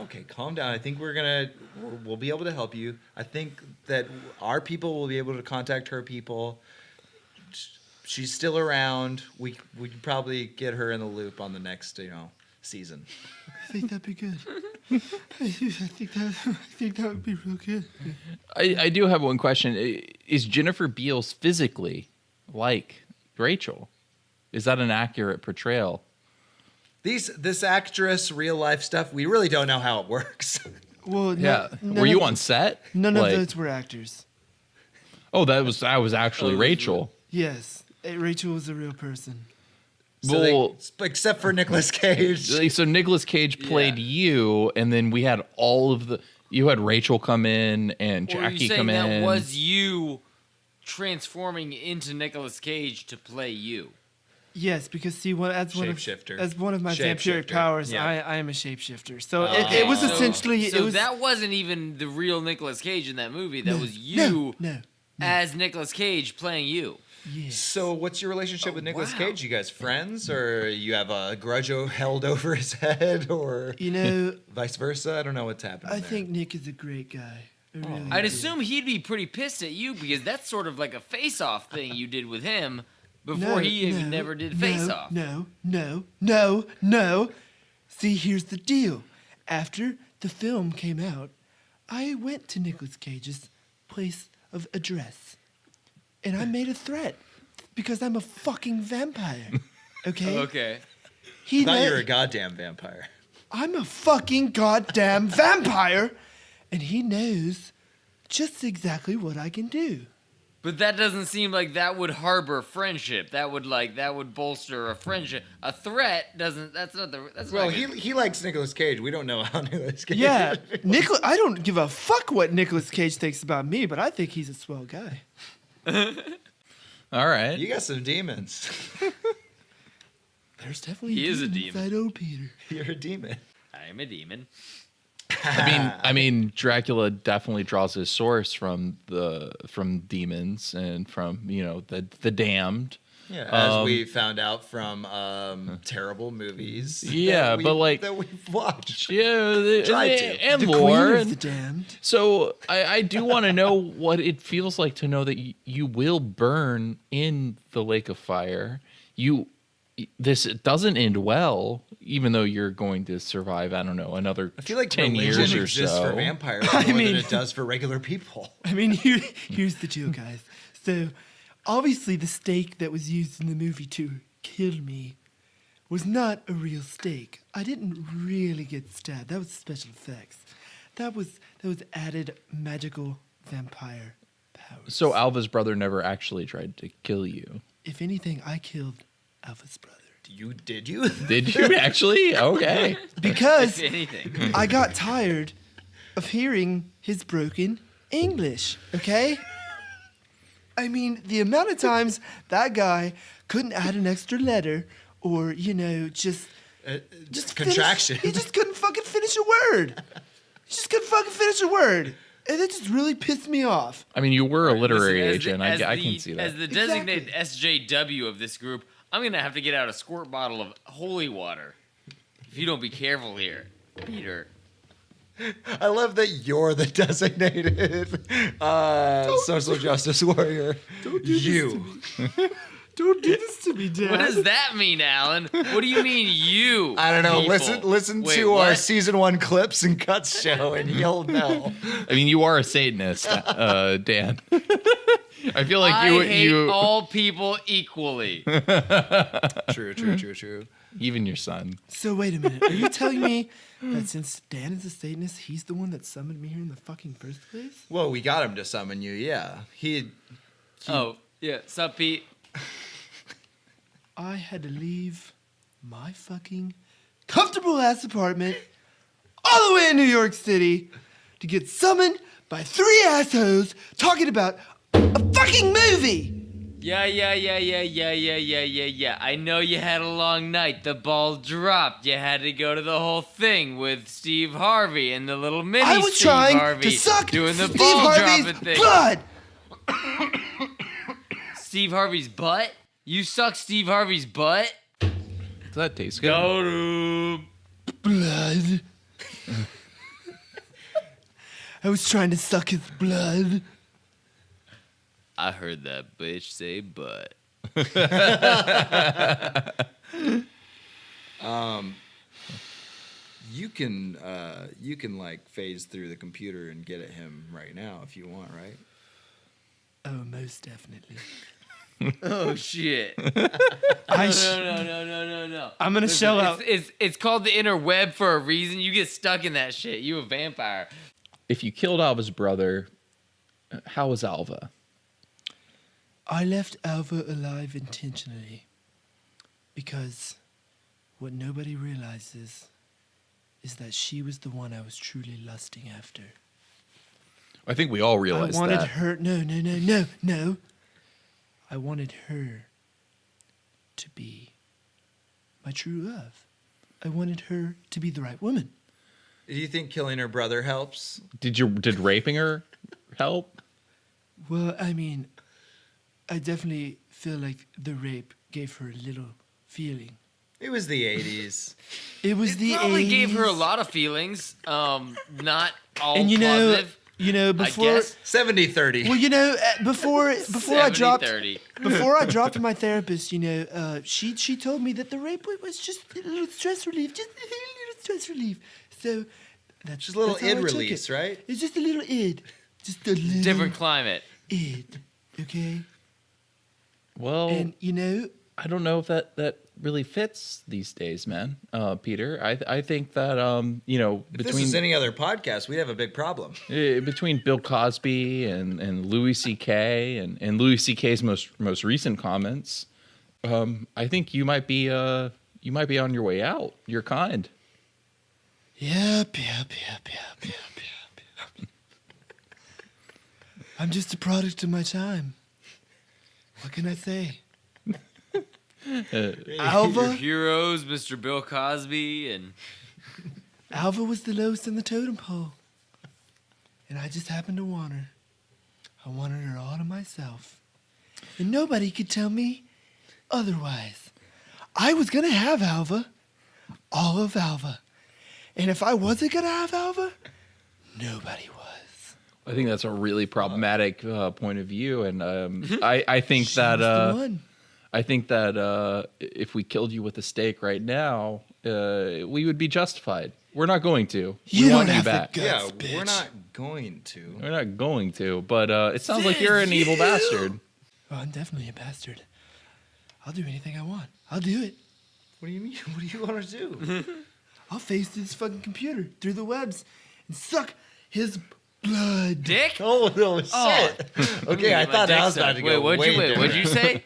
Okay, calm down. I think we'll be able to help you. I think that our people will be able to contact her people. She's still around. We could probably get her in the loop on the next, season. I think that'd be good. I think that would be real good. I do have one question. Is Jennifer Beals physically like Rachel? Is that an accurate portrayal? This actress, real life stuff, we really don't know how it works. Well, Yeah. Were you on set? None Like- of those were actors. Oh, that was actually Rachel. Yes, Rachel was a real person. Well, Except for Nicolas Cage. so Nicolas Cage played you, and then we had you had Rachel come in and Or are Jackie you saying come in. that was you transforming into Nicolas Cage to play you? Yes, because see, Shapeshifter. as one of my Shapeshifter, vampiric powers, yeah. I am a shapeshifter. So it was So- essentially So it was that wasn't even the real Nicolas Cage in that movie. That was you No, as Nicolas Cage playing you. yes. So what's your relationship with Nicolas wow. Cage? You guys friends, or you have a grudge held over his head, or You know, vice versa? I don't know what's happening I there. think Nick is a great guy. I really I'd do. assume he'd be pretty pissed at you because that's sort of like a face-off thing you did with him before he even never did face-off. No. See, here's the deal. After the film came out, I went to Nicolas Cage's place of address, and I made a threat because I'm a fucking vampire. Okay. Okay. He I thought let- you were a goddamn vampire. I'm a fucking goddamn vampire, and he knows just exactly what I can do. But that doesn't seem like that would harbor friendship. That would bolster a friendship. A threat doesn't. That's not the. That's Well, not good. he likes Nicolas Cage. We don't know how Nicolas Cage. Yeah, I don't give a fuck what Nicolas Cage thinks about me, but I think he's a swell guy. All right. You got some demons. There's definitely He is a demons demon. inside old Peter. You're a demon. I'm a demon. I mean, Dracula definitely draws his source from demons and from the damned. Yeah, as we found out from terrible movies. Yeah, that we've watched. Yeah, Tried to. and The lore. Queen of and- the Damned. So I do want to know what it feels like to know that you will burn in the lake of fire. This doesn't end well, even though you're going to survive. I don't know, another I feel like 10 years religion or exists so. for vampires more than it does for regular people. I mean, here's the deal, guys. So, obviously, the stake that was used in the movie to kill me was not a real stake. I didn't really get stabbed. That was special effects. That was added magical vampire powers. So Alva's brother never actually tried to kill you. If anything, I killed Alpha's brother. Did you? Did you actually? Okay. Because If anything. I got tired of hearing his broken English, okay? I mean, the amount of times that guy couldn't add an extra letter or just contraction. He just couldn't fucking finish a word. And that just really pissed me off. I mean, you were a literary Listen, agent. I can see that. As the designated SJW of this group, I'm going to have to get out a squirt bottle of holy water. If you don't be careful here, Peter. I love that you're the designated social justice warrior. Don't do this to me, Dad. What does that mean, Alan? What do you mean, you? I don't know. people? Listen Wait, to what? our season 1 clips and cuts show, and you'll know. I mean, you are a Satanist, Dan. I feel like I hate all people equally. True. even your son. So wait a minute. Are you telling me that since Dan is a Satanist, he's the one that summoned me here in the fucking first place? Well, we got him to summon you. Yeah, Oh, yeah. Sup, Pete? I had to leave my fucking comfortable ass apartment all the way in New York City to get summoned by 3 assholes talking about a fucking movie. Yeah. I know you had a long night. The ball dropped. You had to go to the whole thing with Steve Harvey and the little mini I was Steve trying Harvey to suck doing the Steve ball Harvey's dropping thing. blood. Steve Harvey's butt? You suck Steve Harvey's butt? Does that taste good? Go to... Blood. I was trying to suck his blood. I heard that bitch say butt. you can like phase through the computer and get at him right now if you want, right? Oh, most definitely. Oh, shit. No. I'm gonna Listen, shell out. It's called the inner web for a reason. You get stuck in that shit. You a vampire. If you killed Alva's brother, how was Alva? I left Alva alive intentionally because what nobody realizes is that she was the one I was truly lusting after. I think we all realized I wanted that. her. No. I wanted her to be my true love. I wanted her to be the right woman. Do you think killing her brother helps? Did raping her help? Well, I mean, I definitely feel like the rape gave her a little feeling. It was the 80s. It was the 80s. Probably gave her a lot of feelings. Not all And positive. Before I guess. 70-30. Well, before I dropped 70-30. before I dropped to my therapist, she told me that the rape was just a little stress relief, So that's Just a little that's how I id took release, it. right? It's just a little id, just a little Different climate. id. Okay, Well, and I don't know if that really fits these days, man. Peter, I think that If this is any other podcast, we'd have a big problem. between Bill Cosby and Louis C.K. and Louis C.K.'s most recent comments, I think you might be on your way out. You're kind. Yep. I'm just a product of my time. What can I say? Your Alva heroes, Mr. Bill Cosby, and was the lowest in the totem pole. And I just happened to want her. I wanted her all to myself. And nobody could tell me otherwise. I was going to have Alva. All of Alva. And if I wasn't going to have Alva, nobody was. I think that's a really problematic point of view, and I think She was the one. I think that if we killed you with a stake right now, we would be justified. We're not going to. You We don't want you have back. the guts, bitch. We're not going to. We're not going to, but it sounds like you're an evil bastard. Oh, I'm definitely a bastard. I'll do anything I want. I'll do it. What do you mean? What do you want to do? I'll face through this fucking computer, through the webs, and suck his blood. Dick. Oh, no, shit. Okay, I My thought dick I was about sucked. to go What'd way you say?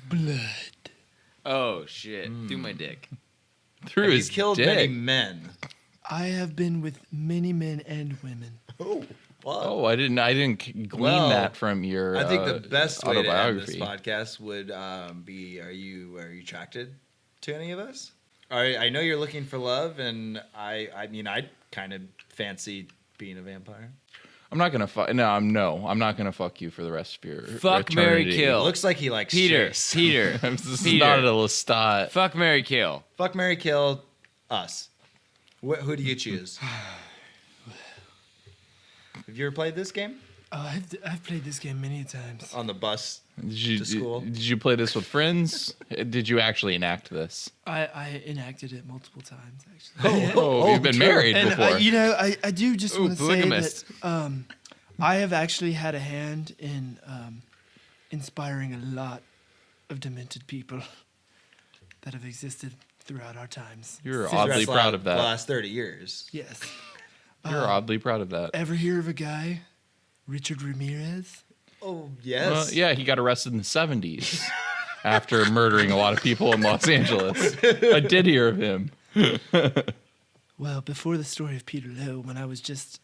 Blood. Oh shit! Through my dick. Through You his killed dick. many men. I have been with many men and women. Oh, wow. Oh, I didn't glean Well, that from your. I think the best way to end this autobiography. podcast would be: Are you attracted to any of us? I know you're looking for love, and I mean, I'd kind of fancy being a vampire. I'm not gonna fuck. No, I'm not gonna fuck you for the rest of your Fuck, marry, eternity. kill. Looks like he likes Peter. Chase. Peter. This is Peter. not a Lestat. Fuck, marry, kill. Fuck, marry, kill, us. Who do you choose? Have you ever played this game? Oh, I've played this game many times. On the bus Did to school? Did you play this with friends? Did you actually enact this? I enacted it multiple times, actually. Oh, you've been married And before. I do just Ooh, want to say polygamist. that I have actually had a hand in inspiring a lot of demented people that have existed throughout our times. You're Since- oddly That's proud of The that. last 30 years. Yes. You're oddly proud of that. Ever hear of a guy, Richard Ramirez? Oh, yes. Well, yeah, he got arrested in the 70s after murdering a lot of people in Los Angeles. I did hear of him. Well, before the story of Peter Lowe, when I was just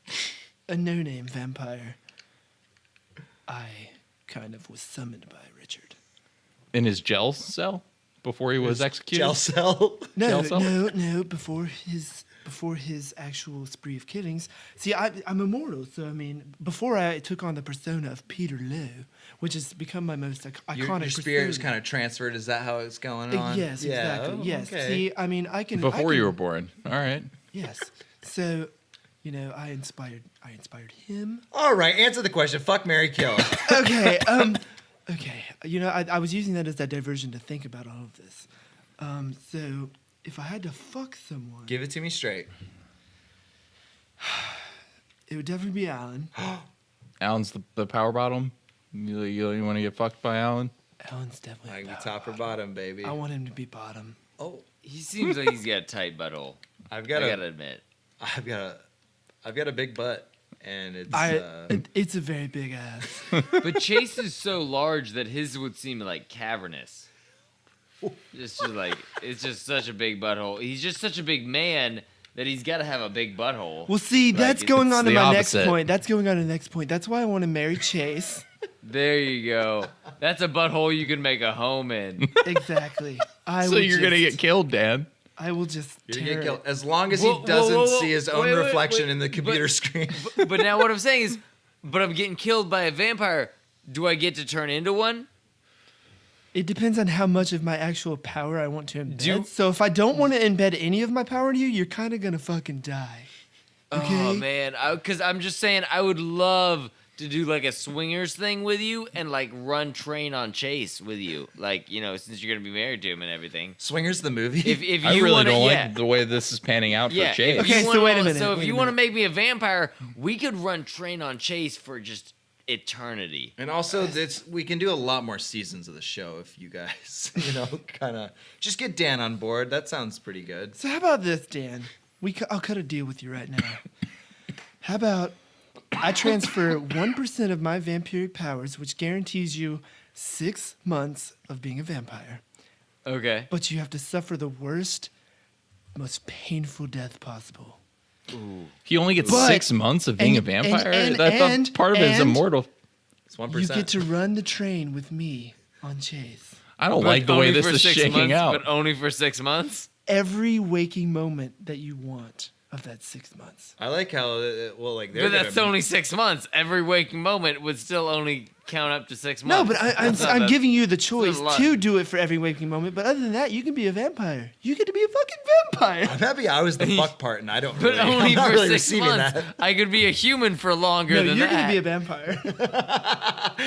a no-name vampire, I kind of was summoned by Richard. In his jail cell before he was executed. Jail cell. No, Jail cell? no, before his actual spree of killings. See, I'm immortal, so I mean, before I took on the persona of Peter Lowe, which has become my most iconic Your spirit is persona. kind of transferred. Is that how it's going on? Yes, Yeah, exactly. oh, Yes. okay. See, I mean, I can Before I you can- were born. All right. Yes. So, I inspired him. All right, answer the question. Fuck, marry, kill. Okay. Okay. I was using that as that diversion to think about all of this. So if I had to fuck someone, Give it to me straight. it would definitely be Alan. Alan's the power bottom. You want to get fucked by Alan? Alan's definitely. I a can be power top or bottom, baby. I want him to be bottom. Oh, He seems like he's got a tight butthole. I've I got gotta admit. I've got a big butt, and it's. It's a very big ass. But Chase is so large that his would seem like cavernous. Just like it's just such a big butthole. He's just such a big man that he's got to have a big butthole. Well, see, that's Like, going on to the my opposite. next point. That's going on to the next point. That's why I want to marry Chase. There you go. That's a butthole you can make a home in. Exactly. So you're gonna get killed, Dan. I will just You're gonna tear get killed it. as long as Whoa, he whoa, doesn't whoa, whoa. see his own Wait, wait, reflection wait, in the computer but- screen. But now what I'm saying is, but I'm getting killed by a vampire. Do I get to turn into one? It depends on how much of my actual power I want to embed. Do- So if I don't want to embed any of my power into you, you're kind of gonna fucking die. Okay. Oh man, because I'm just saying, I would love to do like a swingers thing with you and like run train on Chase with you, like since you're gonna be married to him and everything. Swingers the movie. If you I really wanna, don't yeah. like the way this is panning out Yeah, for Chase. if you Okay, so wanna- wait a minute, So if wait you a want to minute. make me a vampire, we could run train on Chase for just eternity. And also, we can do a lot more seasons of the show if you guys, kind of just get Dan on board. That sounds pretty good. So how about this, Dan? I'll cut a deal with you right now. How about I transfer 1% of my vampiric powers, which guarantees you 6 months of being a vampire, Okay. but you have to suffer the worst, most painful death possible. He only gets But- 6 months of being a and- vampire. and- I thought and- part of it is and- immortal. It's 1%. You get to run the train with me on Chase. I don't But like the way only this for is 6 shaking months, out. But only for 6 months. Every waking moment that you want of that 6 months. I like how they're But that's gonna, only 6 months. Every waking moment would still only count up to 6 No, months. but I'm That's not I'm that- giving you the choice a lot. to do it for every waking moment. But other than that, you can be a vampire. You get to be a fucking vampire. I'm happy I was the fuck part, and I don't. But really, only I'm not for really 6 receiving months. that. I could be a human for longer No, than you're that. gonna be a vampire.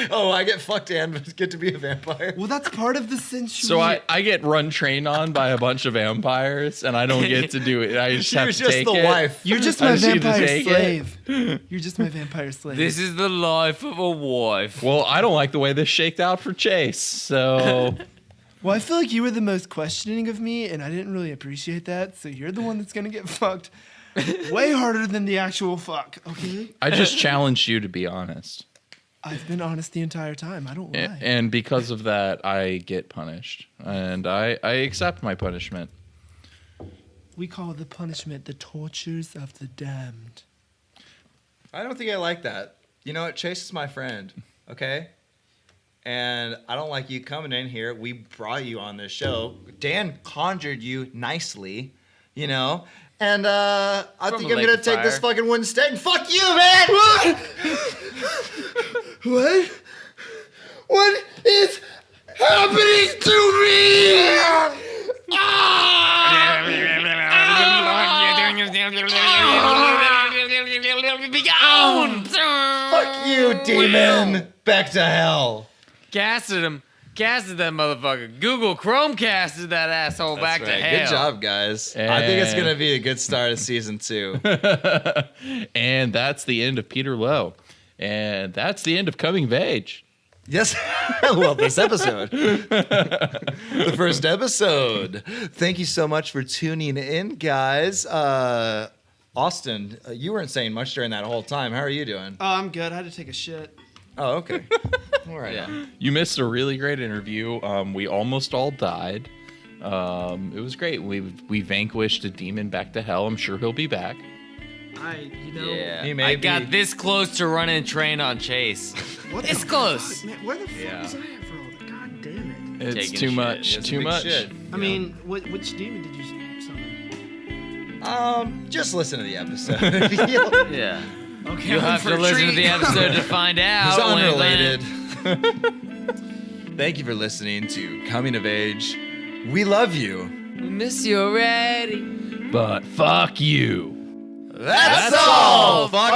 Oh, I get fucked and get to be a vampire. Well, that's part of the sensual. So I get run trained on by a bunch of vampires, and I don't get to do it. I just You're have to just take the it. wife. You're just I my just need to vampire take it. slave. You're just my vampire slave. This is the life of a wife. Well, I don't like the way this shaked out for Chase. So Well, I feel like you were the most questioning of me, and I didn't really appreciate that. So you're the one that's gonna get fucked way harder than the actual fuck. Okay. I just challenged you to be honest. I've been honest the entire time. I don't lie. And because of that, I get punished. And I accept my punishment. We call the punishment the tortures of the damned. I don't think I like that. You know what? Chase is my friend. Okay. And I don't like you coming in here. We brought you on this show Dan conjured you nicely, you know. And I From think a I'm lake gonna of take this fire. fucking wooden stake and fuck you, man. What? What is happening to me? Be gone! Fuck you, demon. Back to hell. Casted him. Casted that motherfucker. Google Chrome casted that asshole back That's right. to hell. Good job, guys. I think it's gonna be a good start of season 2. And that's the end of Peter Lowe. And that's the end of Coming of Age. Yes. Well, this episode. The first episode. Thank you so much for tuning in, guys. Austin, you weren't saying much during that whole time. How are you doing? Oh, I'm good. I had to take a shit. Oh, okay. All right. Yeah. You missed a really great interview. We almost all died. It was great. We vanquished a demon back to hell. I'm sure he'll be back. Yeah. He may I be- got this close to running train on Chase. What It's the close. fuck, man? Where the fuck Yeah. was I at for all that? God damn it. It's Taking too shit. much. It's Too big much. shit. I mean, which demon did you summon? Just listen to the episode. You'll- Yeah. Okay, You'll I'm have for to a listen to treat. the episode to find out. It's when unrelated. Thank you for listening to Coming of Age. We love you. We miss you already. But fuck you. That's all. Fuck